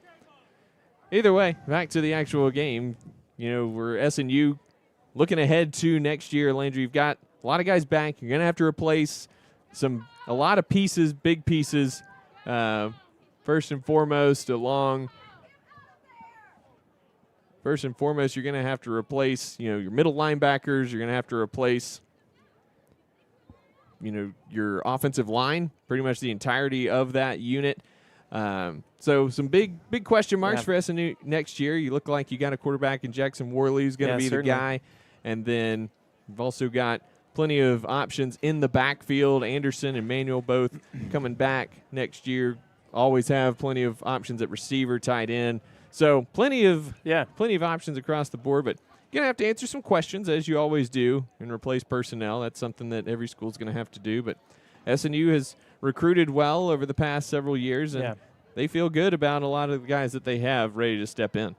S1: either way, back to the actual game. We're SNU looking ahead to next year. Landry, you've got a lot of guys back. You're going to have to replace a lot of pieces, big pieces. First and foremost, you're going to have to replace, your middle linebackers. You're going to have to replace, your offensive line, pretty much the entirety of that unit. So some big question marks for SNU next year. You look like you got a quarterback in Jackson Worley who's going to be
S2: certainly
S1: the guy. And then you've also got plenty of options in the backfield. Anderson and Manuel both coming back next year. Always have plenty of options at receiver, tight end. So plenty of options across the board. But you're going to have to answer some questions, as you always do, and replace personnel. That's something that every school's going to have to do. But SNU has recruited well over the past several years, and they feel good about a lot of the guys that they have ready to step in.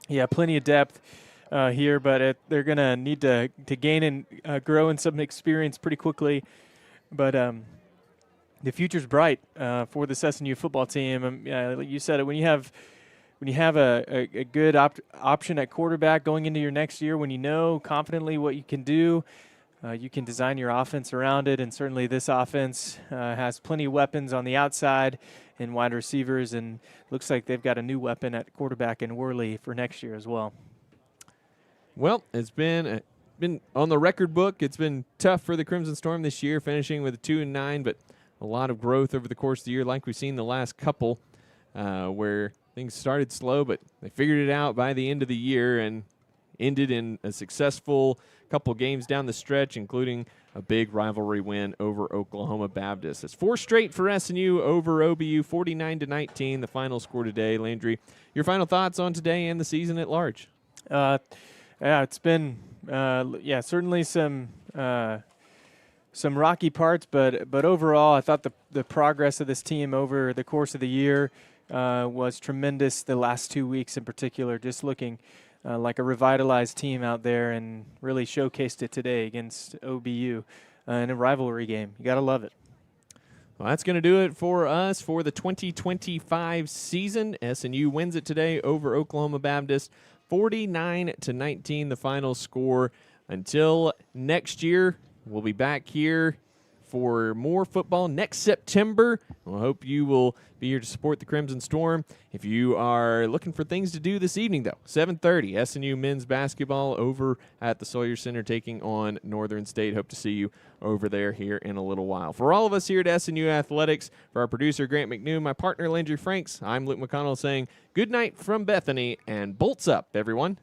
S2: Yeah, plenty of depth here, but they're going to need to gain and grow in some experience pretty quickly. But the future's bright for this SNU football team. You said it, when you have a good option at quarterback going into your next year, when you know confidently what you can do, you can design your offense around it. And certainly this offense has plenty of weapons on the outside and wide receivers, and looks like they've got a new weapon at quarterback in Worley for next year as well.
S1: Well, it's been on the record book. It's been tough for the Crimson Storm this year, finishing with a 2-9, but a lot of growth over the course of the year, like we've seen the last couple, where things started slow, but they figured it out by the end of the year and ended in a successful couple games down the stretch, including a big rivalry win over Oklahoma Baptist. It's 4 straight for SNU over OBU, 49-19, the final score today. Landry, your final thoughts on today and the season at large?
S2: It's been certainly some rocky parts, but overall I thought the progress of this team over the course of the year was tremendous. The last 2 weeks in particular, just looking like a revitalized team out there, and really showcased it today against OBU in a rivalry game. You got to love it.
S1: Well, that's going to do it for us for the 2025 season. SNU wins it today over Oklahoma Baptist, 49-19, the final score. Until next year, we'll be back here for more football next September. I hope you will be here to support the Crimson Storm. If you are looking for things to do this evening, though, 7:30, SNU men's basketball over at the Sawyer Center taking on Northern State. Hope to see you over there here in a little while. For all of us here at SNU Athletics, for our producer, Grant McNew, my partner, Landry Franks, I'm Luke McConnell saying good night from Bethany and bolts up, everyone.